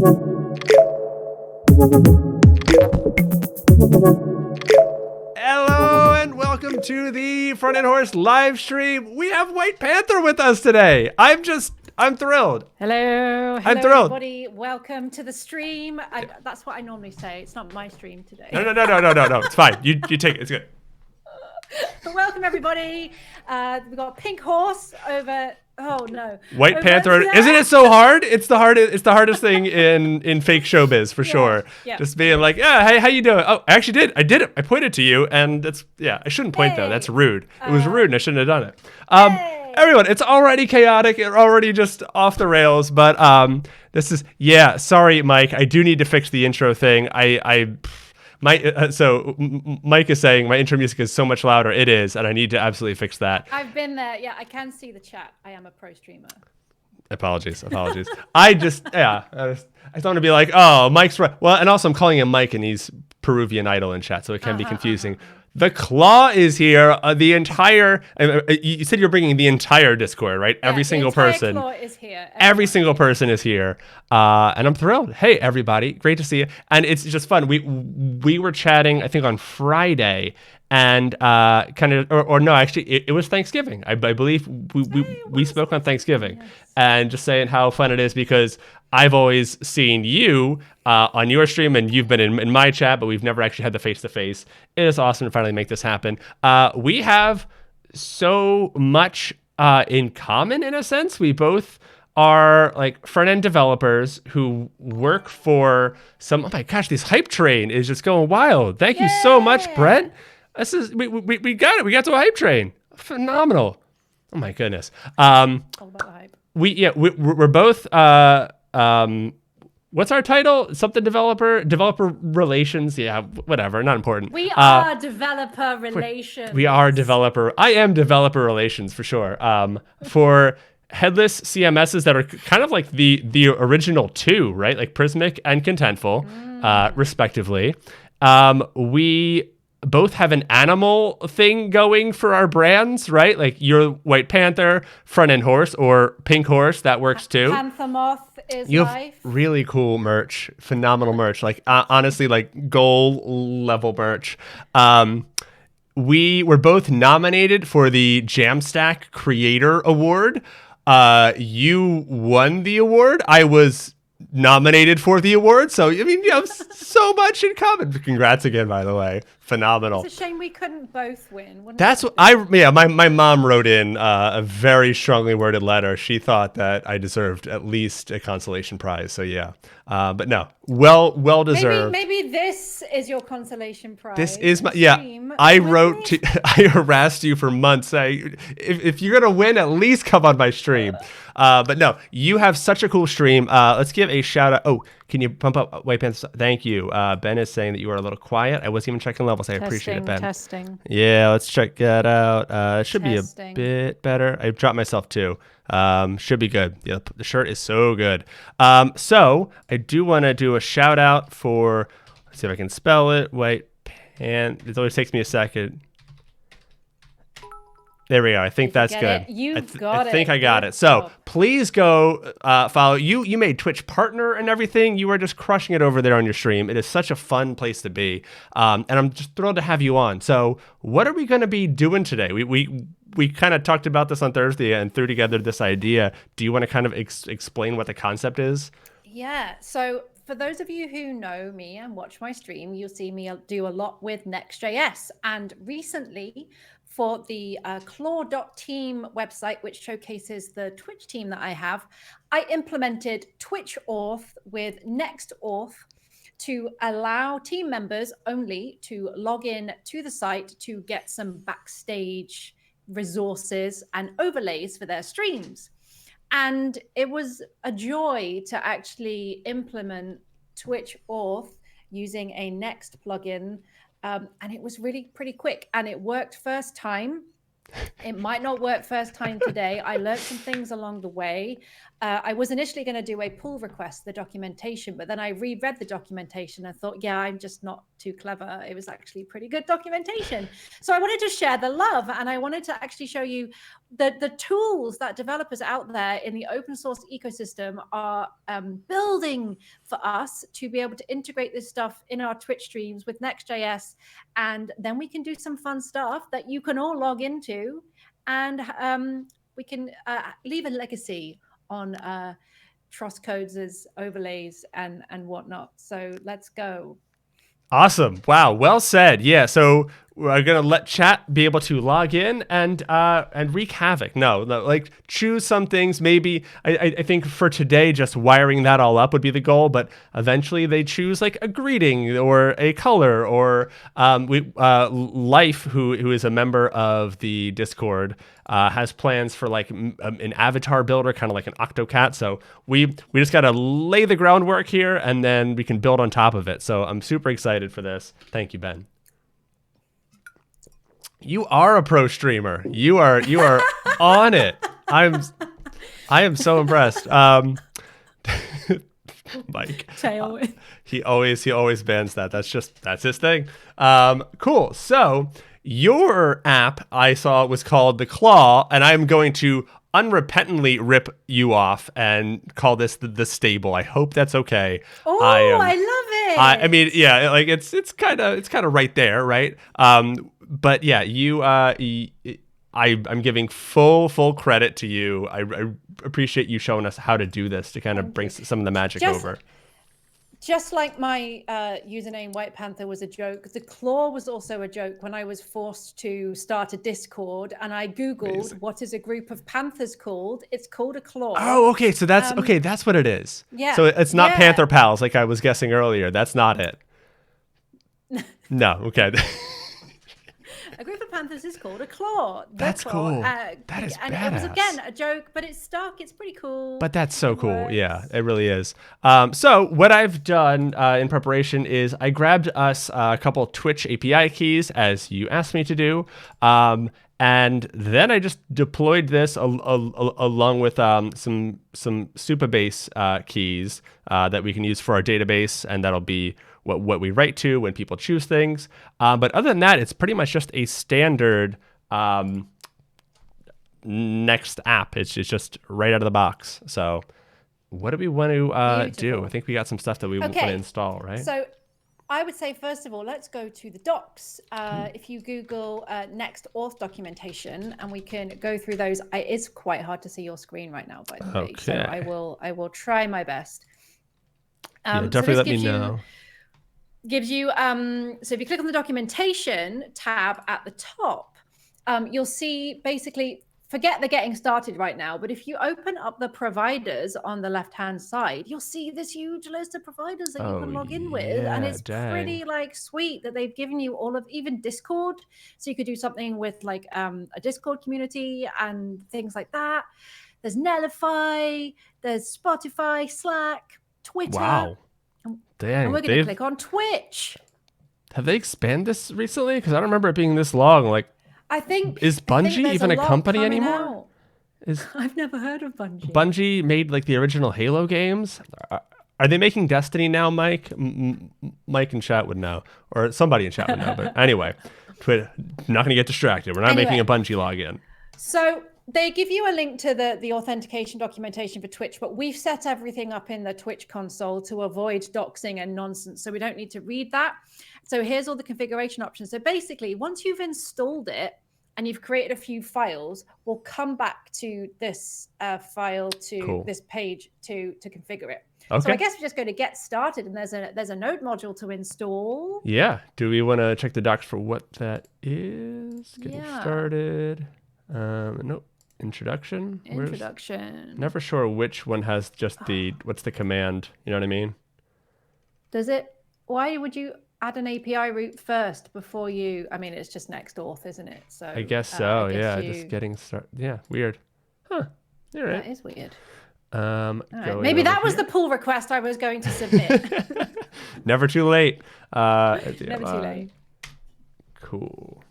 Hello and welcome to the Front End Horse live stream. We have White Panther with us today. I'm thrilled. Hello, I'm thrilled. everybody. Welcome to the stream. That's what I normally say. It's not my stream today. No. It's fine. You take it. It's good. But welcome, everybody. We've got Pink Horse over. Oh no. White over Panther. there. Isn't it so hard? It's the hardest thing in fake showbiz for sure. Yeah. Just being like, yeah, hey, how you doing? Oh, I actually did. I did it. I pointed to you, and that's I shouldn't point though. That's rude. It was rude, and I shouldn't have done it. Everyone, it's already chaotic. It's already just off the rails. But this is sorry, Mike. I do need to fix the intro thing. So Mike is saying my intro music is so much louder. It is, and I need to absolutely fix that. I've been there. Yeah, I can see the chat. I am a pro streamer. Apologies. I just want to be like, oh, Mike's right. Well, and also I'm calling him Mike, and he's Peruvian Idol in chat, so it can be confusing. The Claw is here. The entire. You said you're bringing the entire Discord, right? Yeah, every single person. Claw is here. Every single person is here, and I'm thrilled. Hey, everybody, great to see you. And it's just fun. We were chatting, I think, on Friday, and it was Thanksgiving. I believe we spoke on Thanksgiving, yes. And just saying how fun it is because I've always seen you on your stream, and you've been in my chat, but we've never actually had the face-to-face. It is awesome to finally make this happen. We have so much in common, in a sense. We both are like front-end developers who work for some. Oh my gosh, this hype train is just going wild. Thank you so much, Brett. This is we got it. We got to a hype train. Phenomenal. Oh my goodness. All about the hype. We're both. What's our title? Something developer relations. Yeah, whatever. Not important. We are developer relations. We are developer. I am developer relations for sure. For headless CMSs that are kind of like the original two, right? Like Prismic and Contentful, respectively. We both have an animal thing going for our brands, right? Like you're White Panther, Front End Horse, or Pink Horse. That works too. Panther Moth is you life. Have really cool merch, phenomenal merch. Like honestly, like goal level merch. We were both nominated for the Jamstack Creator Award. You won the award. I was nominated for the award, so I mean you have so much in common. Congrats again, by the way. Phenomenal. It's a shame we couldn't both win. That's what my mom wrote in a very strongly worded letter. She thought that I deserved at least a consolation prize, so yeah. But no, well deserved. Maybe this is your consolation prize. This is my I harassed you for months. If you're gonna win, at least come on my stream. But no, you have such a cool stream. Let's give a shout out. Oh, can you pump up White Pants? Thank you. Ben is saying that you are a little quiet. I wasn't even checking levels. I appreciate it, Ben. Testing. Yeah, let's check that out. It should be a bit better. I dropped myself too. Should be good. Yeah, the shirt is so good. So I do want to do a shout out for, let's see if I can spell it. White Pant. It always takes me a second. There we go. I think that's good. I think I got it. So please go follow. You made Twitch partner and everything. You are just crushing it over there on your stream. It is such a fun place to be. And I'm just thrilled to have you on. So what are we going to be doing today? We kind of talked about this on Thursday and threw together this idea. Do you want to kind of explain what the concept is? Yeah. So for those of you who know me and watch my stream, you'll see me do a lot with Next.js. And recently, for the claw.team website, which showcases the Twitch team that I have, I implemented Twitch Auth with Next Auth to allow team members only to log in to the site to get some backstage resources and overlays for their streams. And it was a joy to actually implement Twitch Auth using a Next plugin. And it was really pretty quick, and it worked first time. It might not work first time today. I learned some things along the way. I was initially going to do a pull request, the documentation, but then I reread the documentation and thought, yeah, I'm just not too clever. It was actually pretty good documentation. So I wanted to share the love, and I wanted to actually show you the tools that developers out there in the open source ecosystem are building for us to be able to integrate this stuff in our Twitch streams with Next.js. And then we can do some fun stuff that you can all log into, and we can leave a legacy on Trust Codes' overlays and whatnot. So let's go. Awesome. Wow. Well said. Yeah. So we're gonna let chat be able to log in and wreak havoc. No, like choose some things. Maybe I think for today, just wiring that all up would be the goal. But eventually, they choose like a greeting or a color or Life, who is a member of the Discord, has plans for like an avatar builder, kind of like an Octocat. So we just gotta lay the groundwork here, and then we can build on top of it. So I'm super excited for this. Thank you, Ben. You are a pro streamer. You are on it. I am so impressed. Mike. He always bans that. That's his thing. Cool. So your app I saw was called The Claw, and I'm going to unrepentantly rip you off and call this the stable. I hope that's okay. Oh, I love it. I mean, yeah, like it's kind of right there, right? But yeah, I'm giving full credit to you. I appreciate you showing us how to do this to kind of bring some of the magic over. Just like my username White Panther was a joke, the Claw was also a joke when I was forced to start a Discord and I Googled what is a group of panthers called. It's called a Claw. Oh, okay. So that's okay. That's what it is. Yeah. So it's not Panther Pals like I was guessing earlier. That's not it. No. Okay. A group of panthers is called a Claw. That's cool. That is and badass. it was again a joke, but it's stuck. It's pretty cool. But that's so cool. Yeah, it really is. So what I've done in preparation is I grabbed us a couple Twitch API keys, as you asked me to do. And then I just deployed this along with some Supabase keys that we can use for our database, and that'll be what we write to when people choose things. But other than that, it's pretty much just a standard Next app. It's just right out of the box. So what do we want to do? I think we got some stuff that we want to install, right? So I would say, first of all, let's go to the docs. If you Google Next Auth documentation, and we can go through those. It's quite hard to see your screen right now, by the way. So I will try my best. Definitely let me know. Gives you, so if you click on the documentation tab at the top, you'll see basically, forget the getting started right now, but if you open up the providers on the left-hand side, you'll see this huge list of providers that you can log in with. And it's pretty like sweet that they've given you all of, even Discord. So you could do something with like a Discord community and things like that. There's Netlify, there's Spotify, Slack, Twitter. Wow. Dang, and we're going to click on Twitch. Have they expanded this recently? Because I don't remember it being this long. Like, I think is Bungie even a company anymore? I've never heard of Bungie. Bungie made like the original Halo games. Are they making Destiny now, Mike? Mike in chat would know, or somebody in chat would know. But anyway, Twitter. Not going to get distracted. We're not making a Bungie login. So they give you a link to the authentication documentation for Twitch, but we've set everything up in the Twitch console to avoid doxing and nonsense, so we don't need to read that. So here's all the configuration options. So basically, once you've installed it and you've created a few files, we'll come back to this file, to this page to configure it. Okay. So I guess we're just going to get started, and there's a node module to install. Yeah. Do we want to check the docs for what that is? Getting started. Nope. Introduction. Never sure which one has just what's the command. You know what I mean? Does it? Why would you add an API route first before you? I mean, it's just Next Auth, isn't it? So I guess so. Just getting started. Yeah, weird. Huh. All right. That is weird. Right. Maybe that was the pull request I was going to submit. Never too late. Never too late. Cool.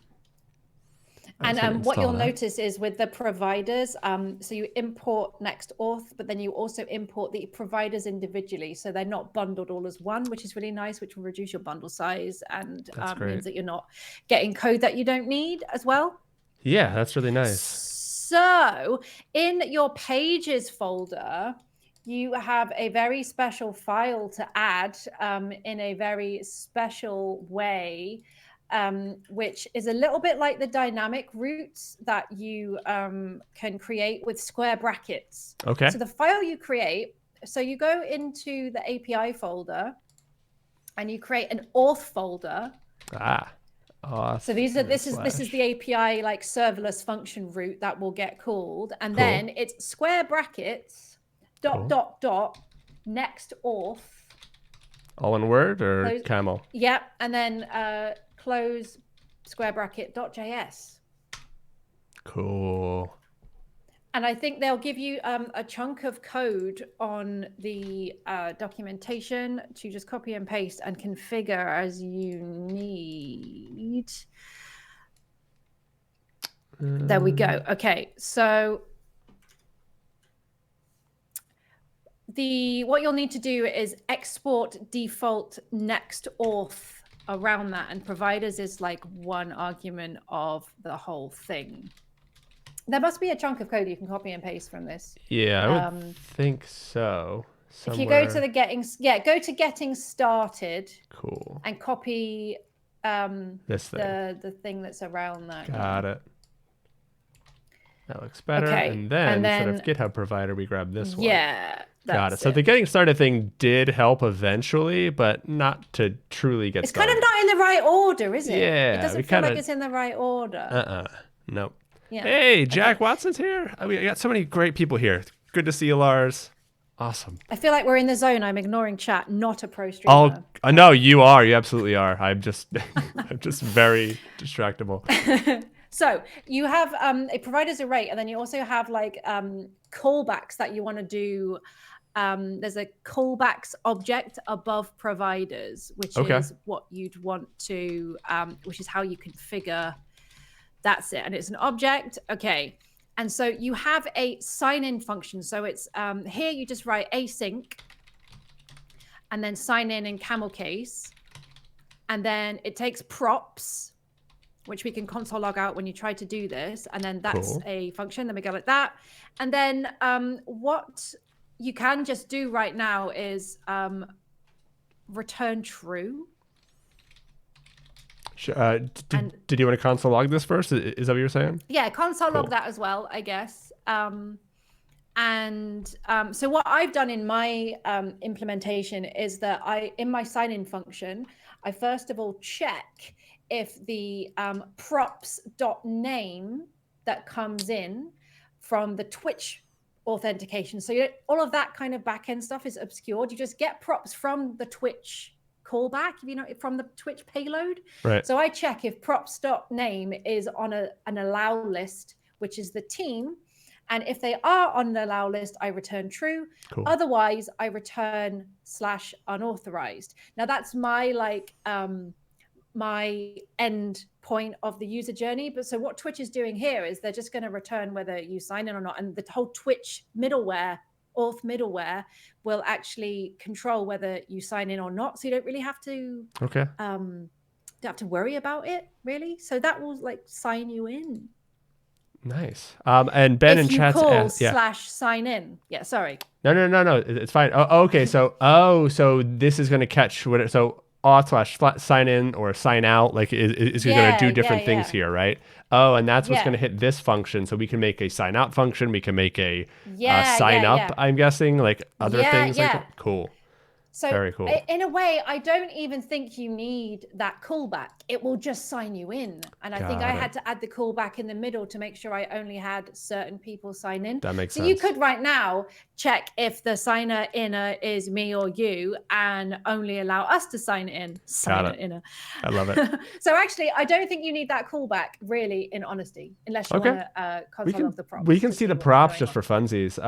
And what you'll notice is with the providers, so you import Next Auth, but then you also import the providers individually. So they're not bundled all as one, which is really nice, which will reduce your bundle size and means that you're not getting code that you don't need as well. Yeah, that's really nice. So in your pages folder, you have a very special file to add in a very special way. Which is a little bit like the dynamic routes that you can create with square brackets. Okay. So the file you create, so you go into the API folder and you create an auth folder. Auth. So this is the API like serverless function route that will get called, and then it's square brackets dot next auth. All in Word or camel? Yeah, and then close square bracket .js. Cool. And I think they'll give you a chunk of code on the documentation to just copy and paste and configure as you need. There we go. Okay, so what you'll need to do is export default next auth around that, and providers is like one argument of the whole thing. There must be a chunk of code you can copy and paste from this. Yeah, I would think so. Somewhere. If you go to the getting started. Cool. And copy this thing. The thing that's around that. Got it. That looks better. Okay. And then instead of GitHub provider, we grab this one. Yeah. Got it. So the getting started thing did help eventually, but not to truly get started. It's kind of not in the right order, is it? Yeah. It doesn't feel like it's in the right order. Nope. Yeah. Hey, Jack Watson's here. I got so many great people here. Good to see you, Lars. Awesome. I feel like we're in the zone. I'm ignoring chat, not a pro streamer. Oh, no, you are. You absolutely are. I'm just very distractible. So you have a provider's array, and then you also have like callbacks that you want to do. There's a callbacks object above providers, which is what you'd want to, which is how you configure. That's it. And it's an object. Okay. And so you have a sign in function. So it's here you just write async and then sign in camel case. And then it takes props, which we can console log out when you try to do this. And then that's a function. Then we go like that. And then what you can just do right now is return true. Did you want to console log this first? Is that what you're saying? Yeah, console log that as well, I guess. So what I've done in my implementation is that in my sign-in function, I first of all check if the props.name that comes in from the Twitch authentication. So all of that kind of backend stuff is obscured. You just get props from the Twitch callback, from the Twitch payload. Right. So I check if props.name is on an allow list, which is the team. And if they are on the allow list, I return true. Cool. Otherwise, I return /unauthorized. Now that's my my end point of the user journey. But so what Twitch is doing here is they're just going to return whether you sign in or not. And the whole Twitch middleware, auth middleware, will actually control whether you sign in or not. So you don't really have to don't have to worry about it, really. So that will sign you in. Nice. And Ben in chat /sign in. Yeah, sorry. No. It's fine. Oh, okay. So this is going to catch what so auth / sign in or sign out is going to do different things here, right? Oh, and that's what's going to hit this function. So we can make a sign out function. We can make a sign up. I'm guessing other things like that. Cool. So very cool. In a way, I don't even think you need that callback. It will just sign you in. And I think I had to add the callback in the middle to make sure I only had certain people sign in. That makes sense. So you could right now check if the signer inner is me or you and only allow us to sign in. Signer inner. I love it. So actually, I don't think you need that callback, really, in honesty, unless you want to console of the props. We can see the props just for funsies.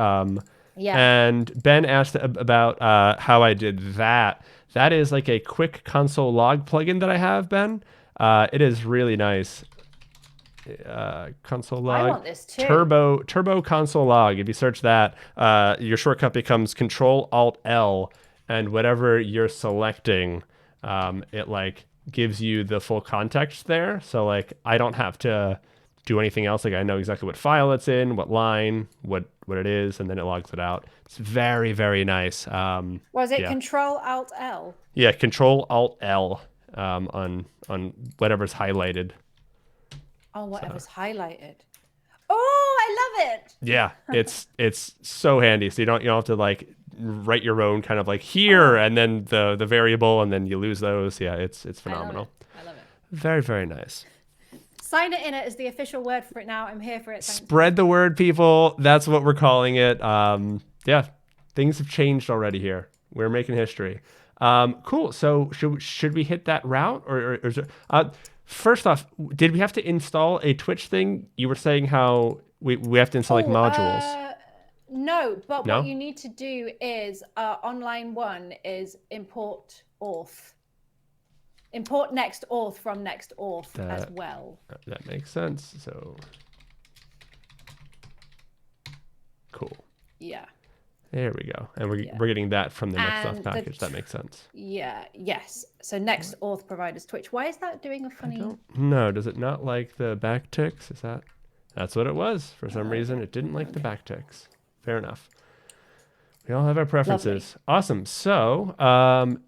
Yeah. And Ben asked about how I did that. That is like a quick console log plugin that I have, Ben. It is really nice. console I log. want this too. Turbo console log. If you search that, your shortcut becomes Control Alt L, and whatever you're selecting, it like gives you the full context there. So like I don't have to do anything else. Like I know exactly what file it's in, what line, what it is, and then it logs it out. It's very, very nice. Was it yeah. Control Alt L? Yeah, Control Alt L on whatever's highlighted. Oh, whatever's highlighted. Oh, I love it. Yeah, it's so handy. So you don't have to like write your own kind of like here and then the variable and then you lose those. Yeah, it's phenomenal. I love it. Very, very nice. Sign it in it is the official word for it now. I'm here for it. Thanks. Spread the word, people. That's what we're calling it. Yeah, things have changed already here. We're making history. Cool. So should we hit that route or is there, first off, did we have to install a Twitch thing? You were saying how we have to install like modules. No, but what you need to do is online one is import auth. Import Next Auth from Next Auth as well. That makes sense. So cool. Yeah. There we go. And we're getting that from the Next Auth package. That makes sense. Yeah. Yes. So Next Auth providers Twitch. Why is that doing a funny? No, does it not like the backticks? Is that's what it was. For some reason, it didn't like the backticks. Fair enough. We all have our preferences. Lovely. Awesome. So,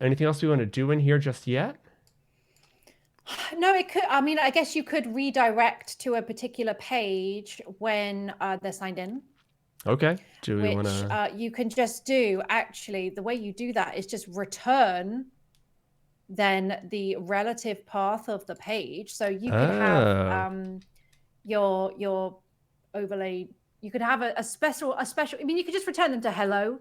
anything else we want to do in here just yet? No, it could. I mean, I guess you could redirect to a particular page when they're signed in. Okay. Do we want to? You can just do. Actually, the way you do that is just return then the relative path of the page. So you could have your overlay. You could have a special. I mean, you could just return them to hello.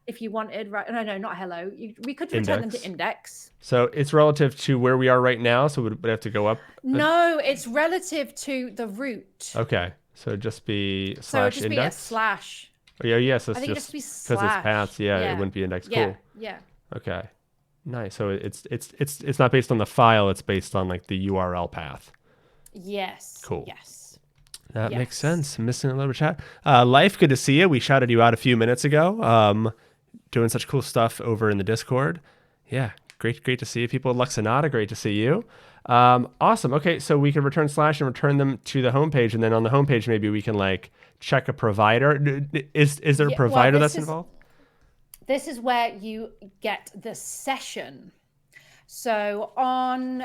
If you wanted, right? No, not hello. We could return them to index. So it's relative to where we are right now. So would have to go up? No, it's relative to the root. Okay. So just be /index. So just be a slash. Oh, yeah. Yes. Yeah, so I think just because it's paths. Yeah, it wouldn't be index. Yeah. Cool. Yeah. Okay. Nice. So it's not based on the file. It's based on like the URL path. Yes. Cool. Yes. That makes sense. Missing a little chat. Life, good to see you. We shouted you out a few minutes ago. Doing such cool stuff over in the Discord. Yeah, great to see you. People, Luxonata, great to see you. Awesome. Okay, so we can return / and return them to the homepage, and then on the homepage maybe we can like check a provider. Is there a provider that's involved? This is where you get the session. So on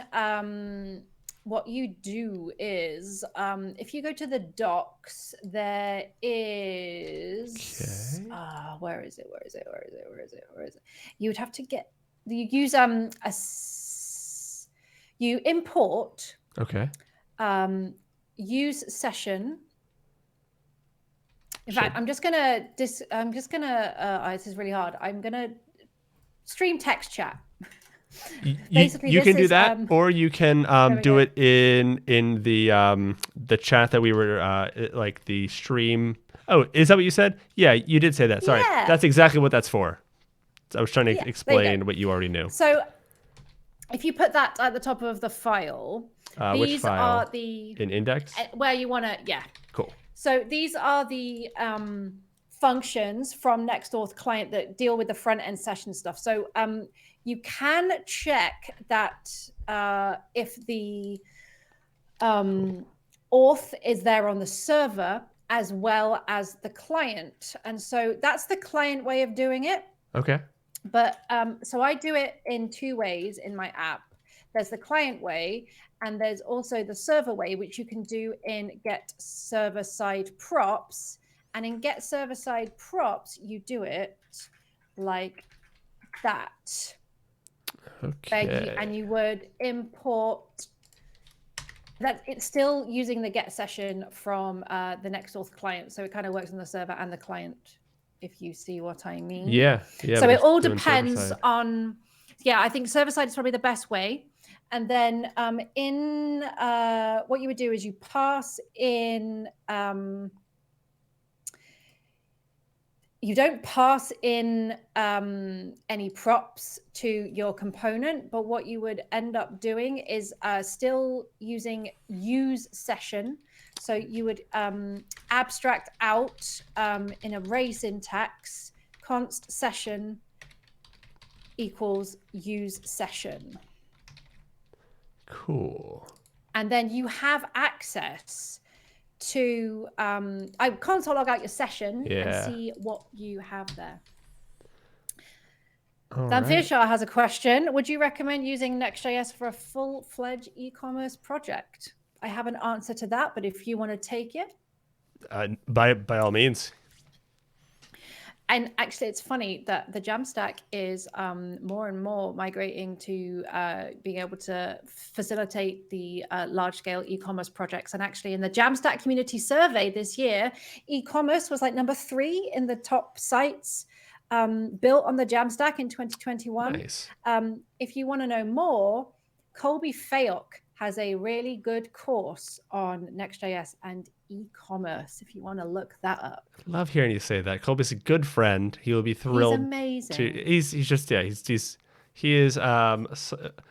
what you do is, if you go to the docs, there is, where is it? You would have to you use, you import, use session. In fact, I'm just gonna, this is really hard. I'm gonna stream text chat. Basically, you can do that, or you can do it in the chat that we were like the stream. Oh, is that what you said? Yeah, you did say that. Sorry, that's exactly what that's for. I was trying to explain what you already knew. So, if you put that at the top of the file, which file? Are the in index where you want to. Cool. So these are the functions from Next Auth client that deal with the front end session stuff. So you can check that if the auth is there on the server as well as the client. And so that's the client way of doing it. Okay. But so I do it in two ways in my app. There's the client way, and there's also the server way, which you can do in get server-side props. And in get server-side props, you do it like that. Okay. And you would import that. It's still using the get session from the Next Auth client. So it kind of works on the server and the client, if you see what I mean. Yeah. So it all depends on, I think server-side is probably the best way. And then in what you would do is you pass in, you don't pass in any props to your component, but what you would end up doing is still using use session. So you would abstract out in array syntax const session equals use session. Cool. And then you have access to I console log out your session and see what you have there. Dan Fearshaw has a question. Would you recommend using Next.js for a full-fledged e-commerce project? I have an answer to that, but if you want to take it. By all means. And actually, it's funny that the Jamstack is more and more migrating to being able to facilitate the large-scale e-commerce projects. And actually, in the Jamstack community survey this year, e-commerce was like number 3 in the top sites built on the Jamstack in 2021. Nice. If you want to know more, Colby Fayok has a really good course on Next.js and e-commerce if you want to look that up. Love hearing you say that. Colby's a good friend. He will be thrilled. He's amazing. He's just he is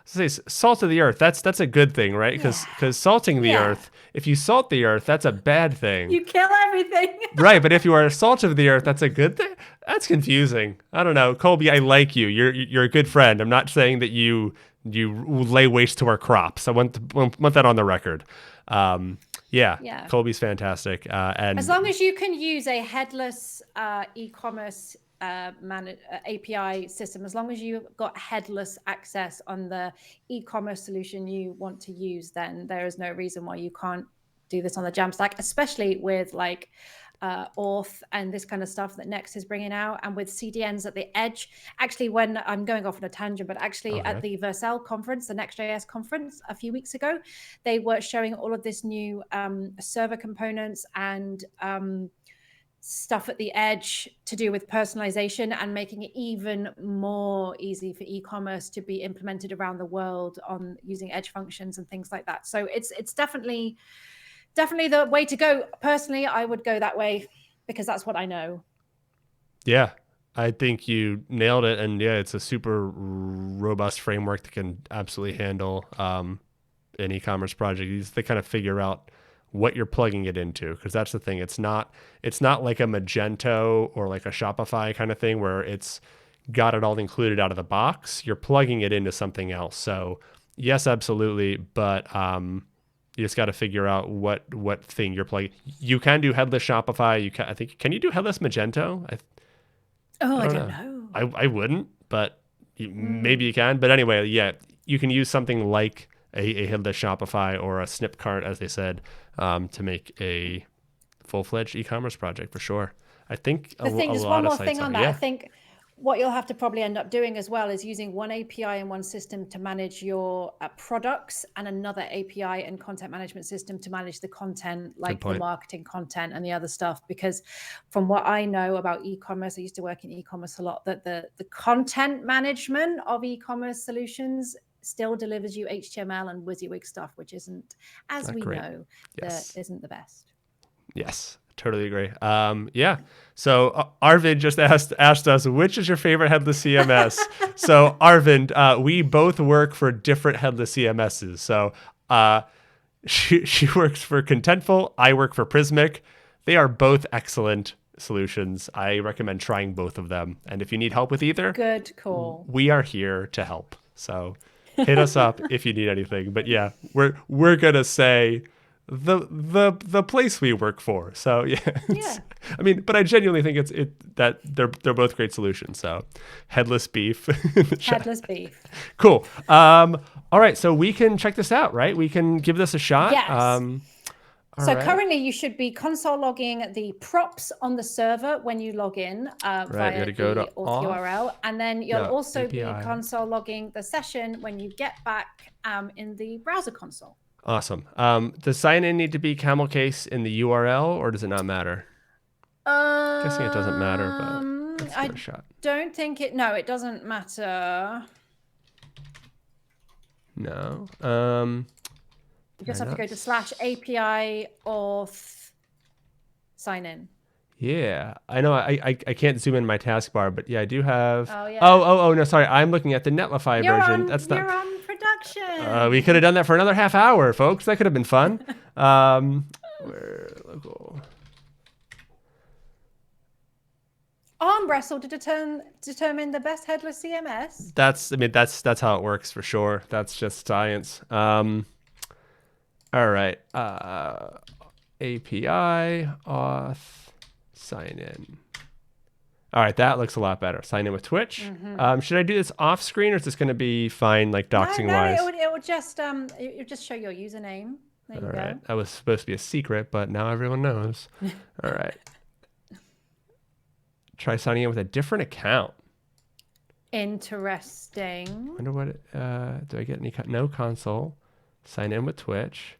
say salt of the earth. That's a good thing, right? Because salting the earth, if you salt the earth, that's a bad thing. You kill everything. Right, but if you are salt of the earth, that's a good thing. That's confusing. I don't know, Colby. I like you. You're a good friend. I'm not saying that you lay waste to our crops. I want that on the record. Yeah. Colby's fantastic. And as long as you can use a headless e-commerce API system, as long as you've got headless access on the e-commerce solution you want to use, then there is no reason why you can't do this on the Jamstack, especially with like Auth and this kind of stuff that Next is bringing out, and with CDNs at the edge. Actually, when I'm going off on a tangent, but actually at the Vercel conference, the Next.js conference a few weeks ago, they were showing all of this new server components and stuff at the edge to do with personalization and making it even more easy for e-commerce to be implemented around the world on using edge functions and things like that. So it's definitely the way to go. Personally, I would go that way because that's what I know. Yeah, I think you nailed it. And yeah, it's a super robust framework that can absolutely handle an e-commerce project. You just to kind of figure out what you're plugging it into, because that's the thing. It's not like a Magento or like a Shopify kind of thing where it's got it all included out of the box. You're plugging it into something else. So yes, absolutely. But you just got to figure out what thing you're plugging. You can do headless Shopify. Can you do headless Magento? I don't know. I wouldn't, but maybe you can. But anyway, yeah, you can use something like a headless Shopify or a Snipcart, as they said, to make a full-fledged e-commerce project for sure. I think there's one more thing on that. I think what you'll have to probably end up doing as well is using one API in one system to manage your products and another API and content management system to manage the content, like the marketing content and the other stuff. Because from what I know about e-commerce, I used to work in e-commerce a lot, that the content management of e-commerce solutions still delivers you HTML and WYSIWYG stuff, which isn't, as we know, isn't the best. Yes. Totally agree. Yeah. So Arvind just asked us, which is your favorite headless CMS? So Arvind, we both work for different headless CMSs. So she works for Contentful. I work for Prismic. They are both excellent solutions. I recommend trying both of them. And if you need help with either, good call. We are here to help. So hit us up if you need anything. But yeah, we're gonna say the place we work for. So yeah. I mean, but I genuinely think that they're both great solutions. So headless beef. Headless beef. Cool. All right, so we can check this out, right? We can give this a shot. Yes. Currently you should be console logging the props on the server when you log in via the auth URL. And then you'll also be console logging the session when you get back in the browser console. Awesome. Does sign-in need to be camel case in the URL, or does it not matter? Guessing it doesn't matter, but let's give it a shot. Don't think it. No, it doesn't matter. No. You just have to go to /API auth sign in. Yeah, I know. I can't zoom in my taskbar, but yeah, I do have. Oh yeah. Oh no, sorry. I'm looking at the Netlify version. You're on production. We could have done that for another half hour, folks. That could have been fun. Where local. Arm wrestle to determine the best headless CMS. That's how it works for sure. That's just science. All right. API auth sign in. All right, that looks a lot better. Sign in with Twitch. Should I do this off screen, or is this going to be fine, like doxing wise? No, it would just show your username. There you All right. go. That was supposed to be a secret, but now everyone knows. All right. Try signing in with a different account. Interesting. Wonder what, do I get any, no console. Sign in with Twitch.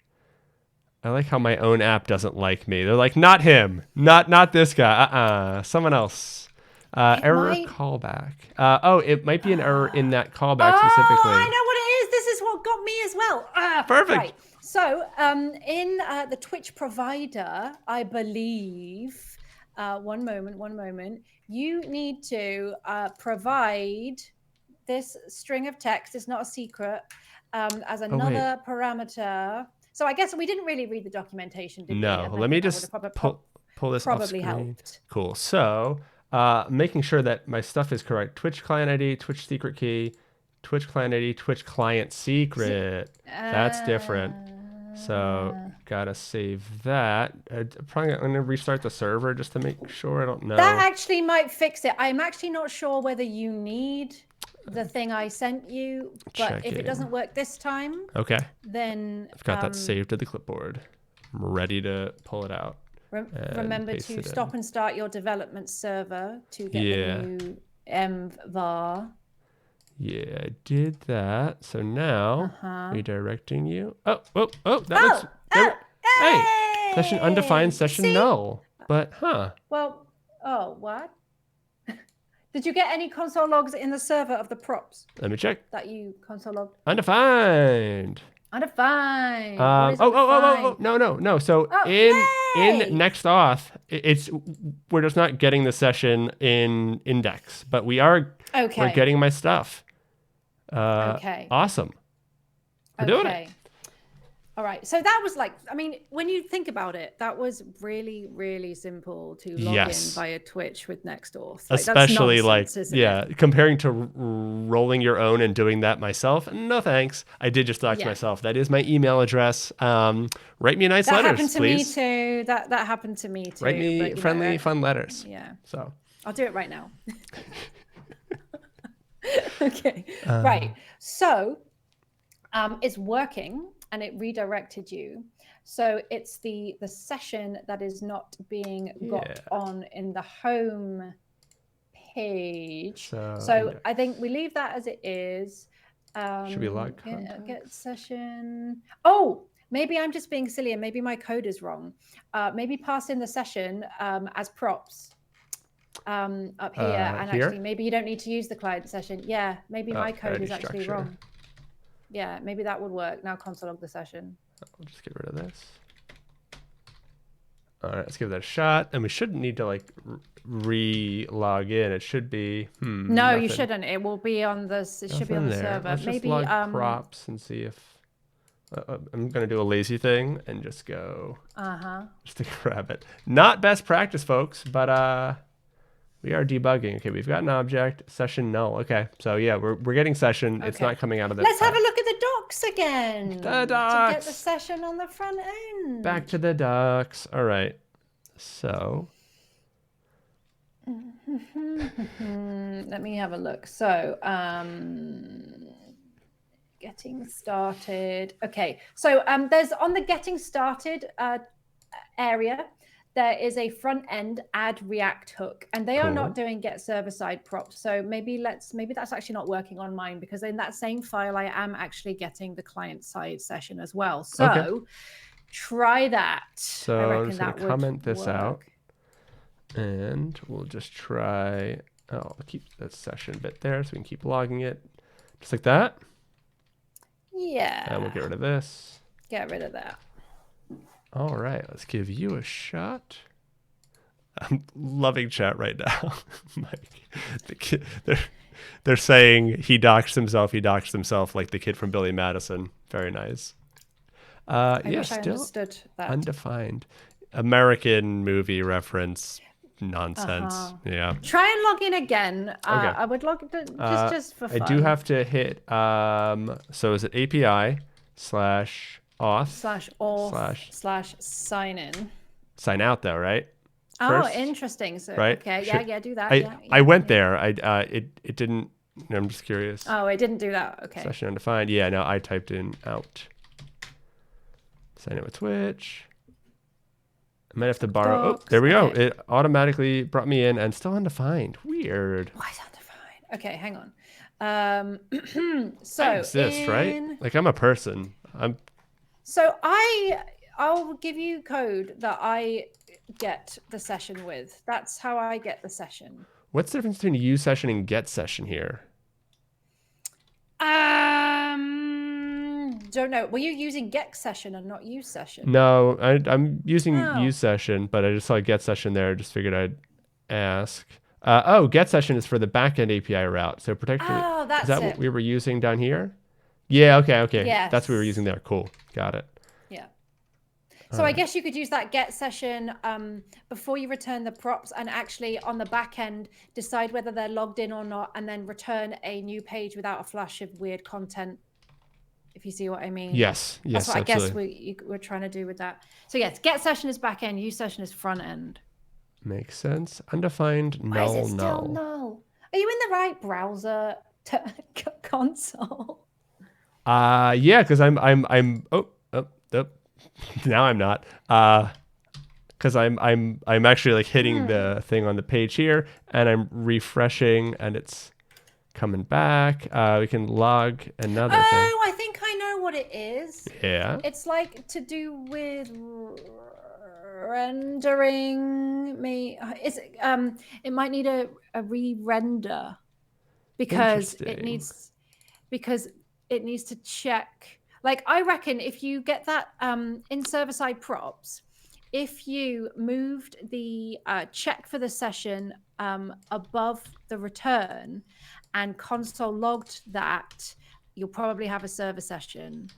I like how my own app doesn't like me. They're like, not him, not this guy, someone else. Error callback. Oh, it might be an error in that callback specifically. I know what it is. This is what got me as well. Perfect. Right. So in the Twitch provider, I believe, one moment, you need to provide this string of text. It's not a secret, as another parameter. So I guess we didn't really read the documentation, did we? No, let me just pull this off screen. Helped. Cool. So making sure that my stuff is correct. Twitch client ID, Twitch secret key, Twitch client ID, Twitch client secret. That's different. So gotta save that. I'm gonna restart the server just to make sure. I don't know. That actually might fix it. I'm actually not sure whether you need the thing I sent you, but if it doesn't work this time, okay, then I've got that saved to the clipboard. I'm ready to pull it out. Remember to stop and start your development server to get the new mvar. Yeah, I did that. So now redirecting you. Oh, that looks. Hey, session undefined, session null. But Well, what? Did you get any console logs in the server of the props? Let me check. That you console logged. Undefined. Undefined. No. So in Next Auth, we're just not getting the session in index, but we're getting my stuff. Okay. Awesome. We're doing it. All right. So that was when you think about it, that was really, really simple to log in via Twitch with Next Auth. Especially nonsense, comparing to rolling your own and doing that myself. No thanks. I did just dox myself. That is my email address. Write me nice letters, happened to please. Me too. That happened to me too. Write me friendly, fun letters. Yeah. So I'll do it right now. Okay. Right. So it's working. And it redirected you. So it's the session that is not being got on in the home page. So I think we leave that as it is. Should be log get session. Oh, maybe I'm just being silly and maybe my code is wrong. Maybe pass in the session as props up here. And actually, maybe you don't need to use the client session. Yeah, maybe my code is actually wrong. Yeah, maybe that would work. Now console log the session. I'll just get rid of this. All right, let's give that a shot. And we shouldn't need to re-log in. It should be, No, nothing. You shouldn't. It will be on the, should be on the server. Let's maybe just log props and see if, I'm going to do a lazy thing and just go, just to grab it. Not best practice, folks, but we are debugging. Okay, we've got an object, session null. Okay, so yeah, we're getting session. Okay. It's not coming out of the. Let's have a look at the docs again. The docs. To get the session on the front end. Back to the docs. All right. So. Let me have a look. So, getting started. Okay, so there's on the getting started area. There is a front end add React hook, and they are not doing get server side props. So maybe that's actually not working on mine, because in that same file I am actually getting the client side session as well. So try that. So I'm just gonna comment this out, and we'll just try. I'll keep the session bit there so we can keep logging it, just like that. Yeah. And we'll get rid of this. Get rid of that. All right, let's give you a shot. I'm loving chat right now. The kid, they're saying he doxed himself like the kid from Billy Madison. Very nice. I Yeah, wish I still understood that. undefined. American movie reference nonsense. Yeah. Try and log in again. Okay. I would log just for I fun. do have to hit, so is it API slash auth /auth/ sign in. sign out though, right? Oh, First, interesting. So, right? okay. Yeah, do that. I went there. It didn't, I'm just curious. Oh, it didn't do that. Okay. Session undefined. Yeah, no, I typed in out. Sign in with Twitch. I might have to borrow. Oh, there we go. It automatically brought me in and still undefined. Weird. Why is undefined? Okay, hang on. So I exist, right? Like I'm a person. So I'll give you code that I get the session with. That's how I get the session. What's the difference between use session and get session here? Don't know. Were you using get session and not use session? No, I'm using use session, but I just saw get session there. Just figured I'd ask. Get session is for the backend API route. So particularly, is that what we were using down here? Yeah. Okay. Yes. That's what we were using there. Cool. Got it. Yeah. So I guess you could use that get session before you return the props, and actually on the back end decide whether they're logged in or not, and then return a new page without a flash of weird content. If you see what I mean. Yes. That's what Absolutely. I guess we're trying to do with that. So yes, get session is back end, use session is front end. Makes sense. Undefined null. Why is it still null? Are you in the right browser console? Yeah, because I'm now I'm not. Because I'm actually like hitting the thing on the page here, and I'm refreshing, and it's coming back. We can log another thing. Oh, I think I know what it is. Yeah. It's like to do with rendering me. It might need a re-render because it needs to check. Like I reckon if you get that in server-side props, if you moved the check for the session above the return and console logged that, you'll probably have a server session.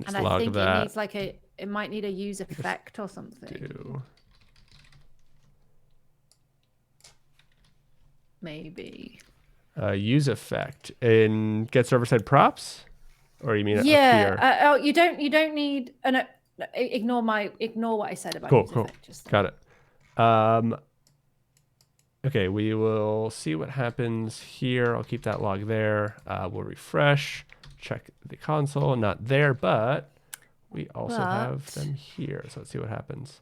And I think it needs like it might need a use effect or something. Maybe. Use effect in get server side props, or you mean up here? Oh, you don't need. Ignore what I said about use effect. Just got it. Okay, we will see what happens here. I'll keep that log there. We'll refresh, check the console. Not there, but we also have them here. So let's see what happens.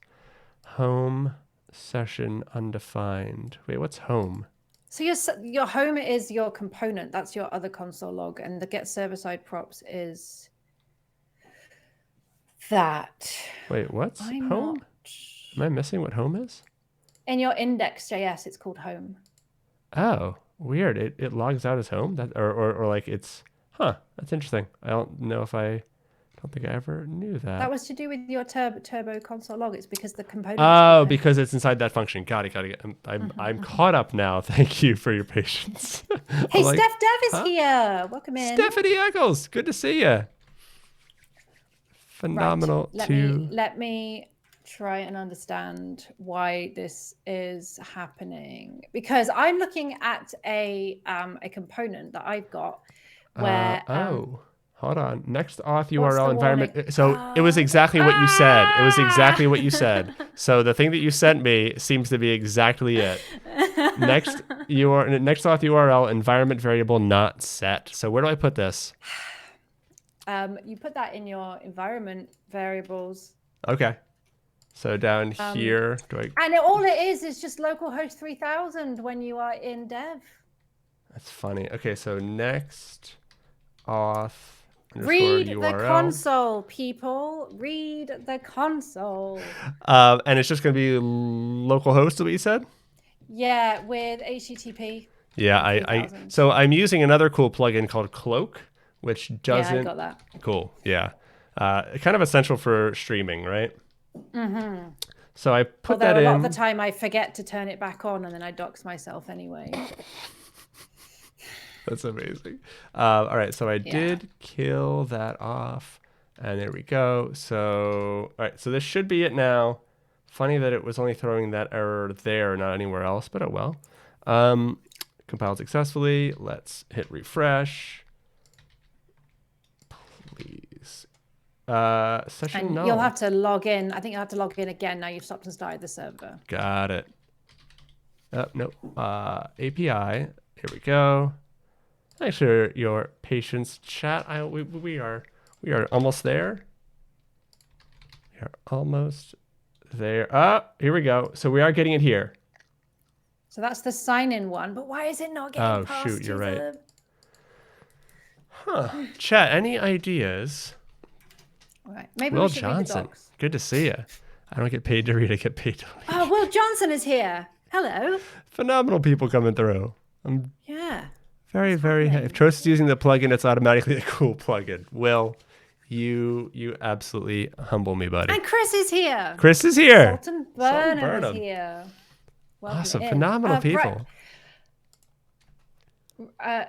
Home session undefined. Wait, what's home? So your home is your component. That's your other console log, and the get server side props is that. Wait, what's home? Am I missing what home is? In your index.js, it's called home. Oh, weird. It logs out as home. That or like it's that's interesting. I don't know if I don't think I ever knew that. That was to do with your turbo console log. It's because the component. Oh, because it's inside that function. Got it. I'm caught up now. Thank you for your patience. Hey, Steph Dev is here. Welcome in. Stephanie Eccles, good to see you. Phenomenal. Right. Let me try and understand why this is happening, because I'm looking at a component that I've got where hold on. Next auth URL environment. So it was exactly what you said. It was exactly what you said. So the thing that you sent me seems to be exactly it. Next auth URL environment variable not set. So where do I put this? You put that in your environment variables. Okay. So down here, and all it is just localhost 3000 when you are in dev. That's funny. Okay, so next auth. Read URL. the console, people. Read the console. And it's just going to be localhost, what you said? Yeah, with HTTP. Yeah, so I'm using another cool plugin called Cloak, which doesn't. Yeah, I got that. Cool. Yeah, kind of essential for streaming, right? Mm-hmm. So I put that in. A lot of the time I forget to turn it back on, and then I dox myself anyway. That's amazing. All right, so I did kill that off, and there we go. So, all right, so this should be it now. Funny that it was only throwing that error there, not anywhere else, but oh well. Compiled successfully. Let's hit refresh. Please. Session and null. you'll have to log in. I think you'll have to log in again now you've stopped and started the server. Got it. Nope. API. Here we go. Thanks for your patience, chat. We are almost there. We are almost there. Here we go. So we are getting it here. So that's the sign-in one, but why is it not getting past? Oh shoot, you're right. Huh. Chat, any ideas? All right. Maybe Will we should Johnson, read the docs. good to see you. I don't get paid to read, I get paid to read. Oh, Will Johnson is here. Hello. Phenomenal people coming through. Yeah. Very, very happy. If Trost is using the plugin, it's automatically a cool plugin. Will, you absolutely humble me, buddy. And Chris is here. Chris is here. Sultan Burnham is here. Welcome Awesome. in. Phenomenal people. Right.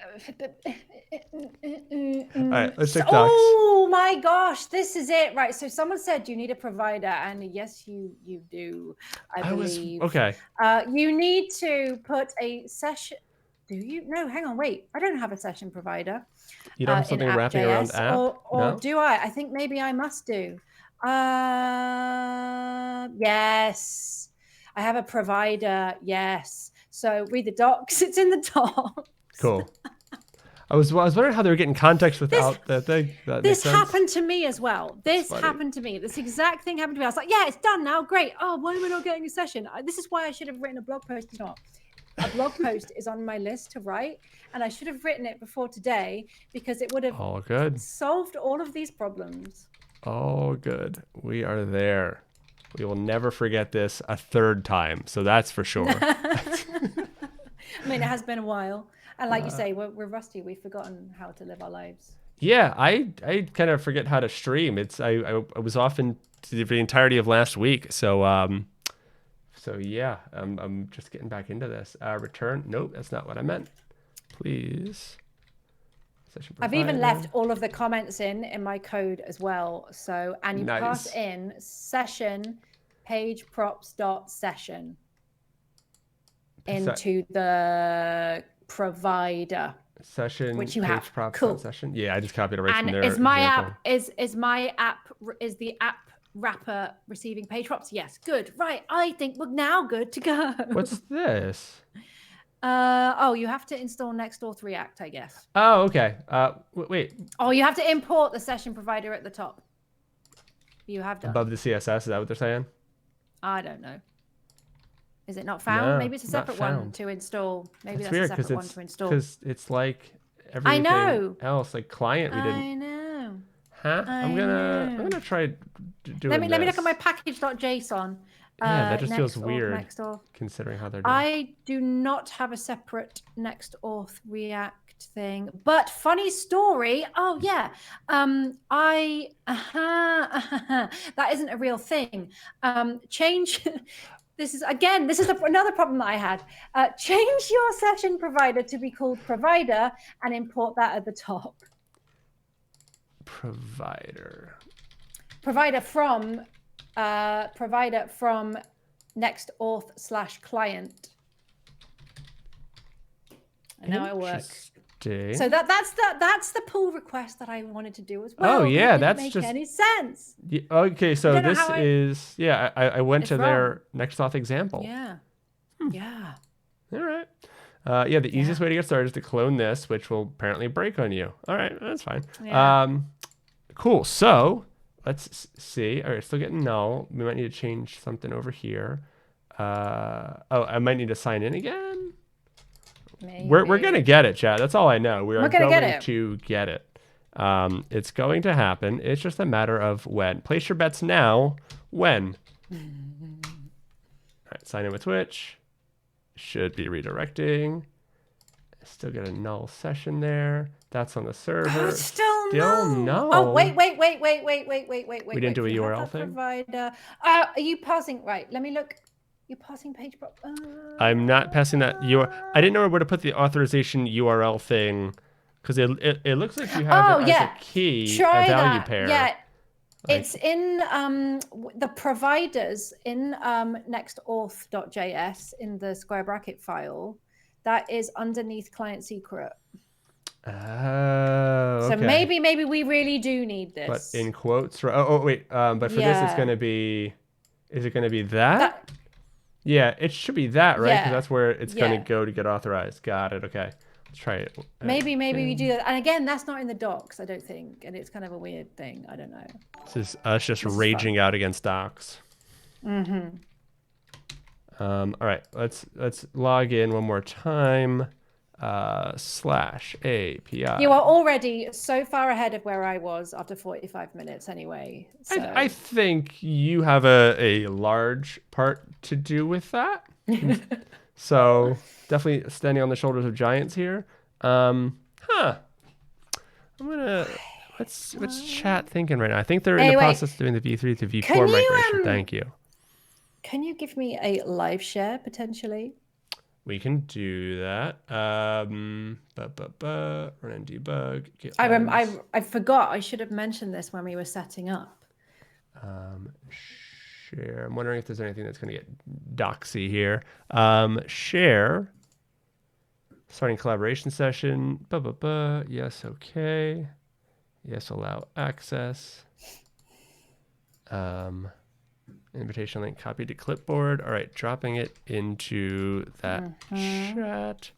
All right, let's take docs. Oh my gosh, this is it. Right. So someone said you need a provider, and yes, you do. I believe. Okay. You need to put a session. Do you? No, hang on, wait. I don't have a session provider. You don't have something wrapping around app? Or No? do I? I think maybe I must do. Yes. I have a provider. Yes. So read the docs. It's in the docs. Cool. I was wondering how they were getting context without the thing. This happened to me as well. This happened to me. This exact thing happened to me. I was like, yeah, it's done now. Great. Oh, why am I not getting a session? This is why I should have written a blog post. Not. A blog post is on my list to write, and I should have written it before today because it would have solved all of these problems. Oh, good. We are there. We will never forget this a third time, so that's for sure. I mean, it has been a while. And like you say, we're rusty. We've forgotten how to live our lives. Yeah, I kind of forget how to stream. I was off in the entirety of last week, so yeah, I'm just getting back into this. Return. Nope, that's not what I meant. Please. I've even left all of the comments in my code as well. So, and you pass in session page props.session into the provider session, which you page have. props Cool. Session. Yeah, I just copied it right and from there. Is my app is the app wrapper receiving page props? Yes, good. Right, I think we're now good to go. What's this? Oh, you have to install Next Auth React, I guess. Oh, okay. Wait. Oh, you have to import the session provider at the top. You have done. Above the CSS, is that what they're saying? I don't know. Is it not found? No, maybe it's a separate one to install. Maybe that's weird, a separate one to install. Because it's like everything else, like client, we didn't. I know. Huh? I'm gonna try doing Let me this. look at my package.json. Yeah, that just feels weird considering how they're doing. I do not have a separate Next Auth React thing, but funny story. Oh yeah, that isn't a real thing. Change. This is another problem that I had. Change your session provider to be called provider and import that at the top. Provider from Next Auth /client. And now it works. So that's the pull request that I wanted to do as well. Oh yeah, that that's didn't make any sense. Yeah, okay, so this is I went to their Next Auth example. Yeah. Yeah. All right. Yeah, the easiest way to get started is to clone this, which will apparently break on you. All right, that's fine. Yeah. Cool. So let's see. All right, still getting null. We might need to change something over here. I might need to sign in again. Maybe. We're gonna get it, chat. That's all I know. We're going to get it. It's going to happen. It's just a matter of when. Place your bets now. When? All right, sign in with Twitch. Should be redirecting. Still get a null session there. That's on the server. Oh, still no. Oh, wait. We didn't do a URL thing? Provider. Are you pausing? Right, let me look. You're passing page prop. I'm not passing that. I didn't know where to put the authorization URL thing because it looks like you have Oh, it as yeah. a key, a Try value that. pair. Yeah. Like, It's in the providers in Next.Auth.js in the square bracket file. That is underneath client secret. oh, So okay. maybe we really do need this. But in quotes, oh wait, but for this it's going to be, is it going to be that? Yeah, it should be that, right? Because that's where it's going to go to get authorized. Got it. Okay. Let's try it. Maybe we do that. And again, that's not in the docs, I don't think. And it's kind of a weird thing. I don't know. This is us just raging out against docs. Mm-hmm. All right, let's log in one more time. /API. You are already so far ahead of where I was after 45 minutes anyway. So. I think you have a large part to do with that. So definitely standing on the shoulders of giants here. I'm gonna what's chat thinking right now? I think they're in the process of doing the V3 to V4 migration. Thank you. Can you give me a live share potentially? We can do that. Run and debug. I forgot. I should have mentioned this when we were setting up. Share. I'm wondering if there's anything that's going to get doxy here. Share. Starting collaboration session. Yes, okay. Yes, allow access. Invitation link copied to clipboard. All right, dropping it into that chat.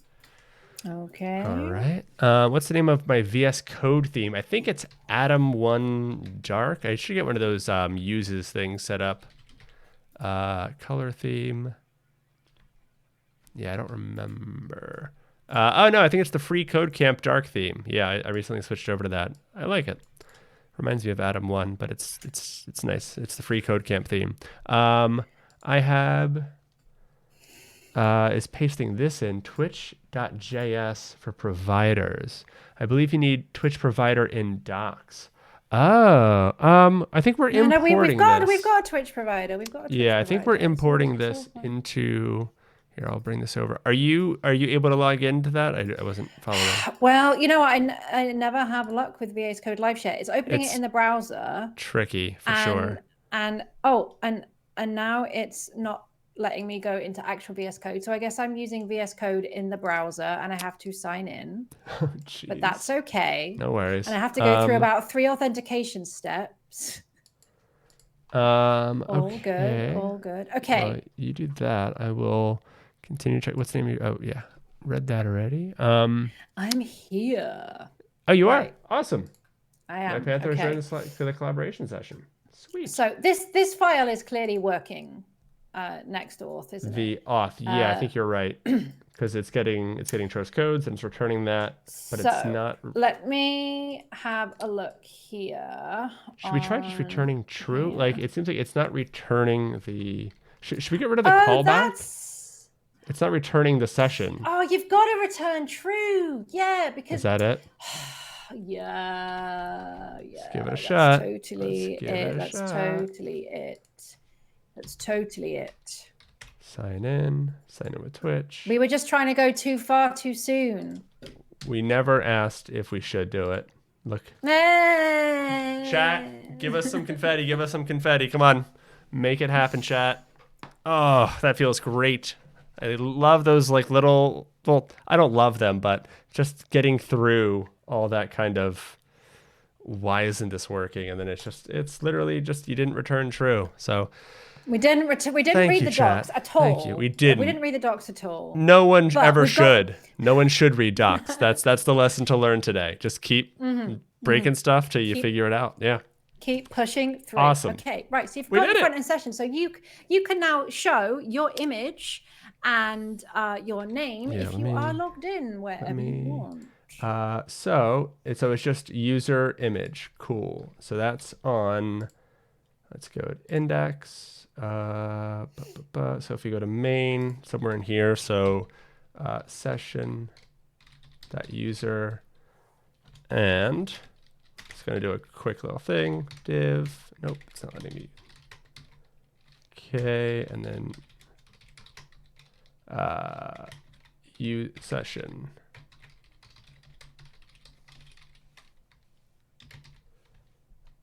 Okay. All right. What's the name of my VS Code theme? I think it's Atom 1 Dark. I should get one of those uses things set up. Color theme. Yeah, I don't remember. Oh, no, I think it's the free Code Camp Dark theme. Yeah, I recently switched over to that. I like it. Reminds me of Atom 1, but it's nice. It's the free Code Camp theme. I have is pasting this in twitch.js for providers. I believe you need Twitch provider in docs. Oh, I think we're importing this. We've got a Twitch provider. We've got a Twitch provider. I think we're importing this into. Here, I'll bring this over. Are you able to log into that? I wasn't following. Well, you know what? I never have luck with VS Code Live Share. It's opening it in the browser. Tricky for sure. And now it's not letting me go into actual VS Code. So I guess I'm using VS Code in the browser and I have to sign in. Oh, but that's okay. No worries. And I have to go through about 3 authentication steps. All good. Okay. Well, you do that. I will continue to check. What's the name of your, oh yeah. Read that already. I'm here. Oh, you are? Awesome. I am. My Panther is joining the collaboration session. Sweet. So this file is clearly working. Next auth, isn't it? The auth. Yeah, I think you're right. Because it's getting source codes and it's returning that, but it's not. Let me have a look here. Should we try just returning true? Yeah. Like it seems like it's not returning the. Should we get rid of the callback? It's not returning the session. Oh, you've got to return true. Yeah, because. Is that it? Yeah. Let's give it a shot. Totally it. That's totally it. That's totally it. Sign in with Twitch. We were just trying to go too far too soon. We never asked if we should do it. Look. Chat, give us some confetti. Come on. Make it happen, chat. Oh, that feels great. I love those like little, well, I don't love them, but just getting through all that kind of, why isn't this working? And then it's literally just, you didn't return true. So we didn't read the docs at all. Thank you. We didn't read the docs at all. No one ever should. No one should read docs. That's the lesson to learn today. Just keep breaking stuff till you figure it out. Yeah. Keep pushing through. Awesome. Okay, right. So you've got your front end session. So you can now show your image and your name if you are logged in wherever you want. So it's just user image. Cool. So that's on. Let's go at index. So if you go to main, somewhere in here, so session.user, and it's going to do a quick little thing. Div. Nope, it's not letting me. Okay, and then use session.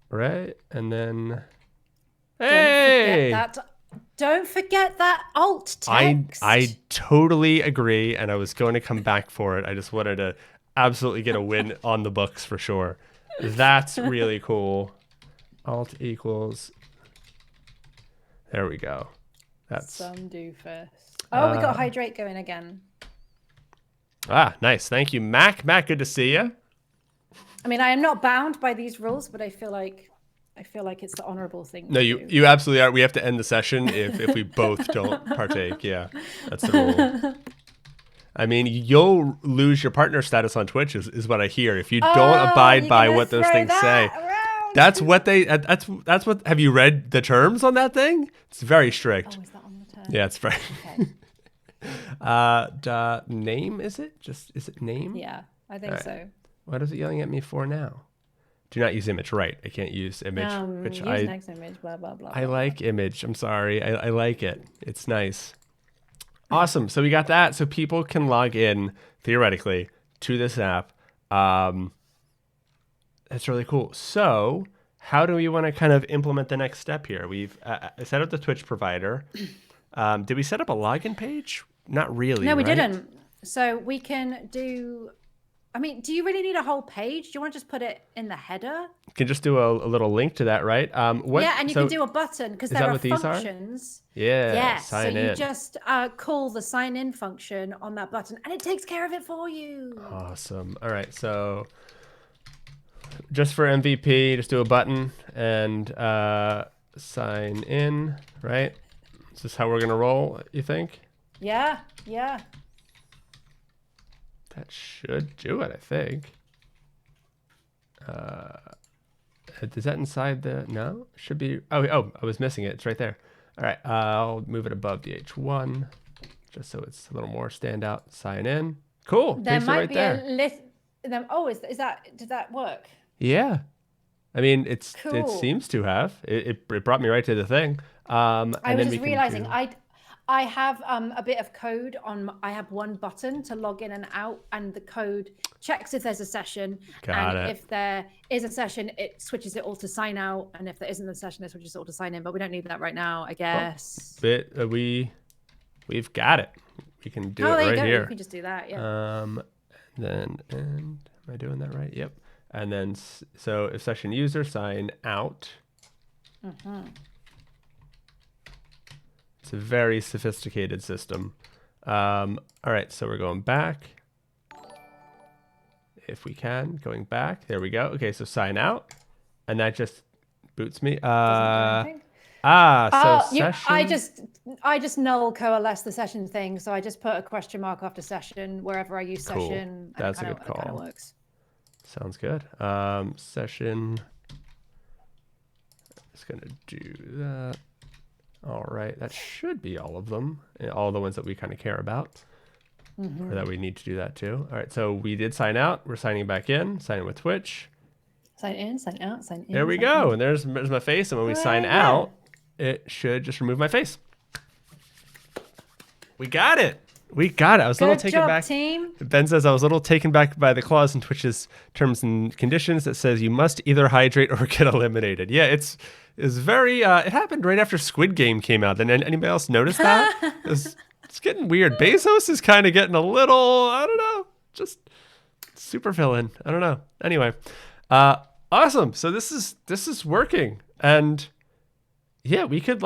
Right, and then hey, don't forget that alt text. I totally agree, and I was going to come back for it. I just wanted to absolutely get a win on the books for sure. That's really cool. Alt equals. There we go. That's some doofus. Oh, we got hydrate going again. Ah, nice. Thank you, Mac. Mac, good to see you. I mean, I am not bound by these rules, but I feel like it's the honorable thing. No, you absolutely are. We have to end the session if we both don't partake. Yeah, that's the rule. I mean, you'll lose your partner status on Twitch is what I hear if you don't abide by what those things say. That's what that's what. Have you read the terms on that thing? It's very strict. Oh, is that on the terms? Yeah, it's very. Okay. Name is it? Is it name? Yeah, I think so. What is it yelling at me for now? Do not use image. Right, I can't use image. Use next image. Blah blah blah. I like image. I'm sorry. I like it. It's nice. Awesome. So we got that. So people can log in theoretically to this app. That's really cool. So how do we want to kind of implement the next step here? We've set up the Twitch provider. Did we set up a login page? Not really. No, we right? didn't. So we can do. I mean, do you really need a whole page? Do you want to just put it in the header? You can just do a little link to that, right? Yeah, and you can do a button because there are functions. Yeah, sign in. So you just call the sign in function on that button and it takes care of it for you. Awesome. All right, so just for MVP, just do a button and sign in, right? Is this how we're going to roll, you think? Yeah. That should do it, I think. Is that inside the... No? Should be... Oh, I was missing it. It's right there. All right, I'll move it above the H1 just so it's a little more standout. Sign in. Cool. There might right be there. a list... Oh, did that work? Yeah. I mean, cool. It seems to have. It brought me right to the thing. I was just realizing I have a bit of code on. I have one button to log in and out, and the code checks if there's a session. If there is a session, it switches it all to sign out, and if there isn't a session, it switches it all to sign in. But we don't need that right now, I guess. We've got it. We can do it right here. You can just do that. Yeah. And am I doing that right? Yep. And then so if session user sign out. It's a very sophisticated system. All right, so we're going back. If we can, going back. There we go. Okay, so sign out. And that just boots me. Session. I just null coalesce the session thing. So I just put a question mark after session wherever I use session. That's a good call. It kind of works. Sounds good. Session. Just going to do that. All right, that should be all of them, all the ones that we kind of care about, or that we need to do that too. All right, so we did sign out. We're signing back in. Sign in with Twitch. Sign in, sign out, sign in. There we go. And there's my face. And when we sign out, it should just remove my face. We got it. I was a little taken back. Team. Ben says I was a little taken back by the clause in Twitch's terms and conditions that says you must either hydrate or get eliminated. Yeah, it's very. It happened right after Squid Game came out. Did anybody else notice that? It's getting weird. Bezos is kind of getting a little. I don't know. Just super villain. I don't know. Anyway, awesome. So this is working, and yeah, we could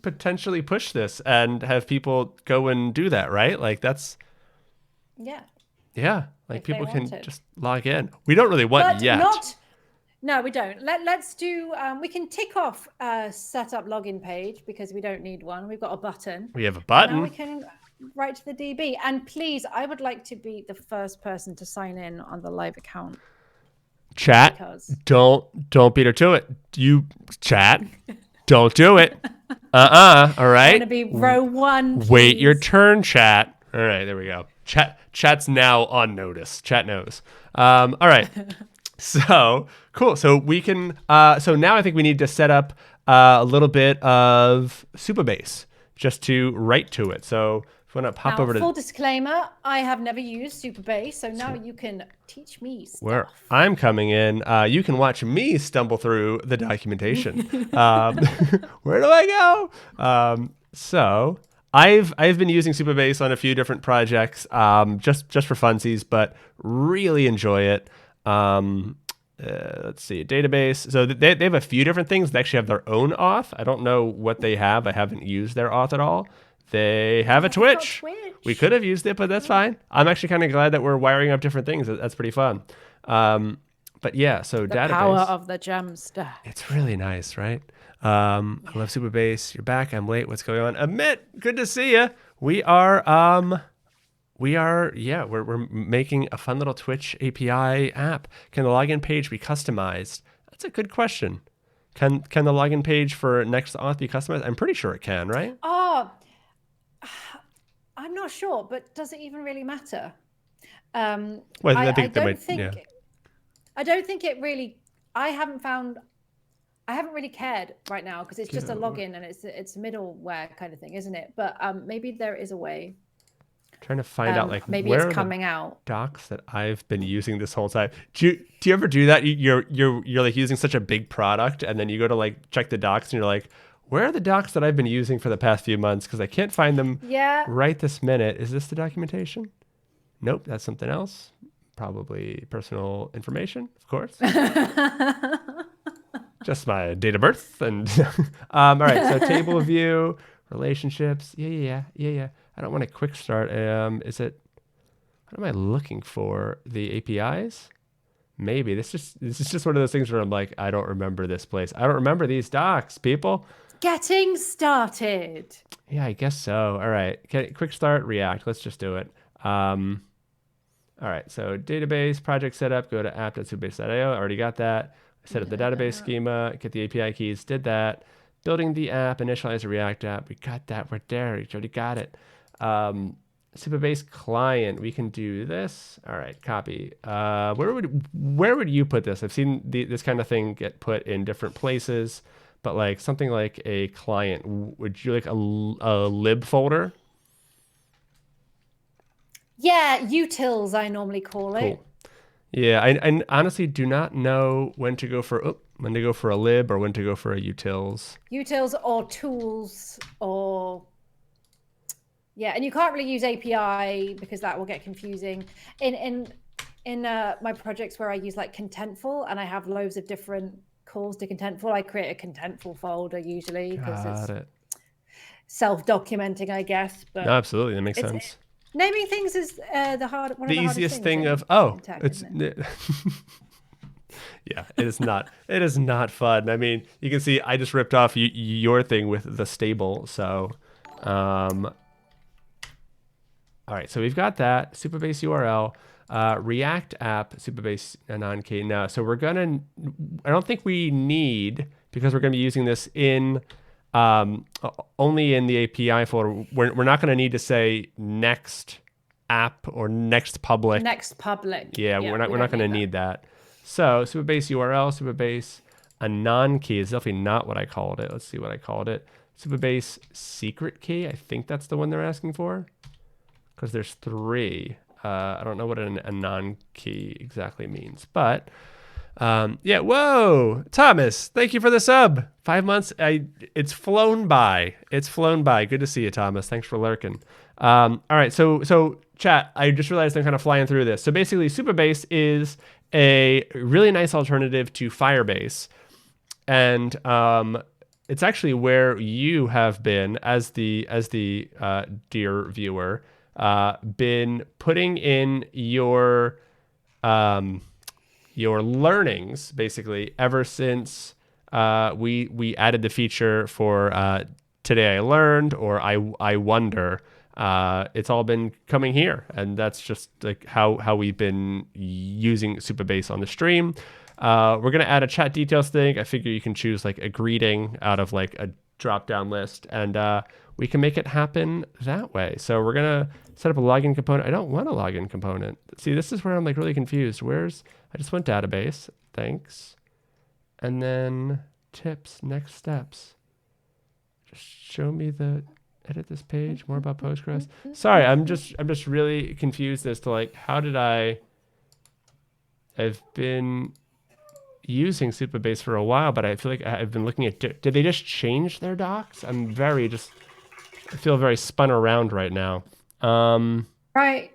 potentially push this and have people go and do that, right? Like that's yeah, like people can just log in. We don't really want yet. No, we don't. Let's do we can tick off set up login page because we don't need one. We've got a button. We have a button. Now we can write to the DB. And please, I would like to be the first person to sign in on the live account. Chat, don't beat her to it. You chat, don't do it. All right. I'm gonna be row one. Please. Wait your turn, chat. All right, there we go. Chat's now on notice. Chat knows. All right. So cool. So we can. So now I think we need to set up a little bit of Supabase just to write to it. So If you want to pop Now, over to full disclaimer, I have never used Supabase, so now you can teach me stuff. where I'm coming in, you can watch me stumble through the documentation. Where do I go? So I've been using Supabase on a few different projects, just for funsies, but really enjoy it. Let's see, database. So they have a few different things. They actually have their own auth. I don't know what they have. I haven't used their auth at all. They have a Twitch. We could have used it, but that's fine. I'm actually kind of glad that we're wiring up different things. That's pretty fun. But yeah, so The database. power of the Jamstack. It's really nice, right? I love Supabase. You're back. I'm late. What's going on? Amit, good to see you. We're making a fun little Twitch API app. Can the login page be customized? That's a good question. Can the login page for Next Auth be customized? I'm pretty sure it can, right? Oh, I'm not sure, but does it even really matter? Well, I don't think it really. I haven't really cared right now because it's just a login and it's middleware kind of thing, isn't it? But maybe there is a way. Trying to find out like maybe where it's coming out. Docs that I've been using this whole time. Do you ever do that? You're like using such a big product and then you go to like check the docs and you're like, where are the docs that I've been using for the past few months? Because I can't find them right this minute. Is this the documentation? Nope, that's something else. Probably personal information, of course. Just my date of birth and all right. So table view, relationships. Yeah. I don't want a quick start. Is it? What am I looking for? The APIs? Maybe this is just one of those things where I'm like, I don't remember this place. I don't remember these docs, people. Getting started. Yeah, I guess so. All right. Quick start, React. Let's just do it. All right. So database, project setup, go to app.supabase.io. Already got that. Set up the database schema, get the API keys, did that. Building the app, initialize a React app. We got that. We're there. We already got it. Supabase client, we can do this. All right, copy. Where would you put this? I've seen this kind of thing get put in different places, but like something like a client, would you like a lib folder? Yeah, utils I normally call it. Cool. Yeah, I honestly do not know when to go for a lib or when to go for a utils. Utils or tools or and you can't really use API because that will get confusing. In my projects where I use like Contentful and I have loads of different calls to Contentful, I create a Contentful folder usually because it's self-documenting, I guess. But no, absolutely, that makes sense. Naming things is the easiest thing of tech, it's yeah, it is not. It is not fun. I mean, you can see I just ripped off your thing with the stable. So, all right. So we've got that Supabase URL, React app, Supabase non-key. Now, so we're gonna. I don't think we need because we're gonna be using this in. Only in the API folder. We're not going to need to say next app or next public. Next public. Yeah, we're not going to need that. So Supabase URL, Supabase a non-key is definitely not what I called it. Let's see what I called it. Supabase secret key. I think that's the one they're asking for because there's 3. I don't know what a non-key exactly means, but. Yeah, whoa, Thomas, thank you for the sub. 5 months, it's flown by. It's flown by. Good to see you, Thomas. Thanks for lurking. All right, so chat, I just realized I'm kind of flying through this. So basically, Supabase is a really nice alternative to Firebase. And it's actually where you have been, as the dear viewer, been putting in your learnings basically ever since we added the feature for Today I Learned or I Wonder. It's all been coming here, and that's just like how we've been using Supabase on the stream. We're gonna add a chat details thing. I figure you can choose like a greeting out of like a drop down list, and we can make it happen that way. So we're gonna set up a login component. I don't want a login component. See, this is where I'm like really confused. I just went database, thanks. And then tips, next steps. Just show me the edit this page. More about Postgres. Sorry, I'm just really confused as to like how did I've been using Supabase for a while, but I feel like I've been looking at. Did they just change their docs? I feel very spun around right now. Right.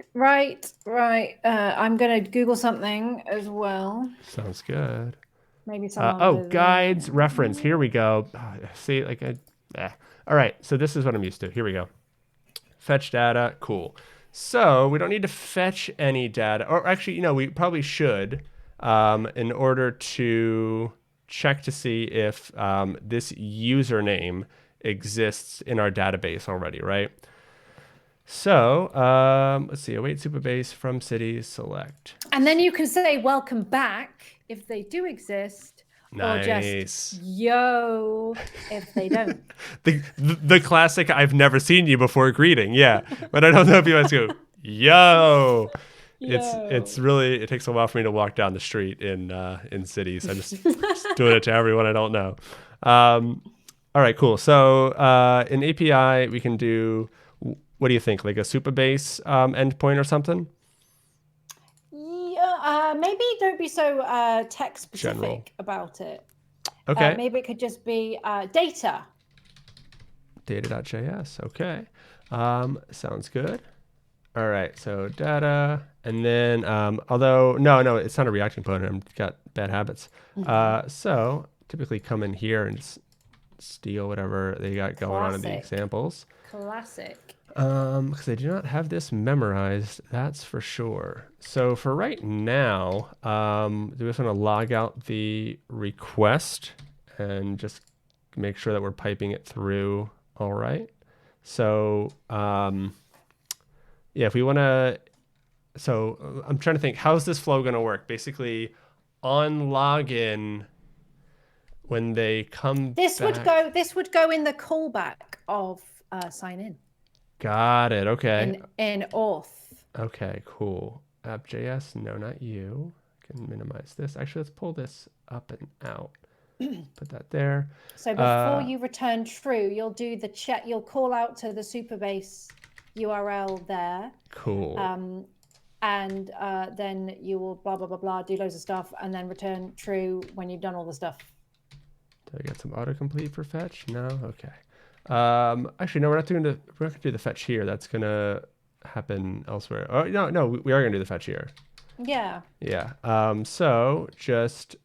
I'm gonna Google something as well. Sounds good. Maybe someone. Oh, guides reference. Here we go. See, like, all right. So this is what I'm used to. Here we go. Fetch data. Cool. So we don't need to fetch any data, or actually, we probably should, in order to check to see if this username exists in our database already, right? So let's see. Await Supabase from cities. Select. And then you can say welcome back if they do exist, Nice. or just yo if they don't. the classic "I've never seen you before" greeting. Yeah, but I don't know if you guys go yo. It's really, it takes a while for me to walk down the street in cities. I'm just doing it to everyone I don't know. All right, cool. So in API we can do. What do you think? Like a Supabase endpoint or something? Yeah, maybe don't be so tech specific about it. Okay. Maybe it could just be data. Data.js. Okay. Sounds good. All right. So data, and then although no, it's not a React component. I've got bad habits. So typically come in here and steal whatever they got going on in the examples. Classic. Because I do not have this memorized, that's for sure. So for right now, we just want to log out the request and just make sure that we're piping it through all right. So yeah, if we want to, so I'm trying to think, how's this flow going to work? Basically, on login, when they come this back, this would go in the callback of sign in. Got it. Okay. In auth. Okay, cool. App.js, no, not you. I can minimize this. Actually, let's pull this up and out. Put that there. So before you return true, you'll do the check. You'll call out to the Supabase URL there. Cool. And then you will blah, blah, blah, blah, do loads of stuff, and then return true when you've done all the stuff. Did I get some autocomplete for fetch? No? Okay. Actually, no, we're not gonna do the fetch here. That's gonna happen elsewhere. Oh no, we are gonna do the fetch here. Yeah. Yeah. So just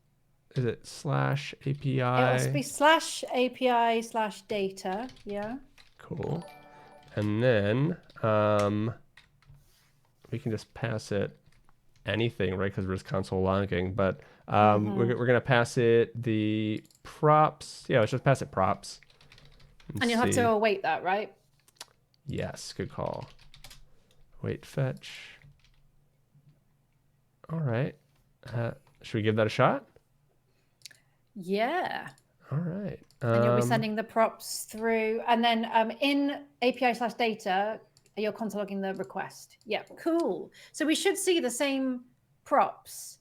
is it /API? It must be /API/data. Yeah. Cool. And then we can just pass it anything, right? Because we're just console logging. But we're gonna pass it the props. Yeah, let's just pass it props. And you'll have to await that, right? Yes, good call. Wait, fetch. All right. Should we give that a shot? Yeah. All right. And you'll be sending the props through. And then in API/data, you're console logging the request. Yeah, cool. So we should see the same props.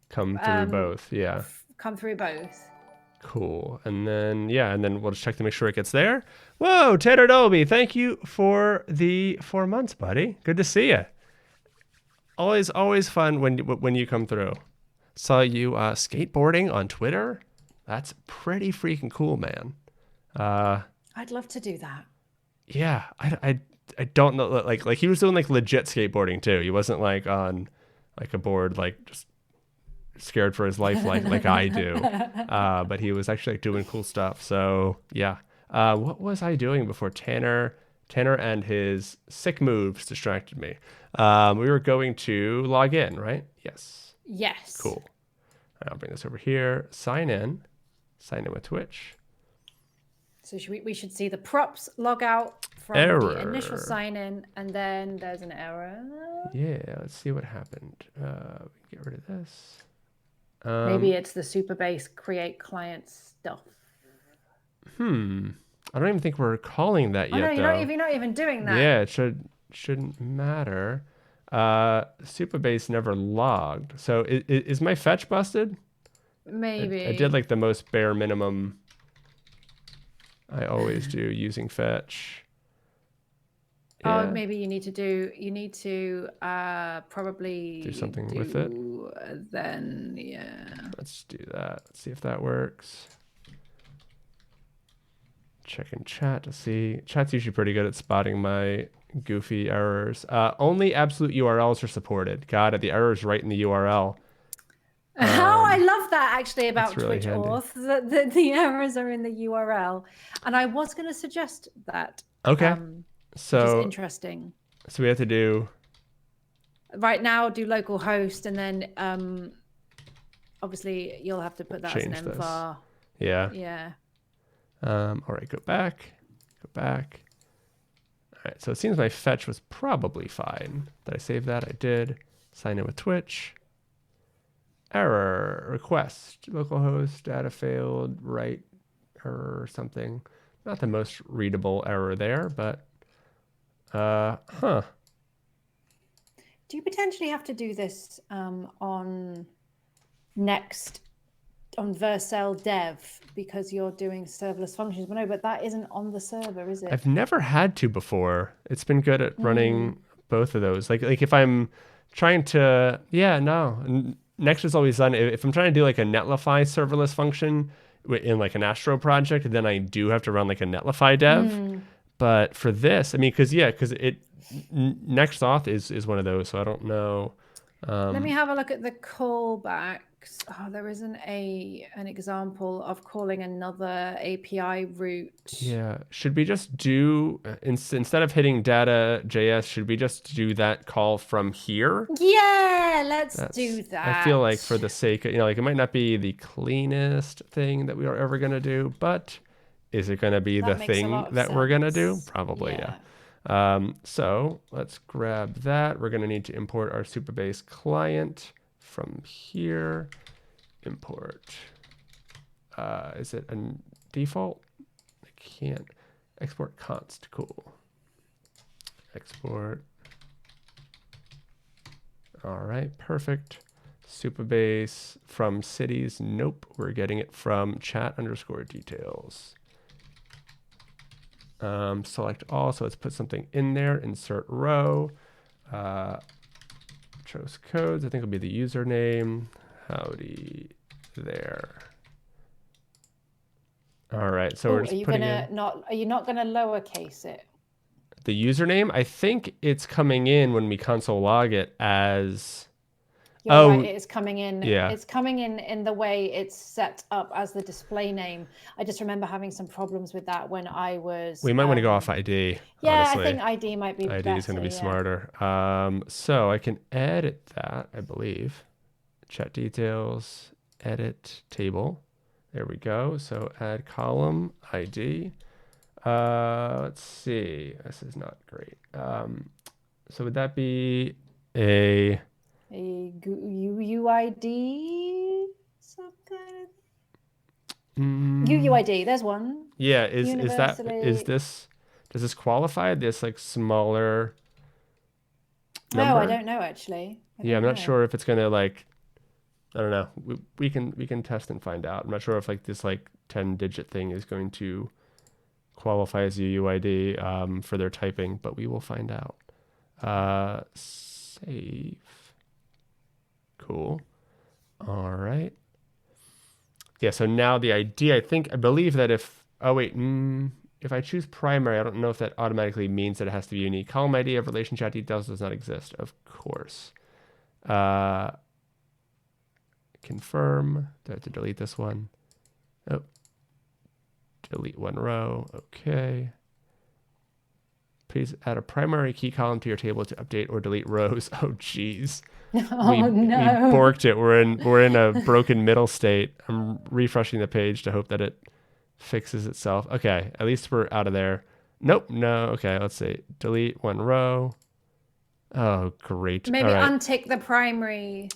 Come through both, yeah. Come through both. Cool. And then, yeah, and then we'll just check to make sure it gets there. Whoa, Tanner Dolby, thank you for the 4 months, buddy. Good to see you. Always fun when you come through. Saw you skateboarding on Twitter. That's pretty freaking cool, man. I'd love to do that. Yeah, I don't know, like he was doing like legit skateboarding too. He wasn't like on like a board like just scared for his life like I do, but he was actually like doing cool stuff. So yeah, what was I doing before Tanner and his sick moves distracted me? We were going to log in, right? Yes. Cool. I'll bring this over here. Sign in with Twitch. So we should see the props log out from the initial sign in, and then there's an error. Yeah, let's see what happened. Get rid of this. Maybe it's the Supabase create client stuff. I don't even think we're calling that yet. No, you're not even doing that. Yeah, it shouldn't matter. Supabase never logged. So is my fetch busted? Maybe. I did like the most bare minimum I always do using fetch. Oh, Yeah. maybe you need to probably Do something with it. then, yeah. Let's do that. Let's see if that works. Checking chat to see. Chat's usually pretty good at spotting my goofy errors. Only absolute URLs are supported. Got it. The error is right in the URL. I love that actually That's about really Twitch handy. Auth, that the errors are in the URL. And I was going to suggest that. Okay. Which is So interesting. we have to do right now, do localhost, and then obviously you'll have to put that as an change this. mvar. Yeah. Yeah. All right, go back. Go back. All right, so it seems my fetch was probably fine. Did I save that? I did. Sign in with Twitch. Error request. Localhost data failed. Write error or something. Not the most readable error there, but huh. Do you potentially have to do this on Next, on Vercel Dev, because you're doing serverless functions? But no, but that isn't on the server, is it? I've never had to before. It's been good at running both of those. Like if I'm trying to, no. Next is always done. If I'm trying to do like a Netlify serverless function in like an Astro project, then I do have to run like a Netlify dev. But for this, I mean, because Next Auth is one of those, so I don't know. Let me have a look at the callbacks. Oh, there isn't an example of calling another API route. Yeah, should we just do instead of hitting data.js, should we just do that call from here? Yeah, let's do that. I feel like for the sake of, like it might not be the cleanest thing that we are ever going to do, but is it going to be the thing that we're going to do? Probably, yeah. So let's grab that. We're going to need to import our Supabase client from here. Import. Is it a default? I can't. Export const. Cool. Export. All right, perfect. Supabase from cities. Nope, we're getting it from chat_details. Select all, so let's put something in there. Insert row. Chose codes, I think will be the username. Howdy there. All right, so we're just putting in. Are you not gonna lowercase it? The username, I think it's coming in when we console log it as. You're right, it's coming in. Yeah. It's coming in the way it's set up as the display name. I just remember having some problems with that when I was. We might want to go off ID. Yeah, honestly. I think ID might be better. ID is going to be smarter. So I can edit that, I believe. Chat details, edit table. There we go. So add column ID. Let's see. This is not great. So would that be a UUID? Some kind of UUID. There's one. Yeah. Does this qualify? This like smaller number? No, I don't know actually. I'm not sure if it's gonna like. I don't know. We can test and find out. I'm not sure if like this like 10-digit thing is going to qualify as UUID for their typing, but we will find out. Save. Cool. All right. Yeah, so now the ID, I believe that if I choose primary, I don't know if that automatically means that it has to be unique. Column ID of relation chat details does not exist, of course. Confirm. Do I have to delete this one? Oh. Delete one row. Okay. Please add a primary key column to your table to update or delete rows. Oh, geez. No. We borked it. We're in a broken middle state. I'm refreshing the page to hope that it fixes itself. Okay, at least we're out of there. Nope, no. Okay, let's see. Delete one row. Oh, great. Maybe untick the primary.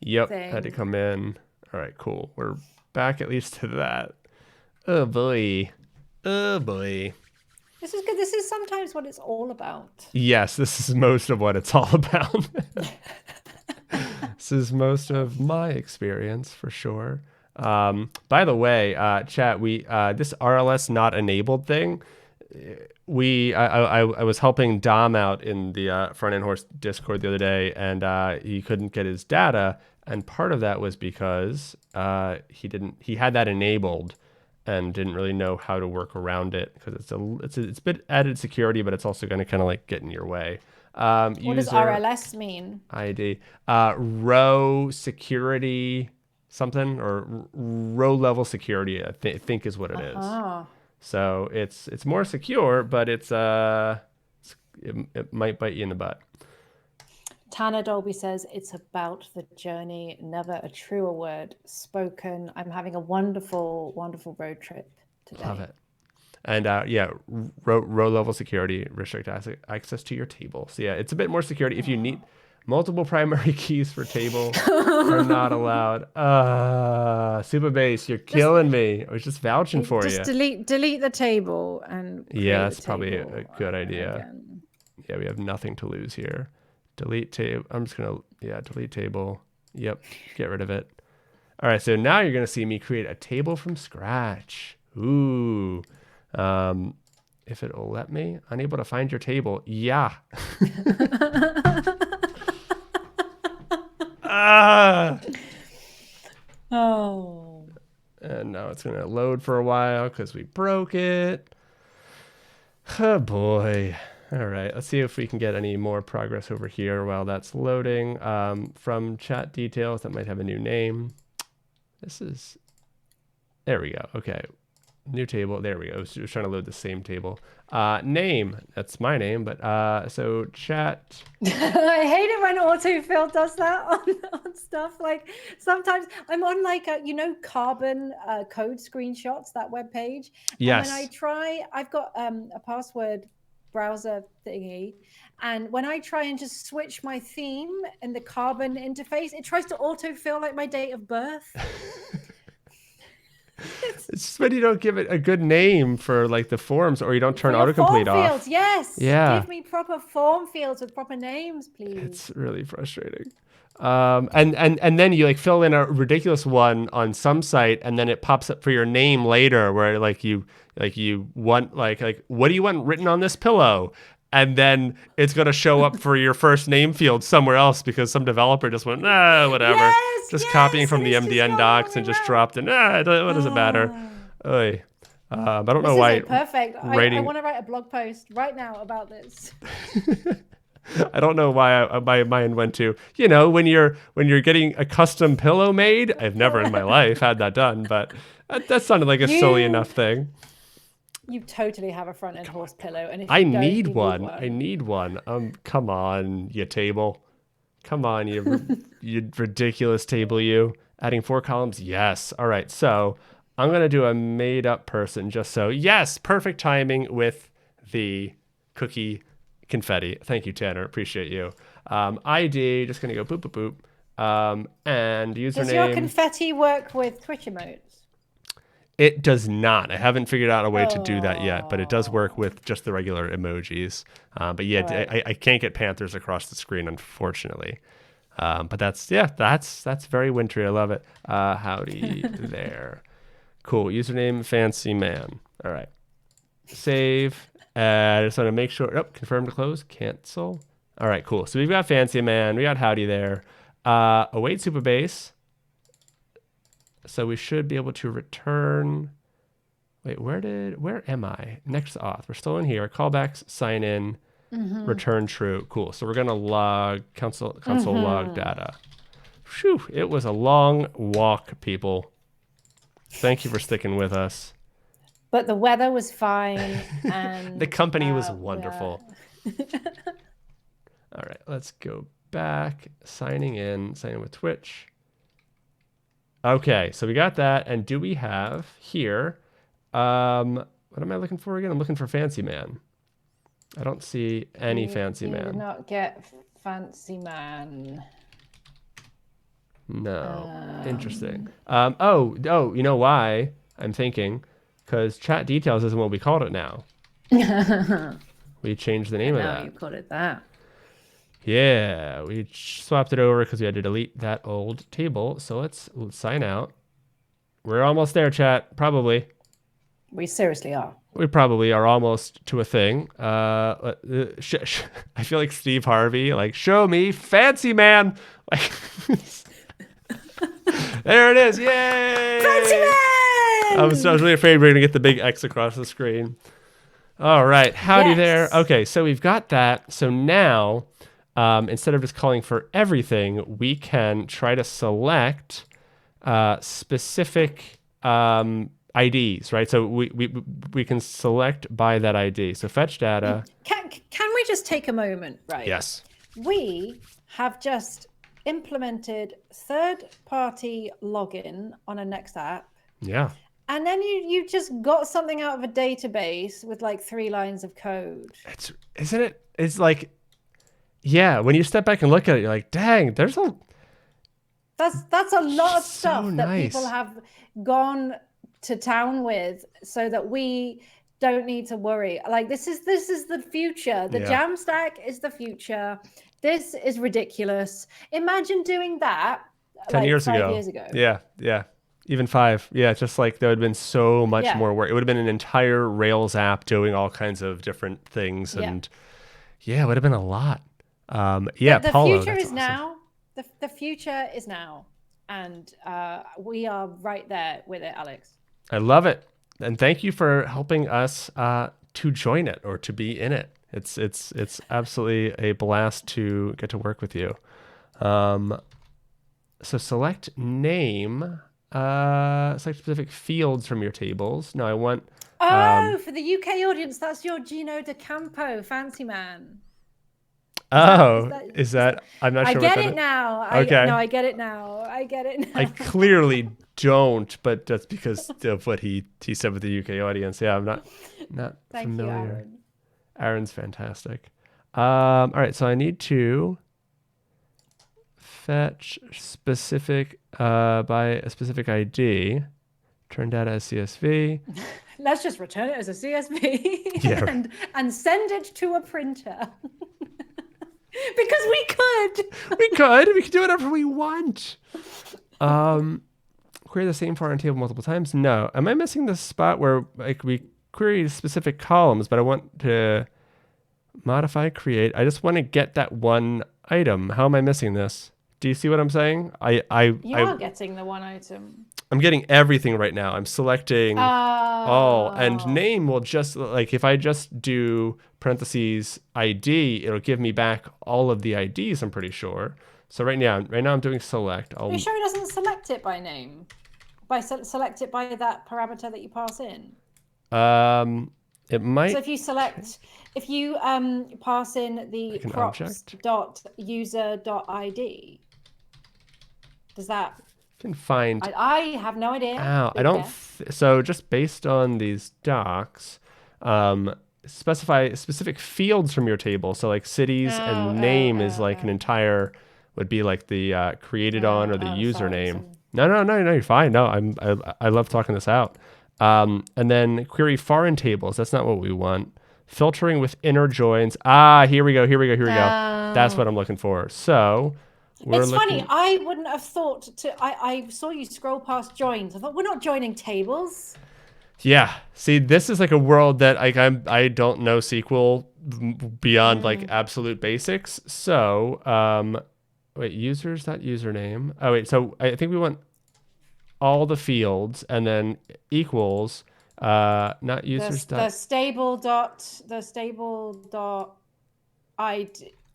Yep, thing. had to come in. All right, cool. We're back at least to that. Oh boy. Oh boy. This is good. This is sometimes what it's all about. Yes, this is most of what it's all about. This is most of my experience for sure. By the way, chat, we this RLS not enabled thing, I was helping Dom out in the front end horse Discord the other day, and he couldn't get his data, and part of that was because he had that enabled and didn't really know how to work around it because it's a bit added security, but it's also going to kind of like get in your way. What does RLS mean? ID row security something or row level security. I think is what it is. So it's more secure, but it might bite you in the butt. Tanner Dolby says it's about the journey, never a truer word spoken. I'm having a wonderful, wonderful road trip today. Love it. And yeah, row level security, restrict access to your table. So yeah, it's a bit more security. If you need multiple primary keys for table are not allowed. Supabase, you're killing me. I was just vouching for you. Just delete the table and yeah, that's probably a good idea. Again. Yeah, we have nothing to lose here. Delete table. I'm just gonna delete table. Yep, get rid of it. All right, so now you're gonna see me create a table from scratch. Ooh. If it'll let me, unable to find your table. Yeah. Oh. And now it's going to load for a while because we broke it. Oh boy. All right, let's see if we can get any more progress over here while that's loading. From chat details, that might have a new name. There we go. Okay. New table. There we go. I was trying to load the same table. Name. That's my name, but so chat. I hate it when autofill does that on stuff. Like sometimes I'm on like Carbon code screenshots, that web page. Yes. And when I try, I've got a password browser thingy, and when I try and just switch my theme in the Carbon interface, it tries to autofill like my date of birth. It's just when you don't give it a good name for like the forms, or you don't turn autocomplete off. Fields, yes. Yeah. Give me proper form fields with proper names, please. It's really frustrating. And then you like fill in a ridiculous one on some site, and then it pops up for your name later, where you want like what do you want written on this pillow? And then it's going to show up for your first name field somewhere else because some developer just went, whatever. Yes, copying from the MDN docs and just dropped in. What does it matter? I don't know why. Perfect. I want to write a blog post right now about this. I don't know why my mind went to, when you're getting a custom pillow made. I've never in my life had that done, but that sounded like a silly enough thing. You totally have a front end horse pillow, and if I need one. I need one. Come on, you table. Come on, you ridiculous table. You adding 4 columns. Yes. All right. So I'm gonna do a made up person just so. Yes, perfect timing with the cookie confetti. Thank you, Tanner. Appreciate you. ID. Just gonna go boop boop boop. And username. Does your confetti work with Twitch emotes? It does not. I haven't figured out a way to do that yet, but it does work with just the regular emojis. But yeah, right. I can't get Panthers across the screen, unfortunately. But that's very wintry. I love it. Howdy there. Cool. Username Fancy Man. All right. Save. I just want to make sure. Confirm to close. Cancel. All right. Cool. So we've got Fancy Man. We got Howdy there. Await Supabase. So we should be able to return. Wait, where am I? Next auth. We're still in here. Callbacks, sign in, return true. Cool. So we're gonna log console log data. Phew, it was a long walk, people. Thank you for sticking with us. But the weather was fine, and the company was wonderful. Yeah. All right, let's go back. Signing in with Twitch. Okay, so we got that, and do we have here, what am I looking for again? I'm looking for Fancy Man. I don't see any Fancy Man. You did not get Fancy Man. No, interesting. Oh, you know why I'm thinking? Because chat details isn't what we called it now. We changed the name of that. Now you called it that. Yeah, we swapped it over because we had to delete that old table. So let's sign out. We're almost there, chat. Probably. We seriously are. We probably are almost to a thing. I feel like Steve Harvey, like, show me fancy man. Like, there it is. Yay. Fancy man! I was really afraid we were going to get the big X across the screen. All right. Howdy there. Okay. So we've got that. So now, instead of just calling for everything, we can try to select specific IDs, right? So we can select by that ID. So fetch data. Can we just take a moment, right? Yes. We have just implemented third-party login on a Next app. Yeah. And then you just got something out of a database with like 3 lines of code. Isn't it? It's like, yeah, when you step back and look at it, you're like, dang, there's a... That's a lot of stuff so that nice. people have gone to town with so that we don't need to worry. Like this is the future. The Jamstack is the future. This is ridiculous. Imagine doing that 10 years 5 years ago. Yeah, yeah. Even 5. Yeah, just like there would have been so much more work. It would have been an entire Rails app doing all kinds of different things. And yeah, it would have been a lot. Yeah, the Paulo, future is awesome. now. The future is now. And we are right there with it, Alex. I love it. And thank you for helping us to join it or to be in it. It's absolutely a blast to get to work with you. So select name, select specific fields from your tables. No, I want... for the UK audience, that's your Gino De Campo, fancy man. Is that I'm not sure. I get it now. Okay. No, I get it now. I get it now. I clearly don't, but that's because of what he said with the UK audience. Yeah, I'm not Thank familiar. you, Aaron. Aaron's fantastic. All right, so I need to fetch specific by a specific ID, turn data as CSV. Let's just return it as a CSV Yeah. and send it to a printer. Because we could. We could do whatever we want. Query the same foreign table multiple times? No. Am I missing the spot where like we query specific columns, but I want to modify, create? I just want to get that one item. How am I missing this? Do you see what I'm saying? You are getting the one item. I'm getting everything right now. I'm selecting all, and name will just, like, if I just do parentheses ID, it'll give me back all of the IDs, I'm pretty sure. So right now I'm doing select. Are you sure it doesn't select it by name? Select it by that parameter that you pass in? It might. So if you pass in the like props.user.id, does that... can find... I have no idea. I don't... So just based on these docs, specify specific fields from your table. So like cities and name is like an entire... would be like the created on or the username. Sorry. No, you're fine. No, I love talking this out. And then query foreign tables. That's not what we want. Filtering with inner joins. Here we go. That's what I'm looking for. So it's funny. I wouldn't have thought to. I saw you scroll past joins. I thought we're not joining tables. Yeah. See, this is like a world that I don't know SQL beyond like absolute basics. So wait, users, that username. Oh wait, so I think we want all the fields and then equals not users. The stable dot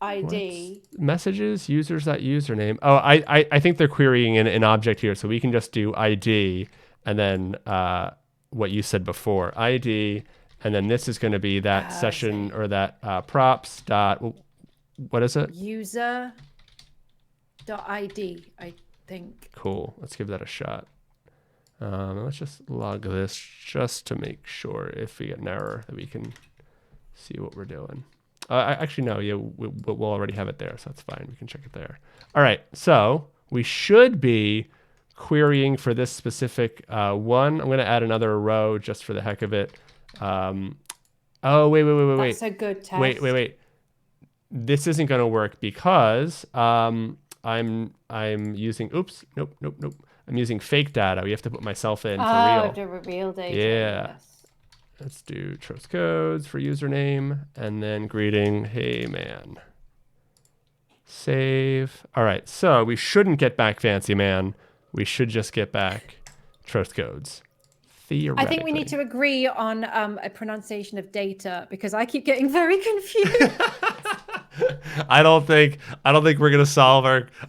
ID. Messages, users, that username. Oh, I think they're querying an object here, so we can just do ID and then what you said before, ID, and then this is going to be that session or that props dot. What is it? User.id, I think. Cool. Let's give that a shot. Let's just log this just to make sure if we get an error that we can see what we're doing. Actually, no. Yeah, we'll already have it there, so that's fine. We can check it there. All right. So we should be querying for this specific one. I'm going to add another row just for the heck of it. Oh, wait. That's a good test. Wait. This isn't going to work because I'm using, oops, nope. I'm using fake data. We have to put myself in for real. The real data. Yeah. Yes. Let's do trust codes for username and then greeting, hey man. Save. All right, so we shouldn't get back fancy man. We should just get back trust codes. Theoretically. I think we need to agree on a pronunciation of data because I keep getting very confused. I don't think we're gonna solve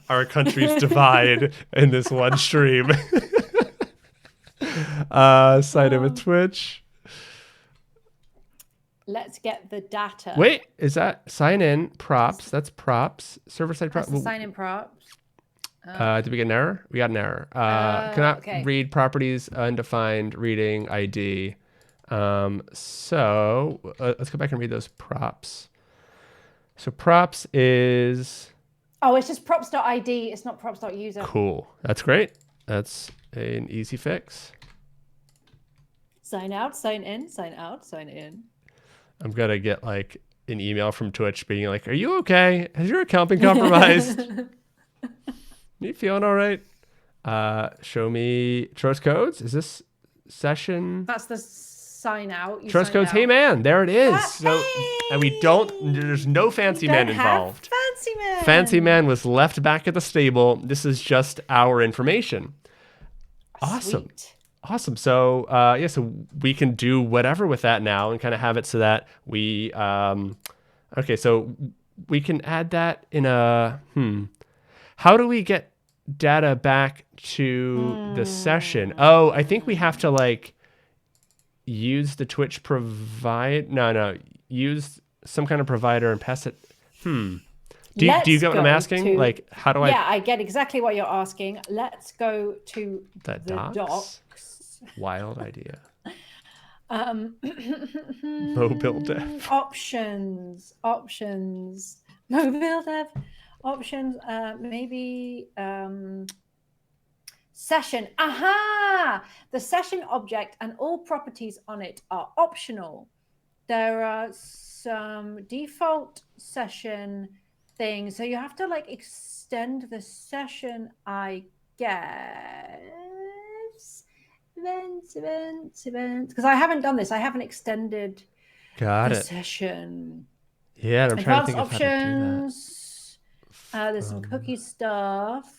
our country's divide in this one stream. Sign in with Twitch. Let's get the data. Wait, is that sign in props? That's props. Server side props. That's the sign in props. Did we get an error? We got an error. Cannot read properties undefined reading ID. So let's go back and read those props. So props is... Oh, it's just props.id. It's not props.user. Cool. That's great. That's an easy fix. Sign out, sign in, sign out, sign in. I'm going to get like an email from Twitch being like, are you okay? Has your account been compromised? You feeling all right? Show me trust codes. Is this session? That's the sign out. Trust codes. Hey man, there it is. So, and we don't. There's no fancy man involved. Fancy man. Fancy man was left back at the stable. This is just our information. Awesome. Sweet. Awesome. So yeah, so we can do whatever with that now and kind of have it so that we. Okay, so we can add that in a. How do we get data back to the session? Oh, I think we have to like use the Twitch use some kind of provider and pass it. Do you get what I'm asking? Like, how do I? Yeah, I get exactly what you're asking. Let's go to the docs. Wild idea. Mobile dev. Options. Mobile dev. Options, maybe session. Aha! The session object and all properties on it are optional. There are some default session things. So you have to like extend the session, I guess. Events. Because I haven't done this. I haven't extended the session. Yeah, I'm trying to think of how to do that. There's some cookie stuff.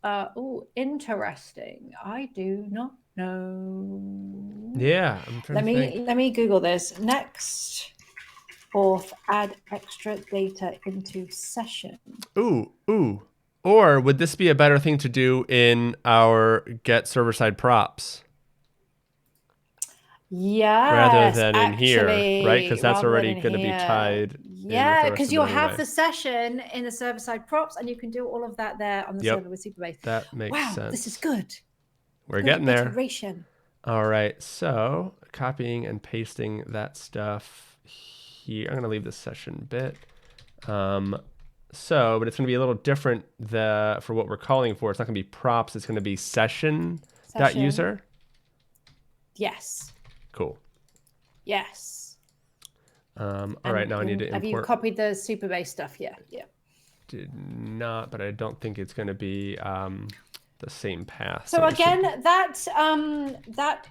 Oh, interesting. I do not know. Yeah, I'm trying to think. Let me Google this. Next Auth, add extra data into session. Ooh. Or would this be a better thing to do in our get server side props? Yeah. Rather than in here, right? Because that's already going to be tied. Yeah, because you'll have the session in the server-side props, and you can do all of that there on the server with Supabase. That makes sense. Wow, this is good. We're getting there. Iteration. All right, so copying and pasting that stuff here. I'm going to leave this session bit. But it's going to be a little different for what we're calling for. It's not going to be props. It's going to be session.user. Yes. Cool. Yes. All right, now I need to import. Have you copied the Supabase stuff? Yeah. Did not, but I don't think it's going to be the same path. So again,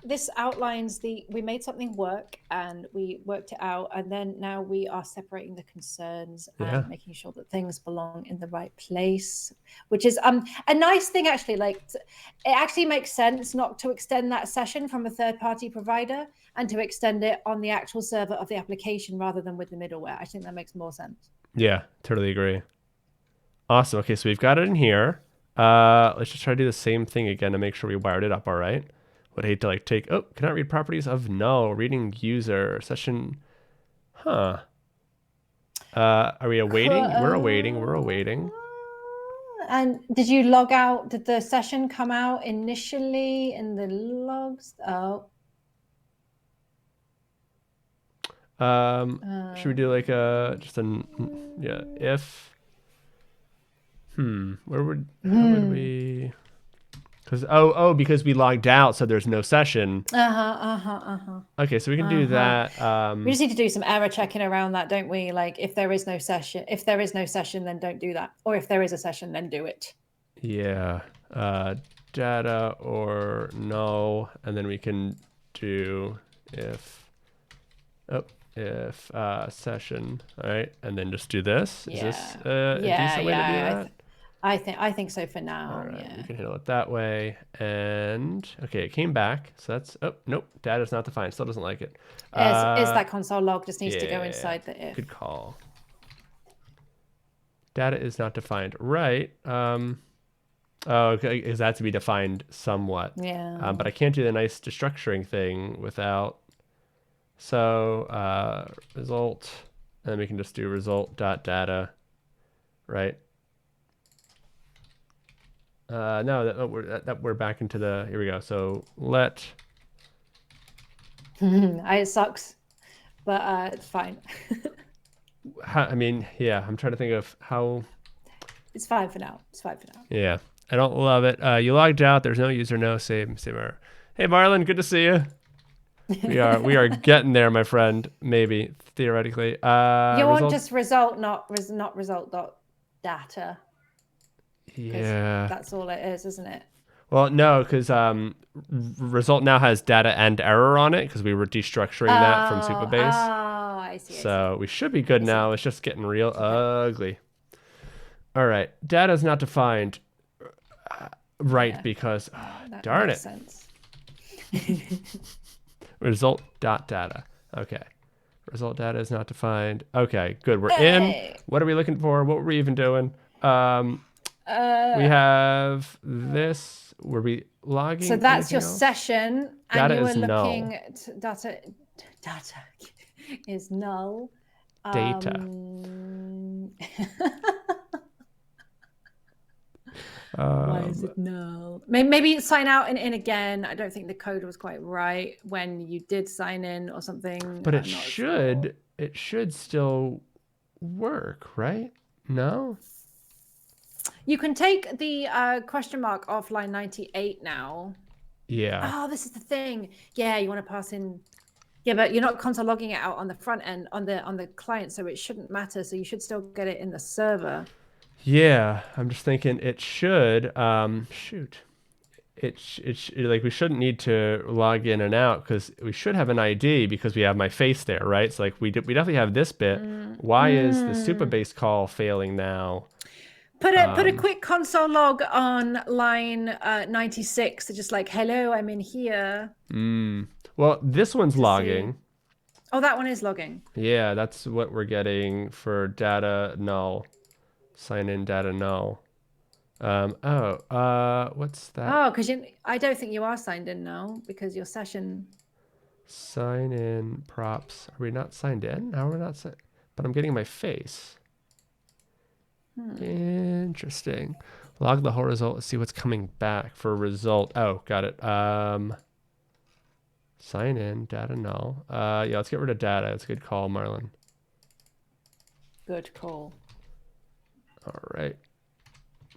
this outlines we made something work and we worked it out, and then now we are separating the concerns and making sure that things belong in the right place, which is a nice thing actually. Like, it actually makes sense not to extend that session from a third-party provider and to extend it on the actual server of the application rather than with the middleware. I think that makes more sense. Yeah, totally agree. Awesome. Okay, so we've got it in here. Let's just try to do the same thing again to make sure we wired it up all right. Would hate to like cannot read properties of null, reading user, session. Are we awaiting? We're awaiting. And did you log out? Did the session come out initially in the logs? Oh. Should we do like if how would we? Because we logged out, so there's no session. Okay, so we can do that. We just need to do some error checking around that, don't we? Like, if there is no session, then don't do that. Or if there is a session, then do it. Yeah. Data or no, and then we can do if Oh, if session, all right, and then just do this. Is this Yeah. a decent way to do Yeah. that? I think so for All now. right, Yeah. we can handle it that way. And okay, it came back. So that's, oh, nope, data's not defined. Still doesn't like it. Is that console log just needs to go Yeah, inside the if. good call. Data is not defined. Right. Oh, okay, is that to be defined somewhat? Yeah. But I can't do the nice destructuring thing without. So result, and then we can just do result.data, right? No, we're back into the, here we go. So let. It sucks, but it's fine. I mean, yeah, I'm trying to think of how. It's fine for now. It's fine for now. Yeah, I don't love it. You logged out. There's no user, no same error. Hey, Marlon, good to see you. We are getting there, my friend. Maybe theoretically. You want just result, not result dot data. Yeah, that's all it is, isn't it? Well, no, because result now has data and error on it because we were destructuring that from Supabase. Oh, I see. So we should be good now. It's just getting real ugly. All right, data is not defined. Right, because darn it. Sense. Result.data. Okay. Result data is not defined. Okay, good. We're in. What are we looking for? What were we even doing? We have this. Were we logging? So that's your session, and you were looking at data. Data is null. Data. Why is it null? Maybe sign out and in again. I don't think the code was quite right when you did sign in or something. But it should. It should still work, right? No. You can take the question mark off line 98 now. Yeah. Oh, this is the thing. Yeah, you want to pass in. Yeah, but you're not console logging it out on the front end on the client, so it shouldn't matter. So you should still get it in the server. Yeah, I'm just thinking it should. Shoot. Like we shouldn't need to log in and out because we should have an ID because we have my face there, right? So like we definitely have this bit. Why is the Supabase call failing now? Put a quick console log on line 96. So just like, hello, I'm in here. Well, this one's logging. Oh, that one is logging. Yeah, that's what we're getting for data null. Sign in data null. What's that? Oh, because I don't think you are signed in now because your session. Sign in props. Are we not signed in? How are we not signed? But I'm getting my face. Interesting. Log the whole result. Let's see what's coming back for result. Oh, got it. Sign in, data null. Yeah, let's get rid of data. That's a good call, Marlon. Good call. All right.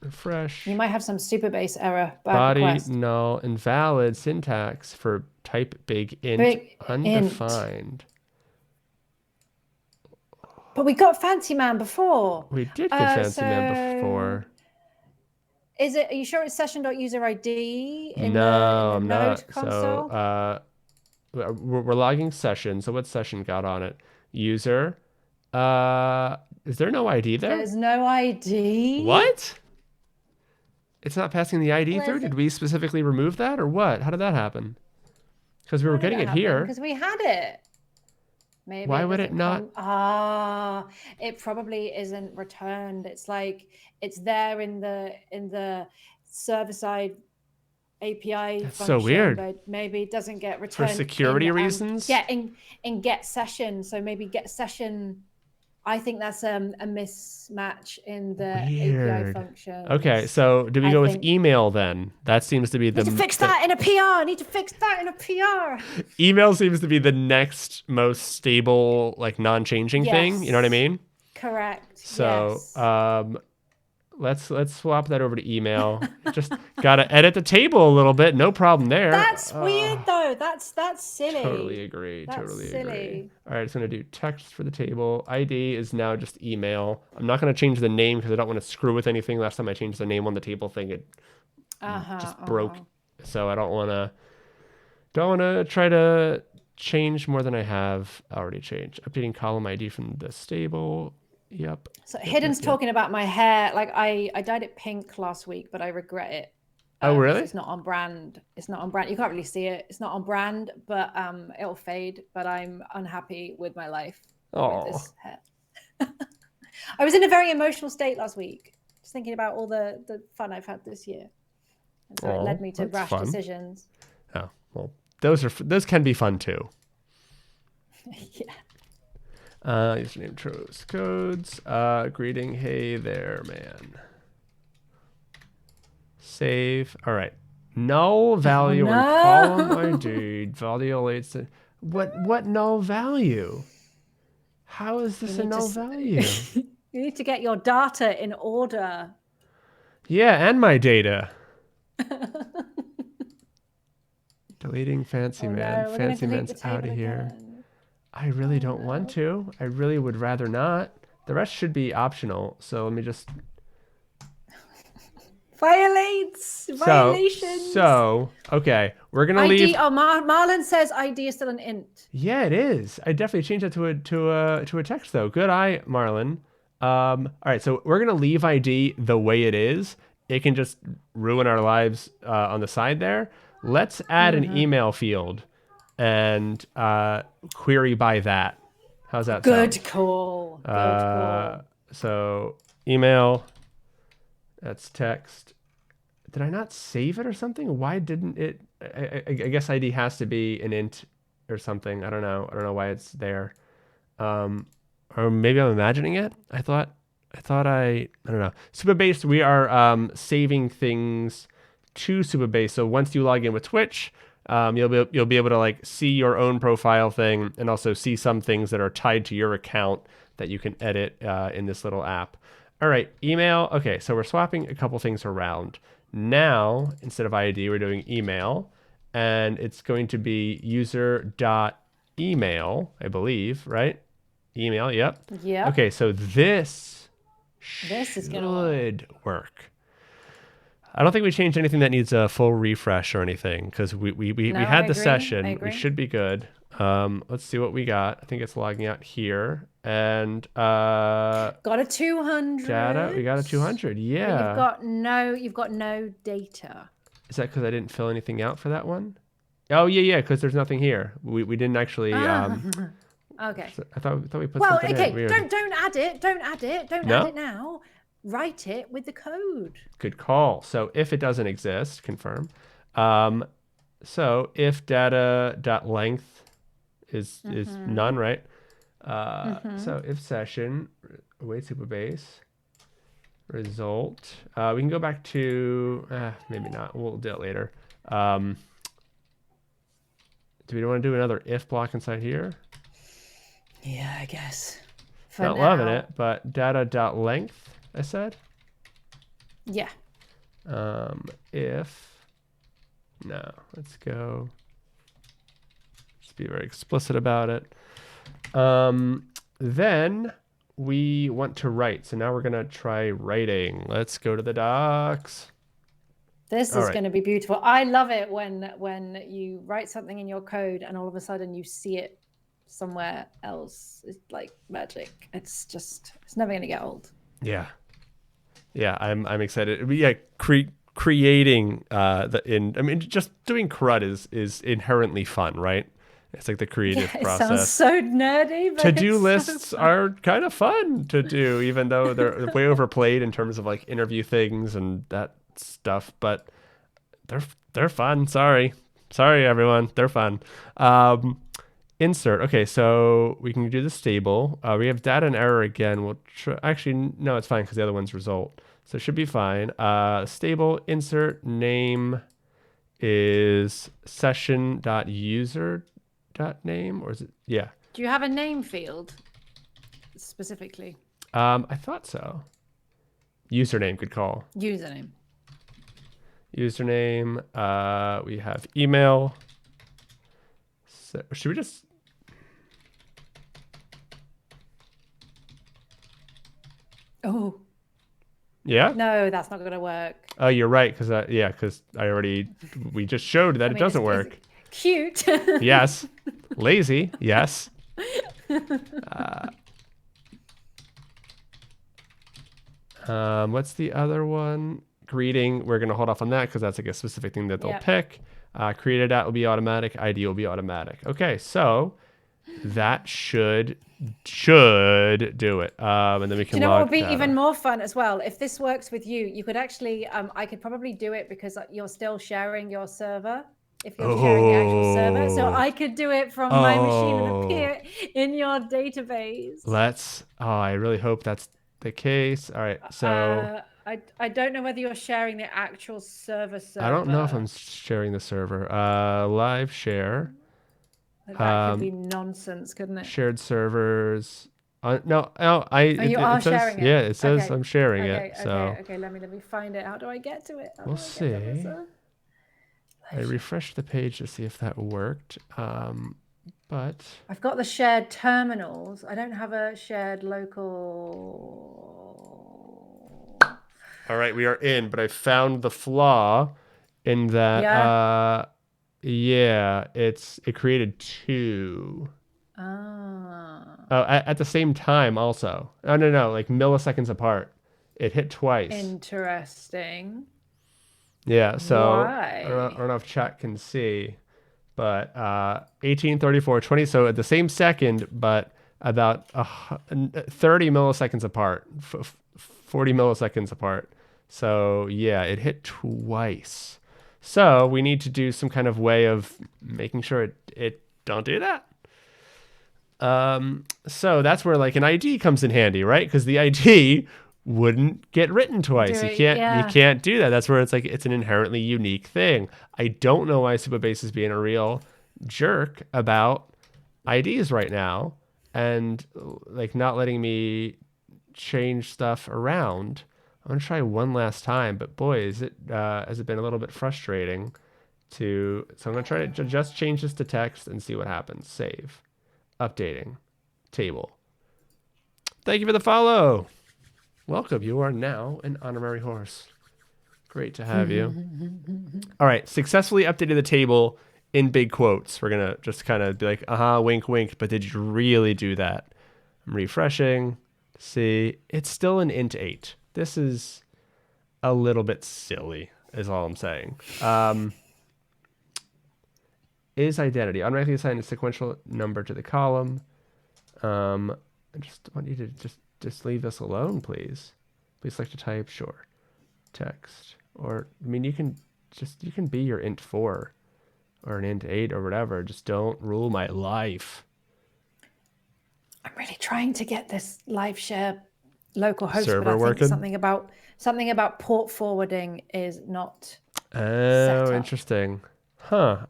Refresh. You might have some Supabase error. Body null, invalid syntax for type big int undefined. But we got Fancy Man before. We did get Fancy Man before. Is it? Are you sure it's session.userid in no, the I'm Node not. console? So we're logging session. So what session got on it? User. Is there no ID there? There's no ID. What? It's not passing the ID through? Did we specifically remove that or what? How did that happen? Because we were getting it here. Because we had it. Maybe why would it not? It probably isn't returned. It's like it's there in the server side API That's function, so weird. but maybe it doesn't get returned for security reasons. Yeah, in get session. So maybe get session. I think that's a mismatch in the API function. Okay, so do we go with email then? That seems to be the. Need to fix that in a PR. Need to fix that in a PR. Email seems to be the next most stable, like non-changing thing. You know what I mean? Correct. So, let's swap that over to email. Just gotta edit the table a little bit. No problem there. That's weird though. That's silly. Totally agree. That's totally silly. Agree. All right, it's gonna do text for the table. ID is now just email. I'm not gonna change the name because I don't want to screw with anything. Last time I changed the name on the table thing, it just broke. So I don't wanna try to changed more than I have already changed. Updating column ID from the stable. Yep. So Hidden's talking about my hair. Like I dyed it pink last week, but I regret it. Oh, really? It's not on brand. It's not on brand. You can't really see it. It's not on brand, but it'll fade. But I'm unhappy with my life with this hair. I was in a very emotional state last week, just thinking about all the fun I've had this year. And so it led me to rash decisions. Oh, well, those can be fun too. Yeah. Username chose codes. Greeting. Hey there, man. Save. All right. Null value on column ID. Violates the what null value? How is this a null value? You need to get your data in order. Yeah, and my data. Deleting Fancy Man. No, Fancy Man's out of here. I really don't want to. I really would rather not. The rest should be optional. So let me just... Violations. So okay. We're going to leave... Oh, Marlon says ID is still an int. Yeah, it is. I definitely changed that to a text, though. Good eye, Marlon. All right, so we're going to leave ID the way it is. It can just ruin our lives on the side there. Let's add an email field and query by that. How's that sound? Good call. Good call. So email, that's text. Did I not save it or something? Why didn't it? I guess ID has to be an int or something. I don't know why it's there. Or maybe I'm imagining it. I don't know. Supabase, we are saving things to Supabase. So once you log in with Twitch, you'll be able to like see your own profile thing and also see some things that are tied to your account that you can edit in this little app. All right, email. Okay, so we're swapping a couple things around. Now, instead of ID, we're doing email, and it's going to be user.email, I believe, right? Email, yep. Yeah. Okay, so this is gonna work. I don't think we changed anything that needs a full refresh or anything because we had the session. We should be good. Let's see what we got. I think it's logging out here and got a 200 data. We got a 200. Yeah. But you've got no data. Is that because I didn't fill anything out for that one? Oh yeah, because there's nothing here. We didn't actually. Okay. So I thought we put something in. Okay. Don't add it. Don't add it now. Write it with the code. Good call. So if it doesn't exist, confirm. So if data.length is none, right? So if session await Supabase result, we can go back to maybe not. We'll do it later. Do we want to do another if block inside here? Yeah, I guess. Not loving it, but data.length. I said? Yeah. If, no, let's go. Let's be very explicit about it. Then we want to write. So now we're going to try writing. Let's go to the docs. This is going to be beautiful. I love it when you write something in your code and all of a sudden you see it somewhere else. It's like magic. It's never going to get old. Yeah. Yeah, I'm excited. Yeah, creating just doing CRUD is inherently fun, right? It's like the creative process. Sounds so nerdy, but to-do lists are kind of fun to do, even though they're way overplayed in terms of like interview things and that stuff. But they're fun. Sorry everyone, they're fun. Insert. Okay, so we can do the stable. We have data and error again. We'll actually, no, it's fine because the other one's result. So it should be fine. Stable insert name is session.user.name, or is it? Yeah. Do you have a name field specifically? I thought so. Username, good call. Username. We have email. So should we just... Oh. Yeah? No, that's not going to work. Oh, you're right, because we just showed that it doesn't work. Cute. Yes. Lazy. Yes. What's the other one? Greeting. We're going to hold off on that because that's like a specific thing that they'll Yep. pick. Created at will be automatic. ID will be automatic. Okay, so that should do it. And then we Do can you know what log would be data. even more fun as well? If this works with you, you could actually, I could probably do it because you're still sharing your server. If you're sharing the actual server. So I could do it from my machine and appear in your database. I really hope that's the case. All right, so I don't know whether you're sharing the actual server. I don't know if I'm sharing the server. Live share. That could be nonsense, couldn't it? Shared servers. No, You are it says, sharing it. yeah, it says Okay. I'm sharing Okay, it. So okay. Let me find it. How do I get to it? we'll see. I refreshed the page to see if that worked. But I've got the shared terminals. I don't have a shared local. all right, we are in, but I found the flaw in that it created two. Oh, at the same time also. Oh, no, like milliseconds apart. It hit twice. Interesting. Yeah, so Why? I don't know if chat can see, but 18, 34, 20. So at the same second, but about 30 milliseconds apart, 40 milliseconds apart. So yeah, it hit twice. So we need to do some kind of way of making sure it don't do that. So that's where like an ID comes in handy, right? Because the ID wouldn't get written twice. You can't do that. That's where it's like it's an inherently unique thing. I don't know why Supabase is being a real jerk about IDs right now and like not letting me change stuff around. I'm gonna try one last time, but boy, has it been a little bit frustrating so I'm gonna try to just change this to text and see what happens. Save. Updating. Table. Thank you for the follow. Welcome. You are now an honorary horse. Great to have you. All right. Successfully updated the table in big quotes. We're going to just kind of be like, wink, wink. But did you really do that? I'm refreshing. See, it's still an int 8. This is a little bit silly, is all I'm saying. Is identity. Automatically assign a sequential number to the column. I just want you to just leave this alone, please. Please select a type, sure. Text. Or, I mean, you can be your int 4 or an int 8 or whatever. Just don't rule my life. I'm really trying to get this live share local host, server but I think working? something about port forwarding is not set up. Interesting. Huh.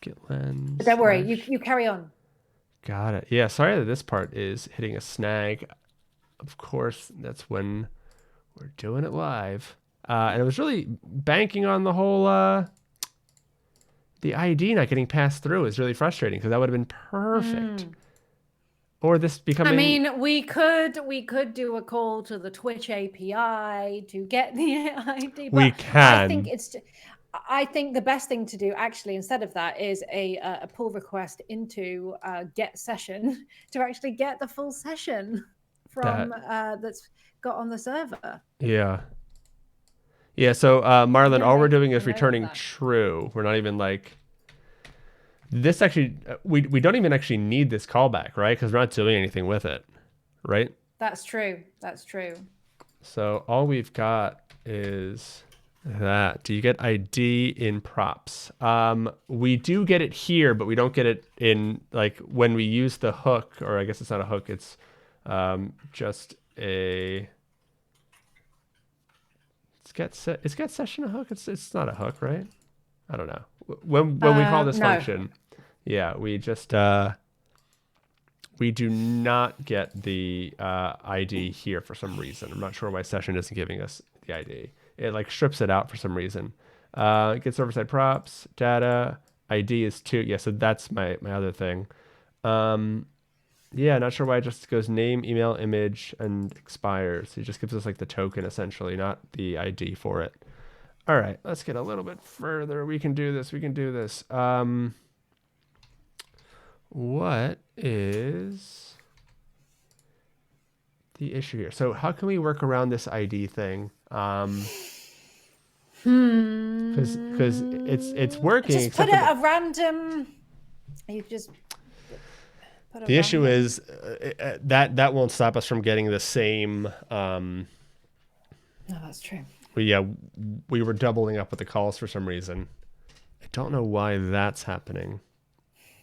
Get lens. But don't worry, you carry on. Got it. Yeah, sorry that this part is hitting a snag. Of course, that's when we're doing it live. And it was really banking on the whole the ID not getting passed through is really frustrating because that would have been perfect. Or this becoming. I mean, we could do a call to the Twitch API to get the ID. But we can. I think the best thing to do, actually, instead of that, is a pull request into get session to actually get the full session from that's got on the server. Yeah. Yeah. So Marlon, all we're doing is returning true. We're not even like. This actually, we don't even actually need this callback, right? Because we're not doing anything with it, right? That's true. That's true. So all we've got is that. Do you get ID in props? We do get it here, but we don't get it in like when we use the hook, or I guess it's not a hook. It's just a. Is get session a hook? It's not a hook, right? I don't know. When we call this function, yeah, we just we do not get the ID here for some reason. I'm not sure why session isn't giving us the ID. It like strips it out for some reason. It gets server-side props, data, ID is 2. Yeah, so that's my other thing. Yeah, not sure why it just goes name, email, image, and expires. It just gives us like the token essentially, not the ID for it. All right, let's get a little bit further. We can do this. We can do this. What is the issue here? So how can we work around this ID thing? Because it's working. Just Except put for it a random. You just put a the issue random. is that won't stop us from getting the same. No, that's true. We were doubling up with the calls for some reason. I don't know why that's happening.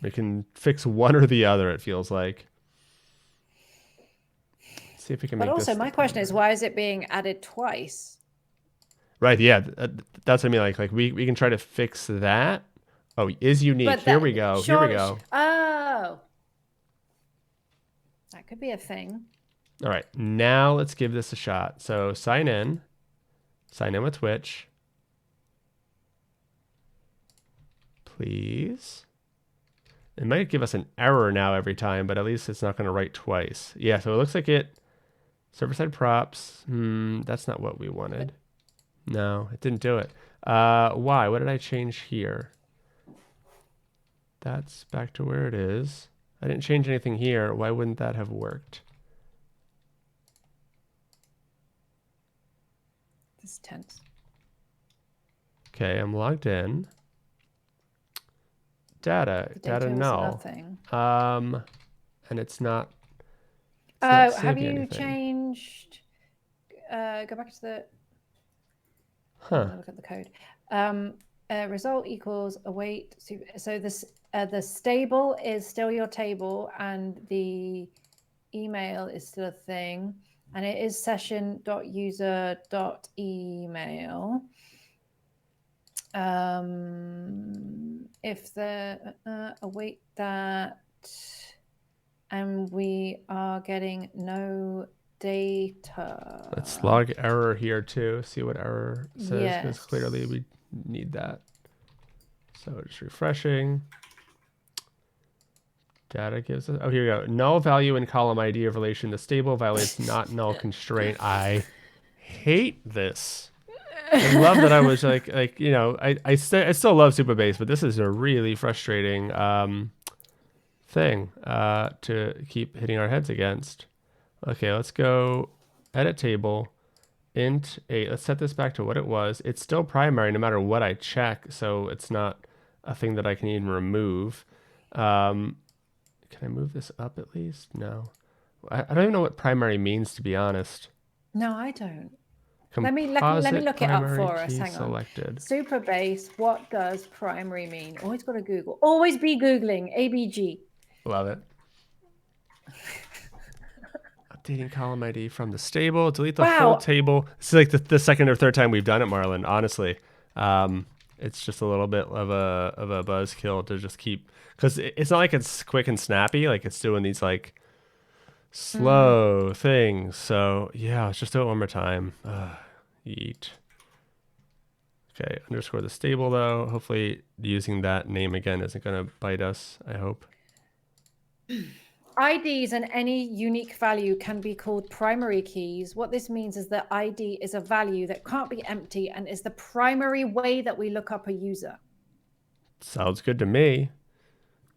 We can fix one or the other, it feels like. Let's see if we can But make also, this my question is, why is it being added twice? right, yeah. That's what I mean. Like we can try to fix that. Oh, is unique. But Here we go. Here we go. Oh. That could be a thing. All right. Now let's give this a shot. So sign in. Sign in with Twitch. Please. It might give us an error now every time, but at least it's not going to write twice. Yeah, so it looks like it. Server-side props. That's not what we wanted. No, it didn't do it. Why? What did I change here? That's back to where it is. I didn't change anything here. Why wouldn't that have worked? This is tense. Okay, I'm logged in. Data null. Nothing. And it's not. Have you changed? Go back to the. Look at the code. Result equals await. So this the stable is still your table, and the email is still a thing, and it is session.user.email. If the await that, and we are getting no data. Let's log error here too. See what error says, because yes. clearly we need that. So just refreshing. Data gives us. Oh, here we go. Null value in column ID of relation to stable violates not null constraint. I hate this. I love that I was like you know, I still love Supabase, but this is a really frustrating thing to keep hitting our heads against. Okay, let's go edit table, int 8. Let's set this back to what it was. It's still primary no matter what I check, so it's not a thing that I can even remove. Can I move this up at least? No. I don't even know what primary means, to be honest. No, I don't. Composite let me look it up for us. Hang selected. on. Supabase, what does primary mean? Always got to Google. Always be Googling. ABG. Love it. Updating column ID from the stable. Delete the whole table. This is like the second or third time we've done it, Marlon. Honestly, it's just a little bit of a buzzkill to just keep, because it's not like it's quick and snappy. Like it's doing these like slow things. So yeah, let's just do it one more time. Yeet. Okay, underscore the stable though. Hopefully using that name again isn't going to bite us, I hope. IDs and any unique value can be called primary keys. What this means is that ID is a value that can't be empty and is the primary way that we look up a user. Sounds good to me.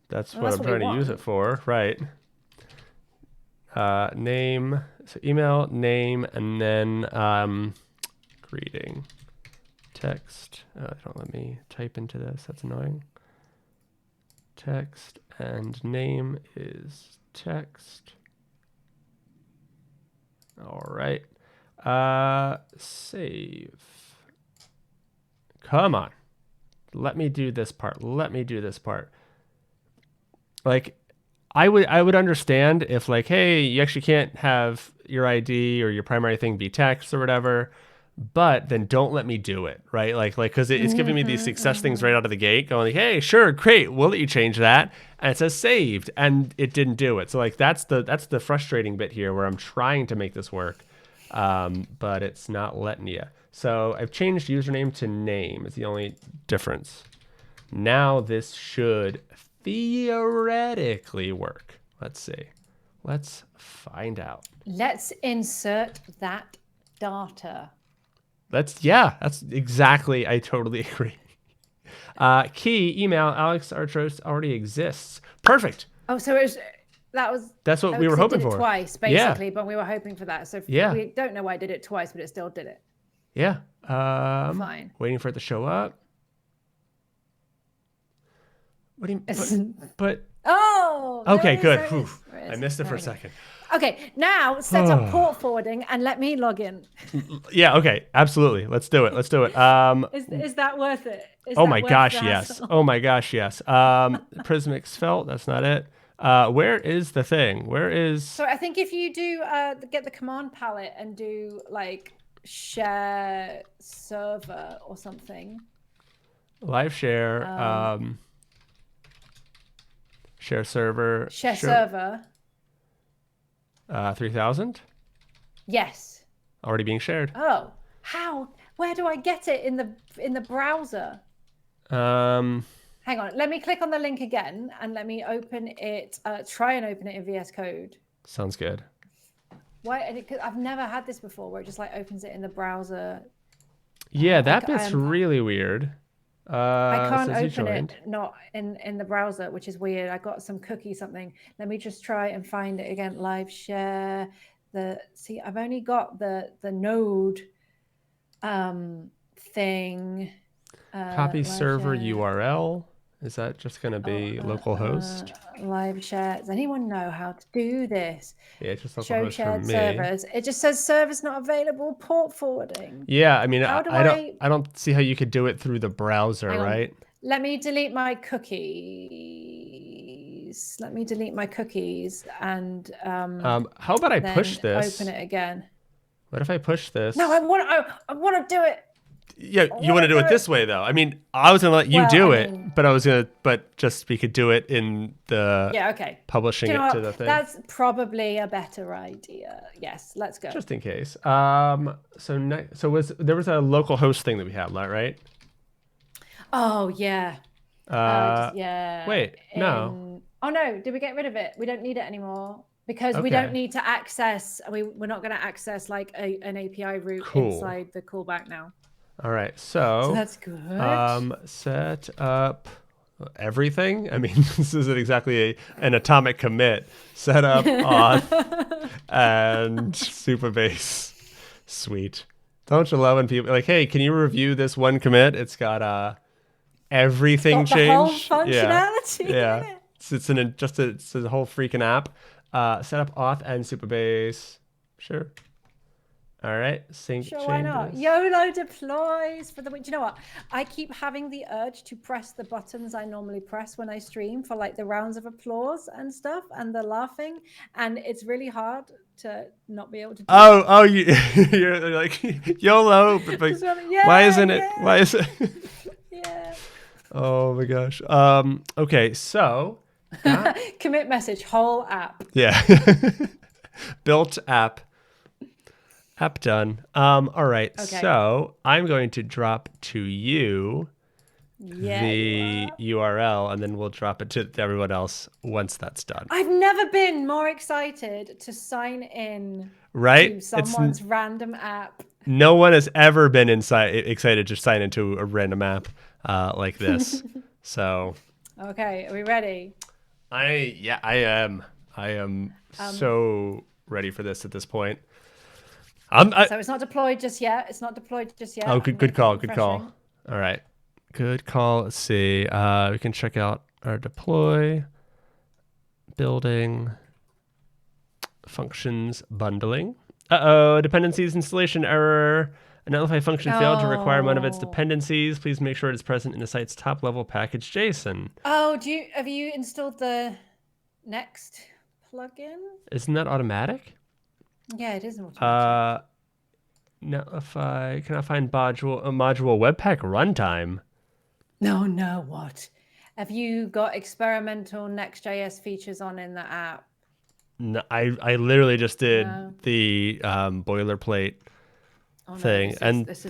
That's what I'm trying to use it for, right? Name, so email, name, and then greeting. Text. They don't let me type into this. That's annoying. Text and name is text. All right. Save. Come on. Let me do this part. Let me do this part. Like, I would understand if like, hey, you actually can't have your ID or your primary thing be text or whatever, but then don't let me do it, right? Like, because it's giving me these success things right out of the gate, going like, hey, sure, great, we'll let you change that, and it says saved, and it didn't do it. So like, that's the frustrating bit here, where I'm trying to make this work, but it's not letting you. So I've changed username to name. It's the only difference. Now this should theoretically work. Let's see. Let's find out. Let's insert that data. That's exactly. I totally agree. Key email Alex Artros already exists. Perfect. Oh, so it was, That's what we were 'cause it hoping did it for. twice, Yeah. basically, but we were hoping for that. So Yeah. we don't know why I did it twice, but it still did it. Yeah. Fine. Waiting for it to show up. What do you? But. Oh. Okay. Good. There it is. I missed it for a second. Okay. Now set up port forwarding and let me log in. Yeah. Okay. Absolutely. Let's do it. Let's do it. Is that worth it? Oh my gosh, yes. Oh my gosh, yes. Prismic Svelte, that's not it. Where is the thing? Where is... So I think if you do get the command palette and do like share server or something. Live share, share server. Share server. 3000? Yes. Already being shared. Oh, how? Where do I get it in the browser? Hang on, let me click on the link again and let me open it. Try and open it in VS Code. Sounds good. Why? Cause I've never had this before, where it just like opens it in the browser. Yeah, that bit's really weird. I can't open it not in the browser, which is weird. I got some cookie something. Let me just try and find it again. Live share. See, I've only got the node thing. Copy server share. URL. Is that just going to be localhost? Live share. Does anyone know how to do this? Yeah, it's just show shared servers. It just says service not available. Port forwarding. Yeah, I mean, I don't see how you could do it through the browser, right? Let me delete my cookies. Let me delete my cookies and how about I push this? Open it again. What if I push this? No, I want to do it. Yeah, you want to do it this way, though. I mean, I was gonna let you do it, but just we could do it in the publishing it to the thing. That's probably a better idea. Yes, let's go. Just in case. There was a local host thing that we had, right? Oh yeah. Yeah. Wait, no. Oh no, did we get rid of it? We don't need it anymore because we don't need to access. We're not going to access like an API route inside the callback now. All right, so that's good. Set up everything. I mean, this isn't exactly an atomic commit. Set up auth and Supabase. Sweet. Don't you love when people like, hey, can you review this one commit? It's got everything changed. The whole functionality. Yeah. It's a whole freaking app. Set up auth and Supabase. Sure. All right, sync changes. Why not? YOLO deploys for the week. Do you know what? I keep having the urge to press the buttons I normally press when I stream for like the rounds of applause and stuff and the laughing, and it's really hard to not be able to do you're like YOLO, but why isn't it? Why is it? Yeah. Oh my gosh. Okay, so commit message, whole app. Yeah. Built app. App done. All right. Okay. So I'm going to drop to you the URL, and then we'll drop it to everyone else once that's done. I've never been more excited to sign in to someone's random app. No one has ever been excited to sign into a random app like this. So. Okay. Are we ready? I am so ready for this at this point. So it's not deployed just yet. Oh, good call. All right. Good call. Let's see. We can check out our deploy, building, functions, bundling. Dependencies installation error. A nullify function failed to require one of its dependencies. Please make sure it is present in the site's top level package JSON. Oh, have you installed the Next plugin? Isn't that automatic? Yeah, it is automatic. Nullify. Can I find module Webpack runtime? No, what? Have you got experimental Next.js features on in the app? No, I literally just did the boilerplate thing, this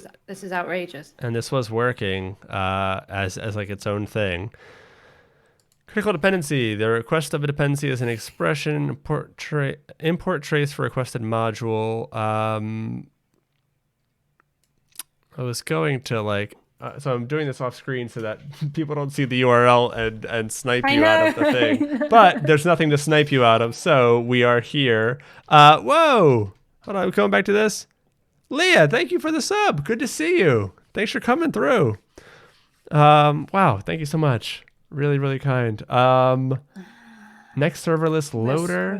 is outrageous. And this was working as like its own thing. Critical dependency. The request of a dependency is an expression. Import trace for requested module. I was going to like, so I'm doing this off screen so that people don't see the URL and snipe you out of the thing. But there's nothing to snipe you out of, so we are here. Whoa! Hold on, I'm coming back to this. Leah, thank you for the sub. Good to see you. Thanks for coming through. Wow, thank you so much. Really, really kind. Next serverless loader.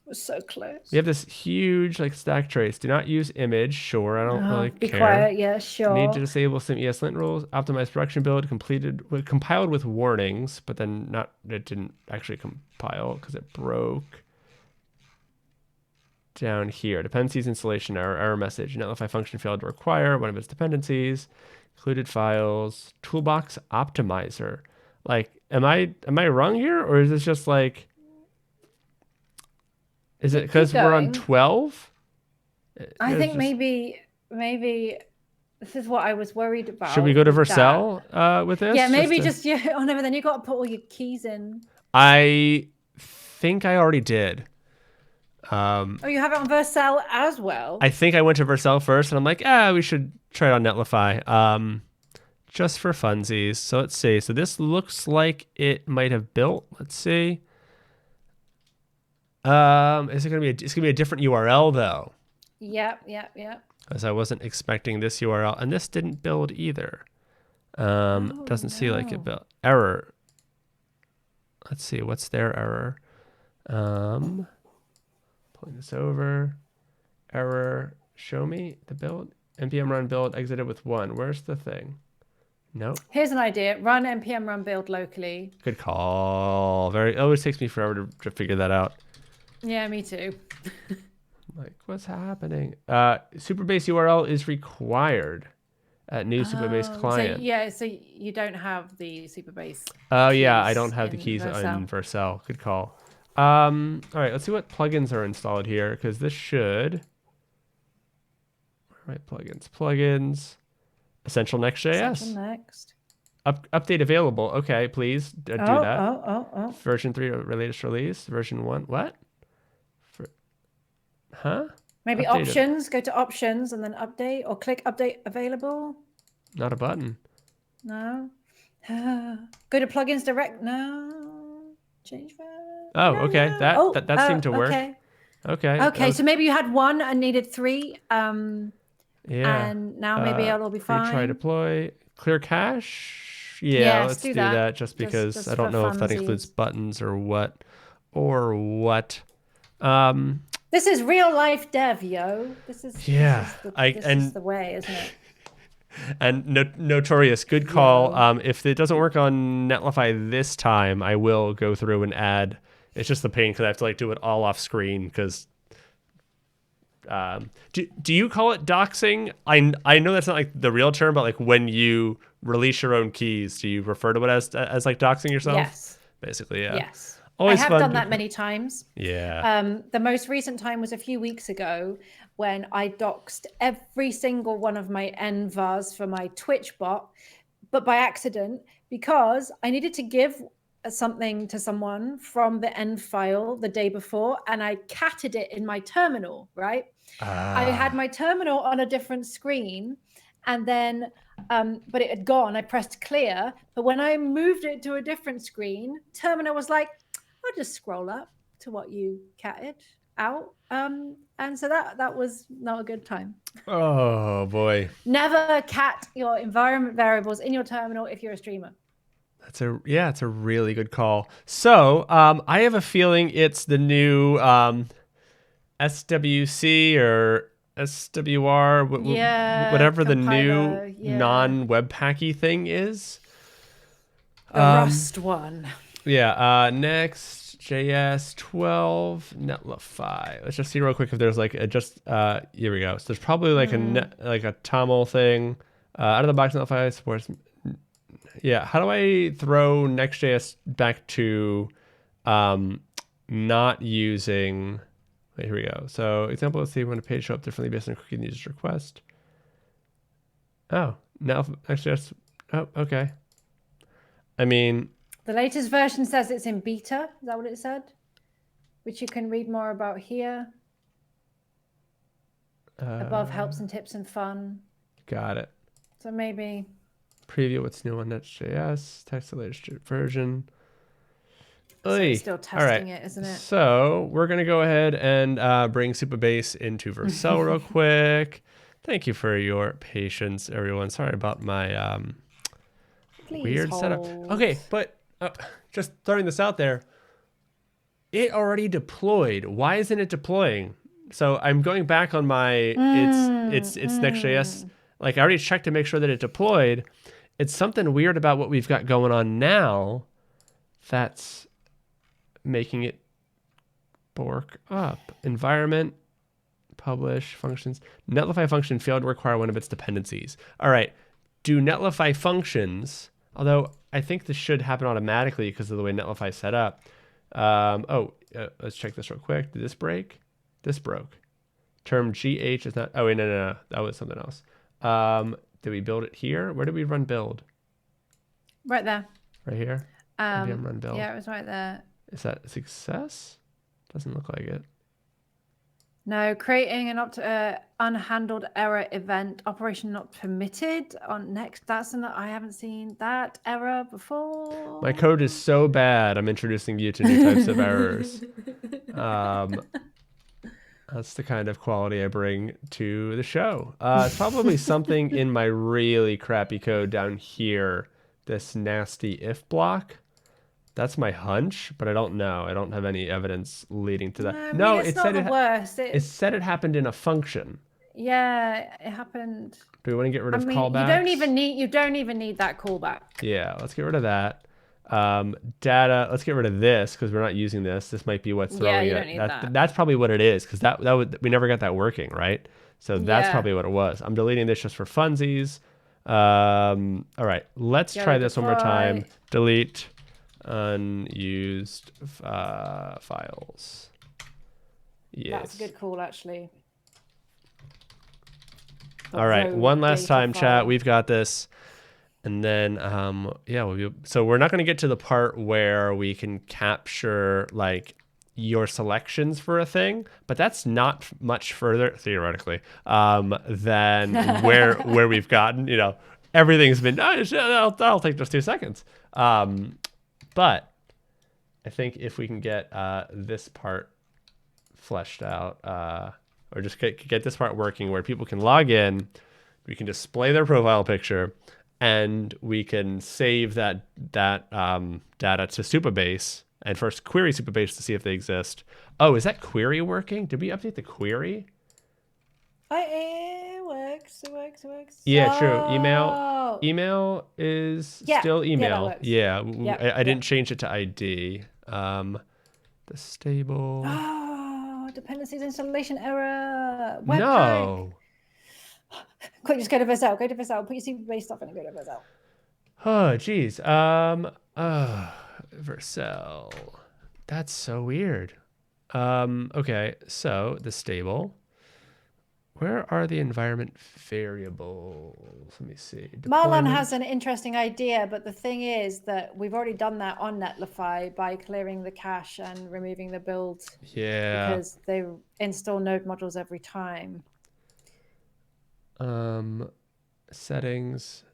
We're so close. We have this huge like stack trace. Do not use image. Sure, I don't really Be care. quiet. Yeah, sure. Need to disable some ESLint rules. Optimize production build. Compiled with warnings, but then it didn't actually compile because it broke. Down here, dependencies installation error message. Netlify function failed to require one of its dependencies. Included files. Toolbox optimizer. Like, am I wrong here, or is this just like? Is it because we're on 12? I think maybe this is what I was worried about. Should we go to Vercel with this? Yeah, maybe just yeah. Oh no, but then you got to put all your keys in. I think I already did. Oh, you have it on Vercel as well? I think I went to Vercel first, and I'm like, we should try it on Netlify. Just for funsies. So let's see. So this looks like it might have built. Let's see. Is it gonna be? It's gonna be a different URL though. Yep. Because I wasn't expecting this URL, and this didn't build either. Doesn't see like it built. Error. Let's see. What's their error? Pulling this over. Error. Show me the build. npm run build exited with 1. Where's the thing? Nope. Here's an idea. Run npm run build locally. Good call. It always takes me forever to figure that out. Yeah, me too. Like, what's happening? Supabase URL is required at new Supabase client. So you don't have the Supabase. Oh yeah, I don't have the keys in Vercel. Good call. All right, let's see what plugins are installed here, because this should. Where are my plugins? Plugins. Essential Next.js. Essential Next. Update available. Okay, please do that. Oh. Version 3 latest release. Version 1. What? Huh? Maybe update options. Go to options and then update, or click update available. Not a button. No. Go to plugins direct. No. Change that. Oh, no, okay. No. That seemed to work. Okay. So maybe you had 1 and needed 3. Yeah. And now maybe it'll be fine. Try deploy. Clear cache. Yeah, let's do that. Just because just I don't know if that includes buttons or what. This is real life dev, yo. This is the way, isn't it? And notorious, good call. If it doesn't work on Netlify this time, I will go through and add. It's just the pain because I have to like do it all off screen. Because do you call it doxing? I know that's not like the real term, but like when you release your own keys, do you refer to it as like doxing yourself? Yes. Basically, yeah. Yes. Always I have done that many times. Yeah. The most recent time was a few weeks ago when I doxed every single one of my envars for my Twitch bot, but by accident, because I needed to give something to someone from the env file the day before, and I catted it in my terminal, right? I had my terminal on a different screen, and then but it had gone. I pressed clear, but when I moved it to a different screen, terminal was like, I'll just scroll up to what you catted out. And so that was not a good time. Oh boy. Never cat your environment variables in your terminal if you're a streamer. It's a really good call. So I have a feeling it's the new SWC or SWR, whatever the new non-webpacky thing is. The Rust one. Yeah, Next.js 12 Netlify. Let's just see real quick if there's like here we go. So there's probably like a TOML thing. Out of the box Netlify supports. Yeah, how do I throw Next.js back to not using? Wait, here we go. So example, let's see when a page show up differently based on cookie and user's request. Oh, now Next.js. Oh, okay. I mean. The latest version says it's in beta. Is that what it said? Which you can read more about here. Above helps and tips and fun. Got it. So maybe Preview what's new on Next.js. Text the latest version. so it's still testing it, isn't it? So we're going to go ahead and bring Supabase into Vercel real quick. Thank you for your patience, everyone. Sorry about my weird setup. Okay, but just throwing this out there, it already deployed. Why isn't it deploying? So I'm going back on my it's Next.js. Like I already checked to make sure that it deployed. It's something weird about what we've got going on now that's making it bork up. Environment, publish, functions. Netlify function failed to require one of its dependencies. All right. Do Netlify functions, although I think this should happen automatically because of the way Netlify is set up. Let's check this real quick. Did this break? This broke. Term GH is not, oh wait, no. That was something else. Did we build it here? Where did we run build? Right there. Right here? Run build. Yeah, it was right there. Is that a success? Doesn't look like it. No, creating an unhandled error event, operation not permitted on Next. I haven't seen that error before. My code is so bad. I'm introducing you to new types of errors. That's the kind of quality I bring to the show. It's probably something in my really crappy code down here. This nasty if block. That's my hunch, but I don't know. I don't have any evidence leading to that. No, it's not the worst. It said it happened in a function. Yeah, it happened. Do we want to get rid of callbacks? You don't even need that callback. Yeah, let's get rid of that. Data. Let's get rid of this because we're not using this. This might be what's throwing don't need that. That's probably what it is because we never got that working, right? So that's probably what it was. I'm deleting this just for funsies. All right, let's try this one more time. Delete unused files. Yes. That's a good call, actually. All right, one last time, chat. We've got this. And then, so we're not going to get to the part where we can capture like your selections for a thing, but that's not much further theoretically than where we've gotten. You know, everything's been. I'll take just 2 seconds. But I think if we can get this part fleshed out, or just get this part working where people can log in, we can display their profile picture, and we can save that data to Supabase and first query Supabase to see if they exist. Oh, is that query working? Did we update the query? It works. Yeah, true. Email is still email. Yeah, I didn't change it to ID. The stable. Oh, dependencies installation error. No. Quick, just go to Vercel. Put your Supabase stuff in and go to Vercel. Oh, geez. Vercel. That's so weird. Okay, so the stable. Where are the environment variables? Let me see. Marlon has an interesting idea, but the thing is that we've already done that on Netlify by clearing the cache and removing the build. Yeah. Because they install node modules every time. Settings,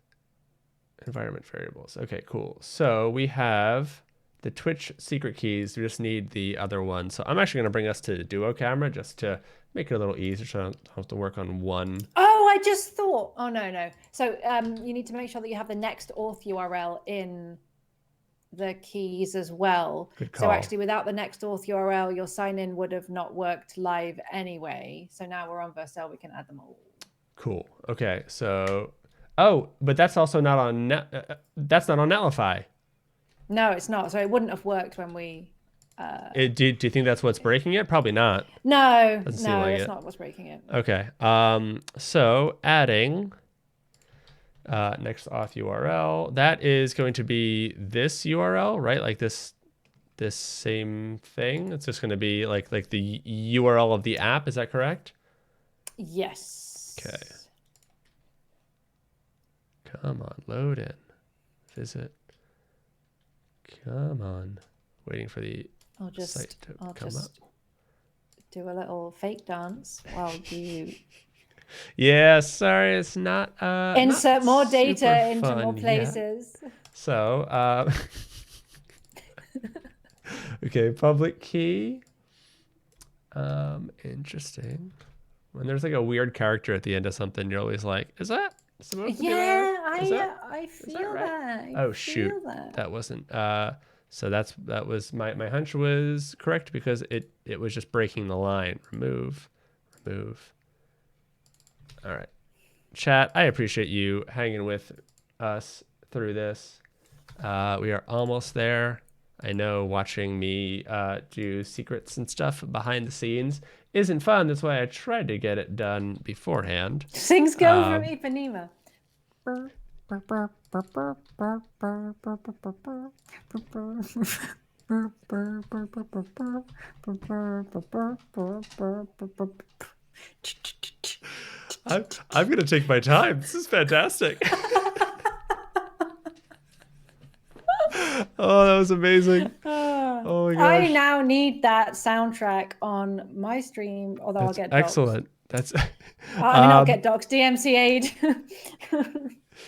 environment variables. Okay, cool. So we have the Twitch secret keys. We just need the other one. So I'm actually going to bring us to the duo camera just to make it a little easier so I don't have to work on one. Oh, I just thought. Oh, no. So you need to make sure that you have the Next Auth URL in the keys as well. Good call. So actually, without the Next Auth URL, your sign-in would have not worked live anyway. So now we're on Vercel, we can add them all. Cool. Okay. So, but that's also not on that's not on Netlify. No, it's not. So it wouldn't have worked when we. Do you think that's what's breaking it? Probably not. No, it's not what's breaking it. Okay. So adding Next Auth URL, that is going to be this URL, right? Like this same thing. It's just going to be like the URL of the app. Is that correct? Yes. Okay. Come on, load in. Visit. Come on. Waiting for the site to come up. Do a little fake dance while you Yeah, sorry, it's not Insert more super data into fun more yet. places. So, okay, public key. Interesting. When there's like a weird character at the end of something, you're always like, is that supposed to be there? I Is feel right? that. Oh shoot, that wasn't. So that was my hunch was correct because it was just breaking the line. Remove. All right, chat. I appreciate you hanging with us through this. We are almost there. I know watching me do secrets and stuff behind the scenes isn't fun. That's why I tried to get it done beforehand. Things go from Ipanema. I'm gonna take my time. This is fantastic. Oh, that was amazing. Oh my gosh. I now need that soundtrack on my stream, although That's I'll get excellent. That's I'll get docs DMCA'd.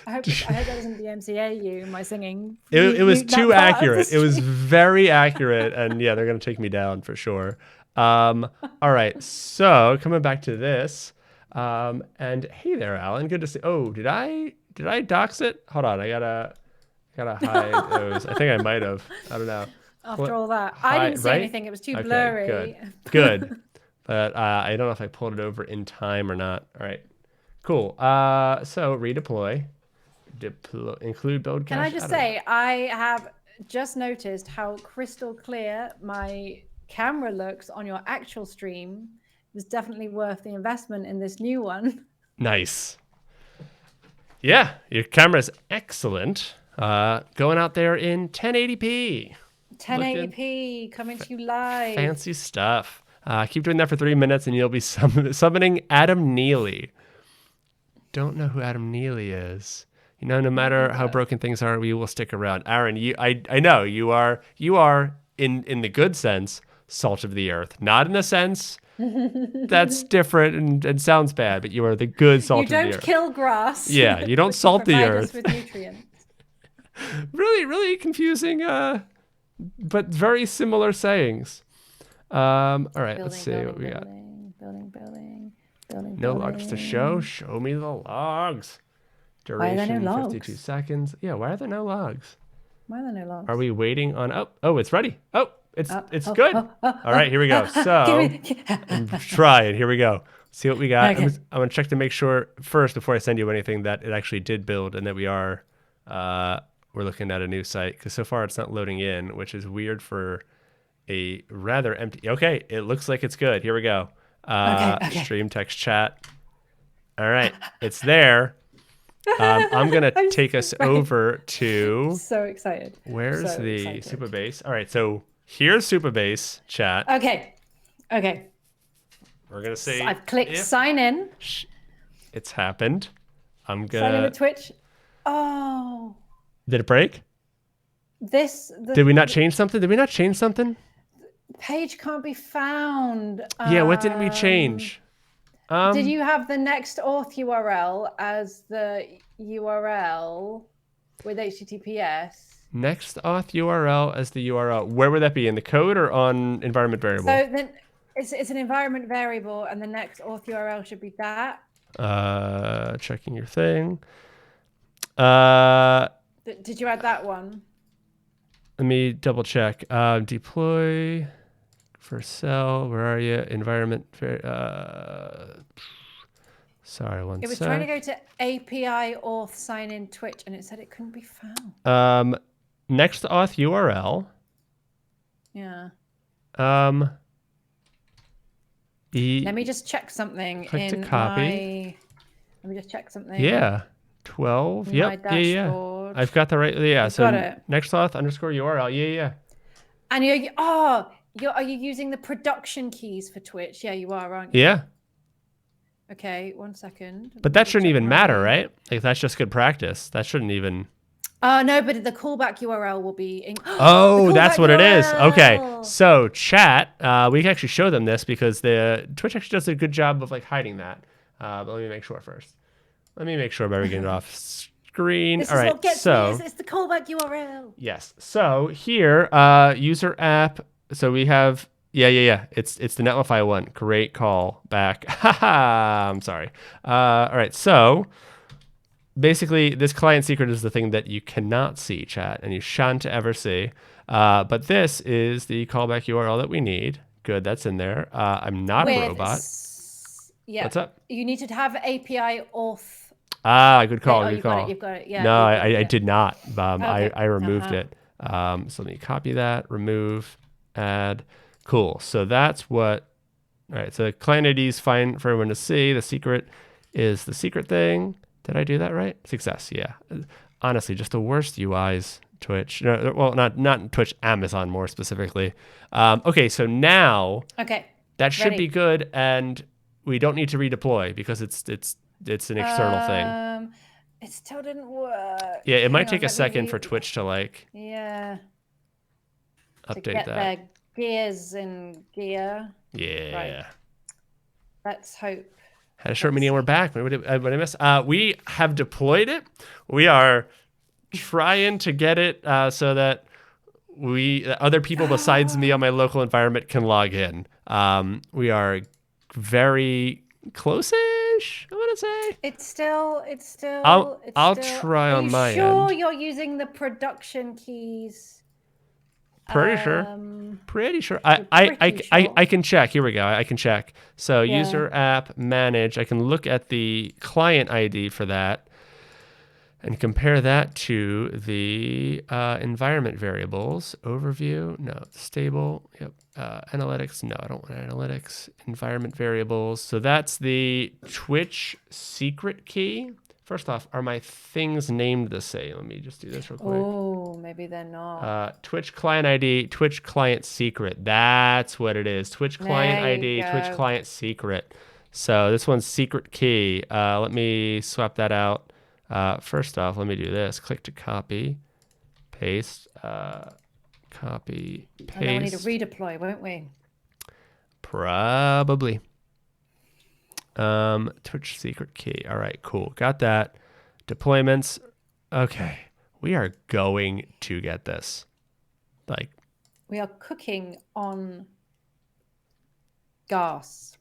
I hope that doesn't DMCA you, my singing. It was too accurate. It was very accurate. And yeah, they're going to take me down for sure. All right. So coming back to this. And hey there, Alan. Good to see. Oh, did I dox it? Hold on. I gotta hide those. I think I might have. I don't know. After all that, I didn't see anything. It was too blurry. Good. But I don't know if I pulled it over in time or not. All right. Cool. So redeploy. Include build cache. Can I just say, I have just noticed how crystal clear my camera looks on your actual stream. It was definitely worth the investment in this new one. Nice. Yeah, your camera's excellent. Going out there in 1080p. 1080p coming to you live. Fancy stuff. Keep doing that for 3 minutes and you'll be summoning Adam Neely. Don't know who Adam Neely is. You know, no matter how broken things are, we will stick around. Aaron, I know you are in the good sense, salt of the earth. Not in the sense that's different and sounds bad, but you are the good salt of the earth. You don't kill grass. Yeah, you don't salt the earth. With nutrients. Really, really confusing, but very similar sayings. All right, let's see what we got. Building. No logs to show. Show me the logs. Duration 52 seconds. Yeah, why are there no logs? Why are there no logs? Are we waiting on? Oh, it's ready. Oh, it's good. All right, here we go. So I'm trying. Here we go. See what we got. Okay. I'm gonna check to make sure first before I send you anything that it actually did build and that we are we're looking at a new site because so far it's not loading in, which is weird for a rather empty. Okay, it looks like it's good. Here we go. Okay. Stream text chat. All right, it's there. I'm going to take us over to... So excited. Where's the Supabase? All right, so here's Supabase chat. Okay. We're going to say... So I've clicked sign in. It's happened. I'm going to... Sign in with Twitch. Oh. Did it break? Did we not change something? The page can't be found. Yeah, what didn't we change? Did you have the Next Auth URL as the URL with HTTPS? Next Auth URL as the URL. Where would that be? In the code or on environment variable? So then it's an environment variable, and the Next Auth URL should be that. Checking your thing. Did you add that one? Let me double check. Deploy for cell. Where are you? Environment. Sorry, one sec. It was trying to go to API auth sign in Twitch, and it said it couldn't be found. Next auth URL. Yeah. Let me just check something in my. Let me just check something. Yeah. 12. Yep. Yeah. I've got the right. Yeah. So next auth _ URL. Yeah. And are you using the production keys for Twitch? Yeah, you are, aren't you? Yeah. Okay, 1 second. But that shouldn't even matter, right? Like that's just good practice. That shouldn't even. No, but the callback URL will be. Oh, that's what URL. It is. Okay, so chat. We can actually show them this because the Twitch actually does a good job of like hiding that. But let me make sure first. Let me make sure by getting it off screen. This All is right, what gets so me. It's the callback URL. yes. So here, user app. So we have yeah. It's the Netlify one. Great call back. Haha. I'm sorry. All right. So basically, this client secret is the thing that you cannot see, chat, and you shan't ever see. But this is the callback URL that we need. Good, that's in there. I'm not a robot. Yeah. What's up? You need to have API auth. Good call. Yeah, good call. You've got it. Yeah. No, I did not. Okay. I removed it. So let me copy that, remove, add. Cool. So that's what. All right. So client ID is fine for everyone to see. The secret is the secret thing. Did I do that right? Success. Yeah. Honestly, just the worst UIs. Twitch. No, well, not Twitch. Amazon more specifically. Okay. So now. Okay. That should be good, and we don't need to redeploy because it's an external thing. It still didn't work. Yeah, it might take a second for Twitch to update that. To get their gears in gear. Yeah. Right. Let's hope. Had a short meeting and we're back. What did I miss? We have deployed it. We are trying to get it so that other people besides me on my local environment can log in. We are very close-ish, I want to say. It's still. I'll try on my end. Are you sure you're using the production keys? Pretty sure. I can check. Here we go. I can check. So user app manage. I can look at the client ID for that and compare that to the environment variables. Overview, no. Stable, yep. Analytics, no, I don't want analytics. Environment variables. So that's the Twitch secret key. First off, are my things named the same? Let me just do this real quick. Oh, maybe they're not. Twitch client ID, Twitch client secret. That's what it is. Twitch client ID, Twitch client secret. So this one's secret key. Let me swap that out. First off, let me do this. Click to copy, paste, copy, paste. And then we need to redeploy, won't we? Probably. Twitch secret key. All right, cool. Got that. Deployments. Okay. We are going to get this. We are cooking on gas.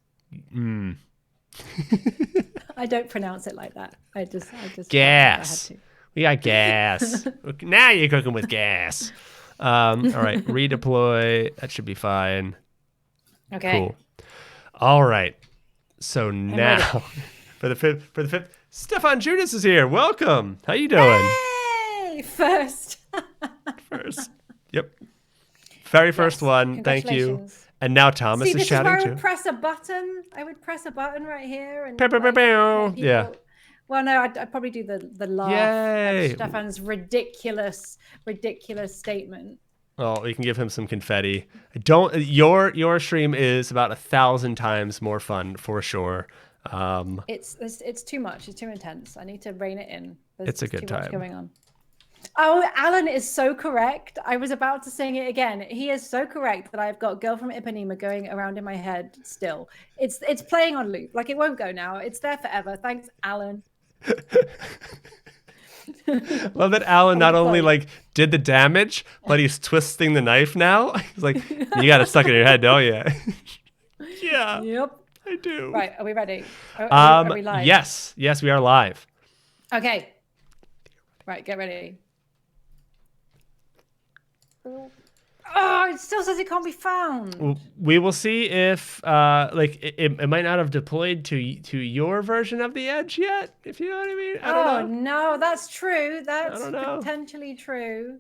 I don't pronounce it like that. I just gas. We got gas. Now you're cooking with gas. All right, redeploy. That should be fine. Okay. Cool. All right. So now for the fifth, Stefan Judas is here. Welcome. How you doing? Hey, first. Yep. Very first one. Thank you. And now Thomas is chatting too. I would press a button. I would press a button right here and yeah. Well, no, I'd probably do the laugh at Stefan's ridiculous statement. Oh, we can give him some confetti. Your stream is about 1,000 times more fun for sure. It's too much. It's too intense. I need to rein it in. It's a good time. Much going on. Oh, Alan is so correct. I was about to sing it again. He is so correct that I've got Girl from Ipanema going around in my head still. It's playing on loop. Like, it won't go now. It's there forever. Thanks, Alan. Love that Alan not only did the damage, but he's twisting the knife now. He's like, you got it stuck in your head, don't you? Yeah. Yep. I do. Right. Are we ready? Are we live? Yes, we are live. Okay. Right. Get ready. Oh, it still says it can't be found. We will see if it might not have deployed to your version of the edge yet, if you know what I mean. I don't know. No, that's true. That's potentially true.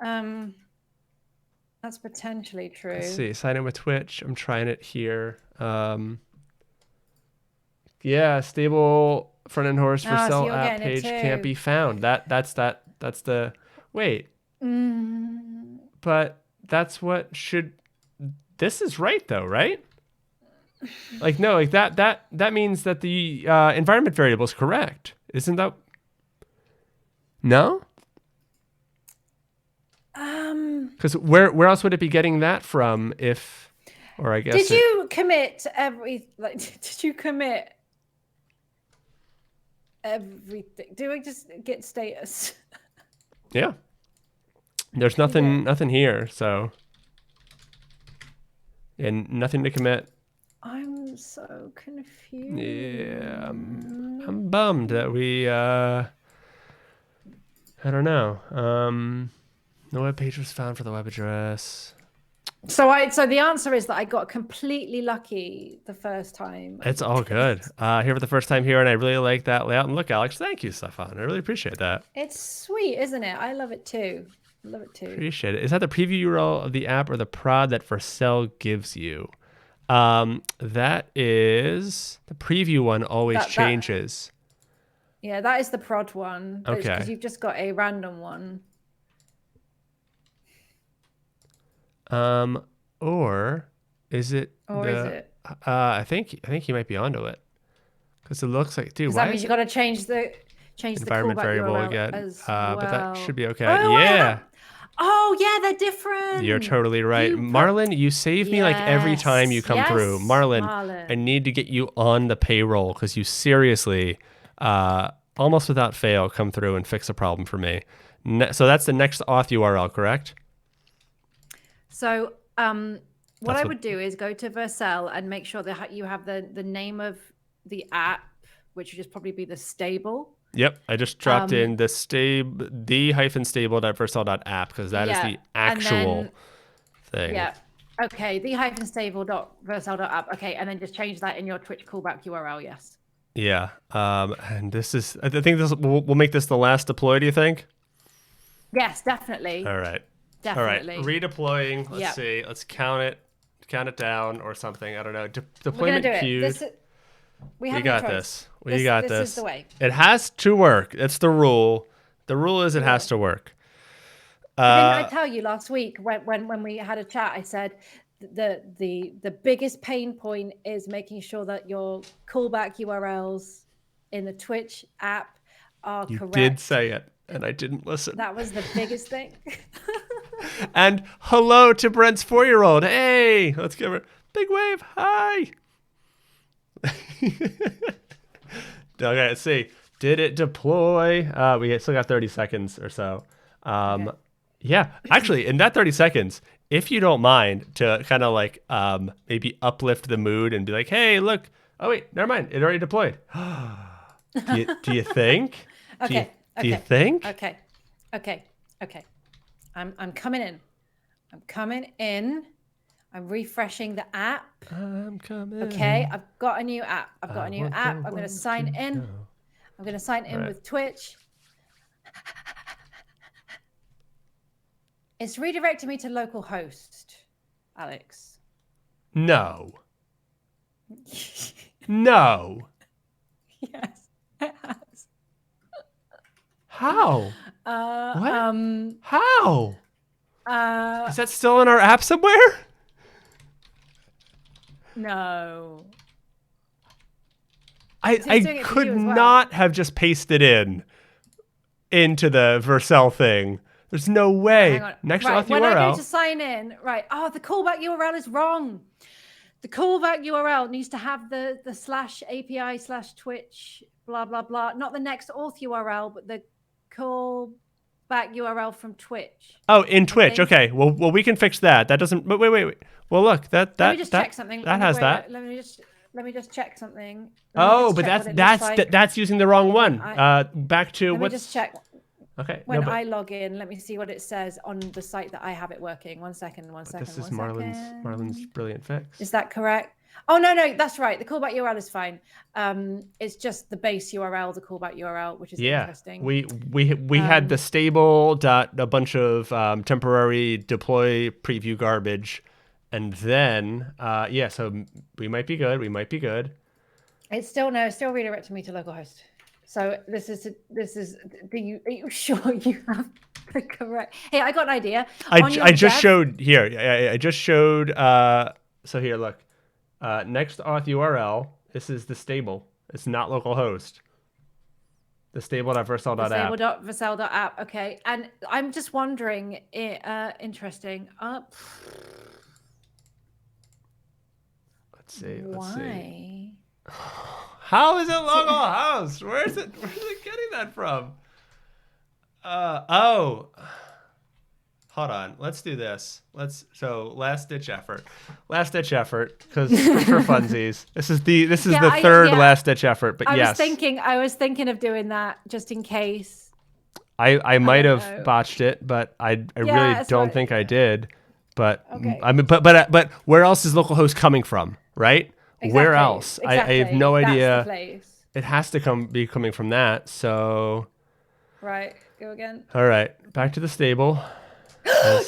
That's potentially true. Let's see. Sign in with Twitch. I'm trying it here. Yeah, stable front end horse for sell app page can't be found. That's the wait. But that's what should. This is right though, right? That means that the environment variable is correct, isn't that? No. Because where else would it be getting that from if, or I guess. Did you commit every? Did you commit everything. Do I just get status? Yeah. There's nothing here, so and nothing to commit. I'm so confused. Yeah, I'm bummed that we I don't know. No web page was found for the web address. So the answer is that I got completely lucky the first time. It's all good. Here for the first time here, and I really like that layout. And look, Alex, thank you, Stefan. I really appreciate that. It's sweet, isn't it? I love it too. Appreciate it. Is that the preview URL of the app or the prod that Vercel gives you? That is the preview one. Always changes. Yeah, that is the prod one. Okay. Because you've just got a random one. Or is it? I think he might be onto it, because it looks like, dude. That means you got to change the environment callback variable URL again. as well. But that should be okay. Oh, yeah. Oh yeah, they're different. You're totally right, Marlon. You save me like every time you come through, Marlon. I need to get you on the payroll, because you seriously, almost without fail, come through and fix a problem for me. So that's the Next Auth URL, correct? So what I would do is go to Vercel and make sure that you have the name of the app, which would just probably be the stable. Yep, I just dropped in the stable.vercel.app, because that is the actual thing. Yeah. Okay, the-stable.vercel.app. Okay, and then just change that in your Twitch callback URL. Yes. Yeah. And this is, I think this we'll make this the last deploy. Do you think? Yes, definitely. All right. Definitely. All right. Redeploying. Let's see. Let's count it down or something. I don't know. Deployment queued. We got this. We got this. This is the way. It has to work. It's the rule. The rule is it has to work. Didn't I tell you last week when we had a chat? I said the biggest pain point is making sure that your callback URLs in the Twitch app are correct. You did say it, and I didn't listen. That was the biggest thing. And hello to Brent's 4-year-old. Hey, let's give her a big wave. Hi. Okay, let's see. Did it deploy? We still got 30 seconds or so. Okay. Yeah, actually, in that 30 seconds, if you don't mind to kind of like maybe uplift the mood and be like, hey, look. Oh, wait, never mind. It already deployed. do you think? Okay. Do you think? Okay. I'm coming in. I'm refreshing the app. I'm coming. Okay, I've got a new app. I'm going to sign in. I'm going to sign in with Twitch. It's redirecting me to localhost, Alex. No. No. Yes, it has. How? What? How? Is that still in our app somewhere? No. I could not have just pasted into the Vercel thing. There's no way. Next Auth URL. When I go to sign in, the callback URL is wrong. The callback URL needs to have the /API/Twitch blah blah blah, not the Next Auth URL, but the callback URL from Twitch. Oh, in Twitch. Okay. Well, we can fix that. That doesn't. But wait. Well, look. Let me just check something. That has that. Let me just check something. That's using the wrong one. Back to what? Let me just check. Okay. When I log in, let me see what it says on the site that I have it working. One second. This is Marlon's brilliant fix. Is that correct? Oh no, that's right. The callback URL is fine. It's just the base URL, the callback URL, which is interesting. We had the stable dot a bunch of temporary deploy preview garbage, and then so we might be good. It's still redirecting me to localhost. So this is. Are you sure you have the correct? Hey, I got an idea. I just showed here. I just showed. So here, look. Next Auth URL. This is the stable. It's not localhost. The stable.vercel.app. Stable.vercel.app. Okay, and I'm just wondering. Interesting. Let's see. Why? How is it localhost? Where's it getting that from? Oh. Hold on. Let's do this. Last ditch effort. Last ditch effort, because for funsies. This is the third last ditch effort, but yes. I was thinking of doing that just in case. I might have botched it, but I really don't think I did. But okay. I mean, but where else is localhost coming from, right? Exactly, where else? Exactly. I have no idea. That's the place. It has to be coming from that. So. Right. Go again. All right. Back to the stable.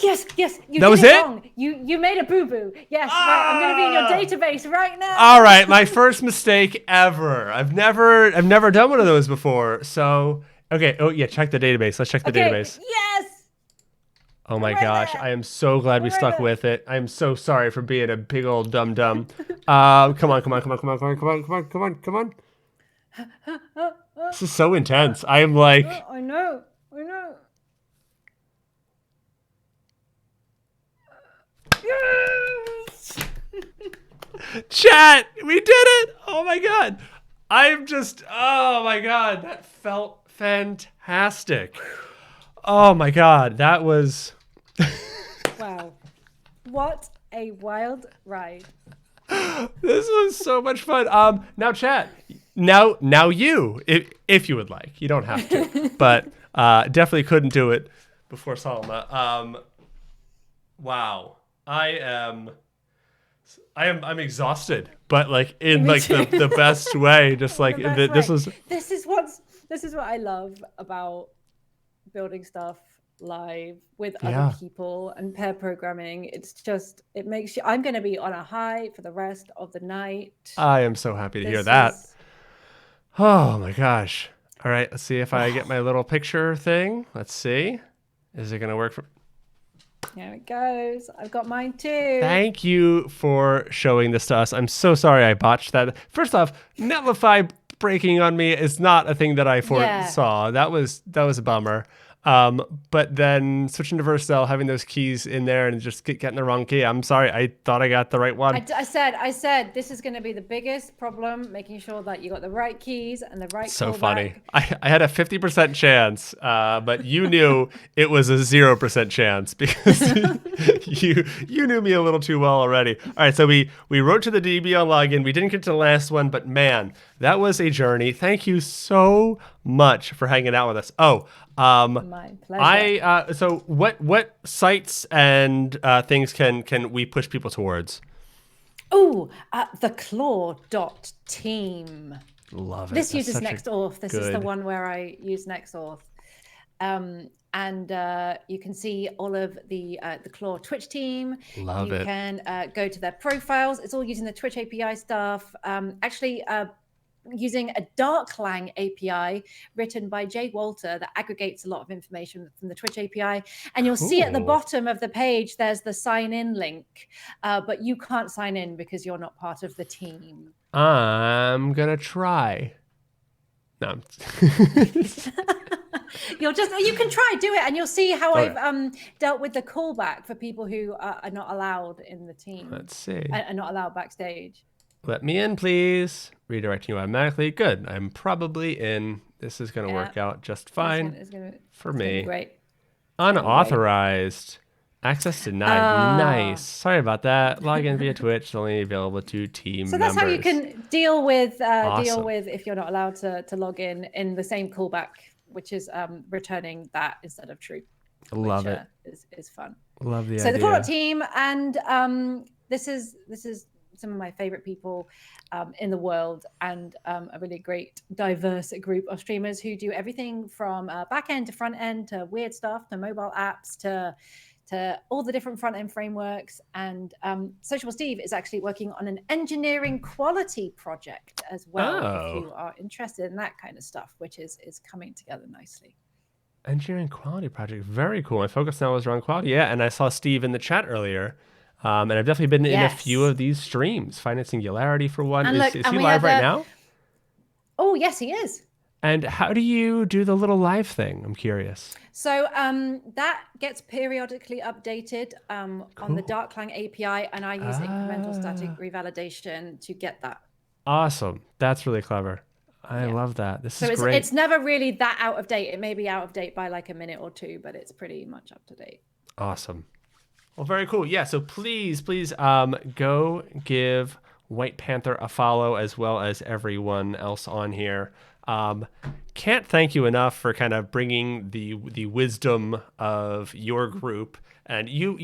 Yes. You that did was it it? wrong. You made a boo-boo. Yes. Right. I'm going to be in your database right now. All right. My first mistake ever. I've never done one of those before. So. Okay. Oh, yeah. Check the database. Let's check the database. Yes. Oh, my gosh. I am so glad we stuck with it. I'm so sorry for being a big old dum-dum. Come on. This is so intense. I am like... I know. Yes! Chat! We did it! Oh, my God. Oh, my God. That felt fantastic. Oh, my God. That was... Wow. What a wild ride. This was so much fun. Now, chat. Now you, if you would like. You don't have to. But definitely couldn't do it before Salma. Wow. I'm exhausted, but like in like the best way. Just like this is what I love about building stuff live with other people and pair programming. It makes you... I'm going to be on a high for the rest of the night. I am so happy to hear that. Oh my gosh. All right, let's see if I get my little picture thing. Let's see. Is it going to work for... There it goes. I've got mine too. Thank you for showing this to us. I'm so sorry I botched that. First off, Netlify breaking on me is not a thing that I foresaw. That was a bummer. But then switching to Vercel, having those keys in there and just getting the wrong key. I'm sorry. I thought I got the right one. I said this is going to be the biggest problem, making sure that you got the right keys and the right So callback. funny. I had a 50% chance, but you knew it was a 0% chance because you knew me a little too well already. All right, so we wrote to the DB on login. We didn't get to the last one, but man, that was a journey. Thank you so much for hanging out with us. My pleasure. So what sites and things can we push people towards? The claw.team. Love it. This uses Next Auth. This is the one where I use Next Auth. And you can see all of the Claw Twitch team. Love it. You can go to their profiles. It's all using the Twitch API stuff. Actually, using a Darklang API written by Jay Walter that aggregates a lot of information from the Twitch API. And you'll see at the bottom of the page, there's the sign in link, but you can't sign in because you're not part of the team. I'm going to try. No. You can try, do it, and you'll see how I've dealt with the callback for people who are not allowed in the team. Let's see. Are not allowed backstage. Let me in, please. Redirecting you automatically. Good. I'm probably in. This is going to work out just fine for me. Great. Unauthorized. Access denied. Nice. Sorry about that. Log in via Twitch. It's only available to team members. So that's how you can deal with if you're not allowed to log in the same callback, which is returning that instead of true. Love it. Is fun. Love the idea. So the Claw team, and this is some of my favorite people in the world, and a really great diverse group of streamers who do everything from back end to front end to weird stuff to mobile apps to all the different front end frameworks. And Sociable Steve is actually working on an engineering quality project as well. If you are interested in that kind of stuff, which is coming together nicely. Engineering quality project, very cool. My focus now is around quality. Yeah, and I saw Steve in the chat earlier. And I've definitely been in a few of these streams. Finance Singularity for one. Is he live right now? Oh, yes, he is. And how do you do the little live thing? I'm curious. So that gets periodically updated on the Darklang API, and I use incremental static revalidation to get that Awesome. That's really clever. I Yeah. love that. This So is it's great. it's never really that out of date. It may be out of date by like a minute or two, but it's pretty much up to date. Awesome. Well, very cool. Yeah. So please, go give White Panther a follow as well as everyone else on here. Can't thank you enough for kind of bringing the wisdom of your group, and you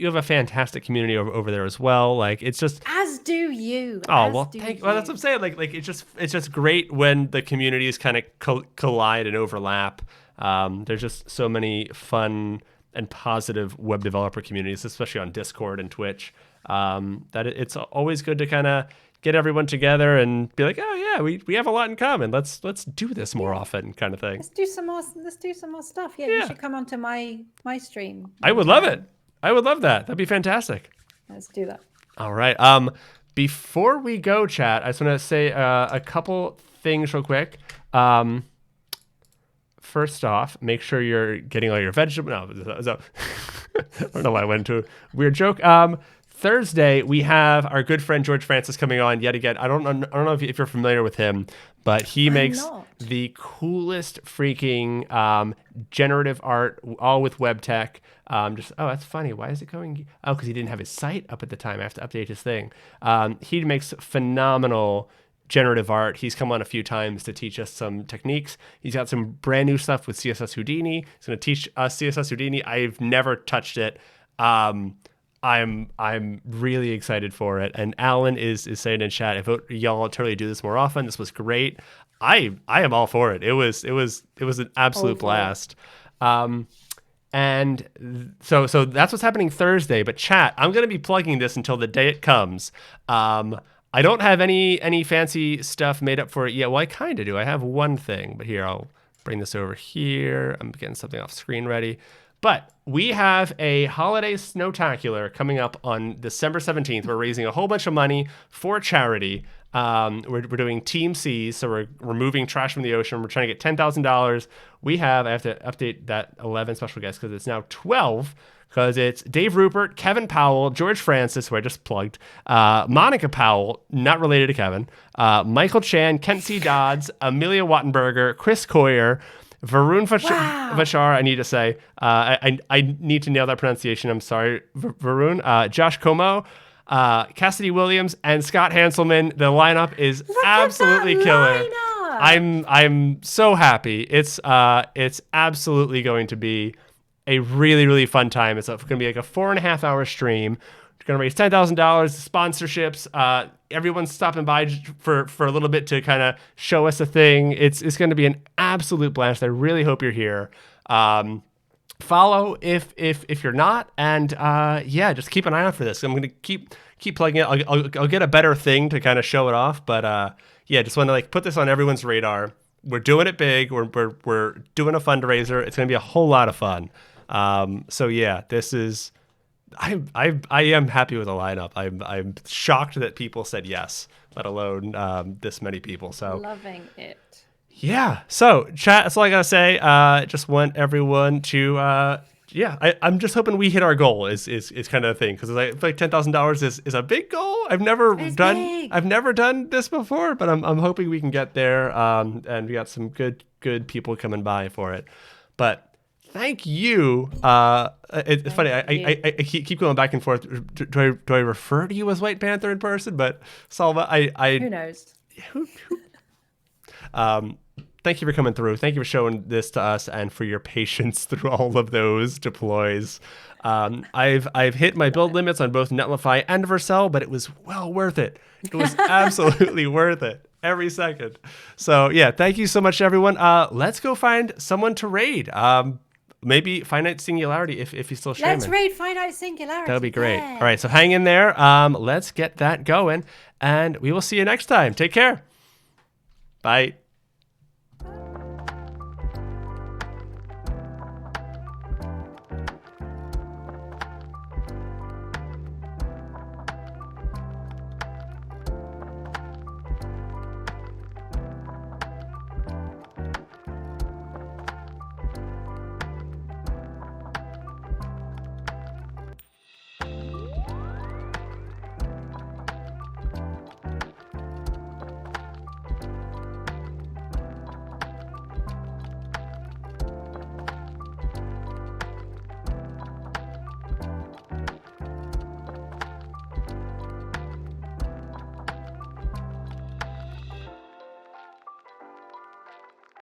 have a fantastic community over there as well. Like it's just As do you. oh As well, do thank. you. Well, that's what I'm saying. Like it's just great when the communities kind of collide and overlap. There's just so many fun and positive web developer communities, especially on Discord and Twitch. That it's always good to kind of get everyone together and be like, oh yeah, we have a lot in common. Let's do this more often, kind of thing. Let's do some more stuff. Yeah, you should come onto my stream. I would love it. I would love that. That'd be fantastic. Let's do that. All right. Before we go, chat, I just want to say a couple things real quick. First off, make sure you're getting all your vegetables. No, so, I don't know why I went into a weird joke. Thursday, we have our good friend George Francis coming on yet again. I don't know if you're familiar with him, but he makes the coolest freaking generative art, all with web tech. That's funny. Why is it going? Oh, because he didn't have his site up at the time. I have to update his thing. He makes phenomenal generative art. He's come on a few times to teach us some techniques. He's got some brand new stuff with CSS Houdini. He's going to teach us CSS Houdini. I've never touched it. I'm really excited for it. And Alan is saying in chat, if y'all totally do this more often, this was great. I am all for it. It was an absolute blast. And so that's what's happening Thursday. But chat, I'm going to be plugging this until the day it comes. I don't have any fancy stuff made up for it yet. Well, I kind of do. I have one thing, but here, I'll bring this over here. I'm getting something off screen ready. But we have a holiday snowtacular coming up on December 17th. We're raising a whole bunch of money for charity. We're doing Team C, so we're removing trash from the ocean. We're trying to get $10,000. I have to update that 11 special guests because it's now 12. Because it's Dave Rupert, Kevin Powell, George Francis, who I just plugged, Monica Powell, not related to Kevin, Michael Chan, Kent C. Dodds, Amelia Wattenberger, Chris Coyer, Varun Vachar, I need to say. I need to nail that pronunciation. I'm sorry, Varun. Josh Como, Cassidy Williams, and Scott Hanselman. The lineup is absolutely killer. I'm so happy. It's absolutely going to be a really, really fun time. It's going to be like a 4.5 hour stream. We're going to raise $10,000, sponsorships. Everyone's stopping by for a little bit to kind of show us a thing. It's going to be an absolute blast. I really hope you're here. Follow if you're not, and just keep an eye out for this. I'm going to keep plugging it. I'll get a better thing to kind of show it off, but just want to like put this on everyone's radar. We're doing it big. We're doing a fundraiser. It's going to be a whole lot of fun. This is. I am happy with the lineup. I'm shocked that people said yes, let alone this many people. So loving it. Yeah. So chat. That's all I gotta say. Just want everyone to. I'm just hoping we hit our goal. Is kind of the thing, because I feel like $10,000 is a big goal. I've never done this before, but I'm hoping we can get there. And we got some good people coming by for it. But thank you. It's funny. I keep going back and forth. Do I refer to you as White Panther in person? But Salma, who knows? Thank you for coming through. Thank you for showing this to us and for your patience through all of those deploys. I've hit my build limits on both Netlify and Vercel, but it was well worth it. It was absolutely worth it. Every second. So yeah, thank you so much, everyone. Let's go find someone to raid. Maybe Finite Singularity if he's still streaming. Let's raid Finite Singularity. That would be great. Yeah. All right, so hang in there. Let's get that going, and we will see you next time. Take care. Bye.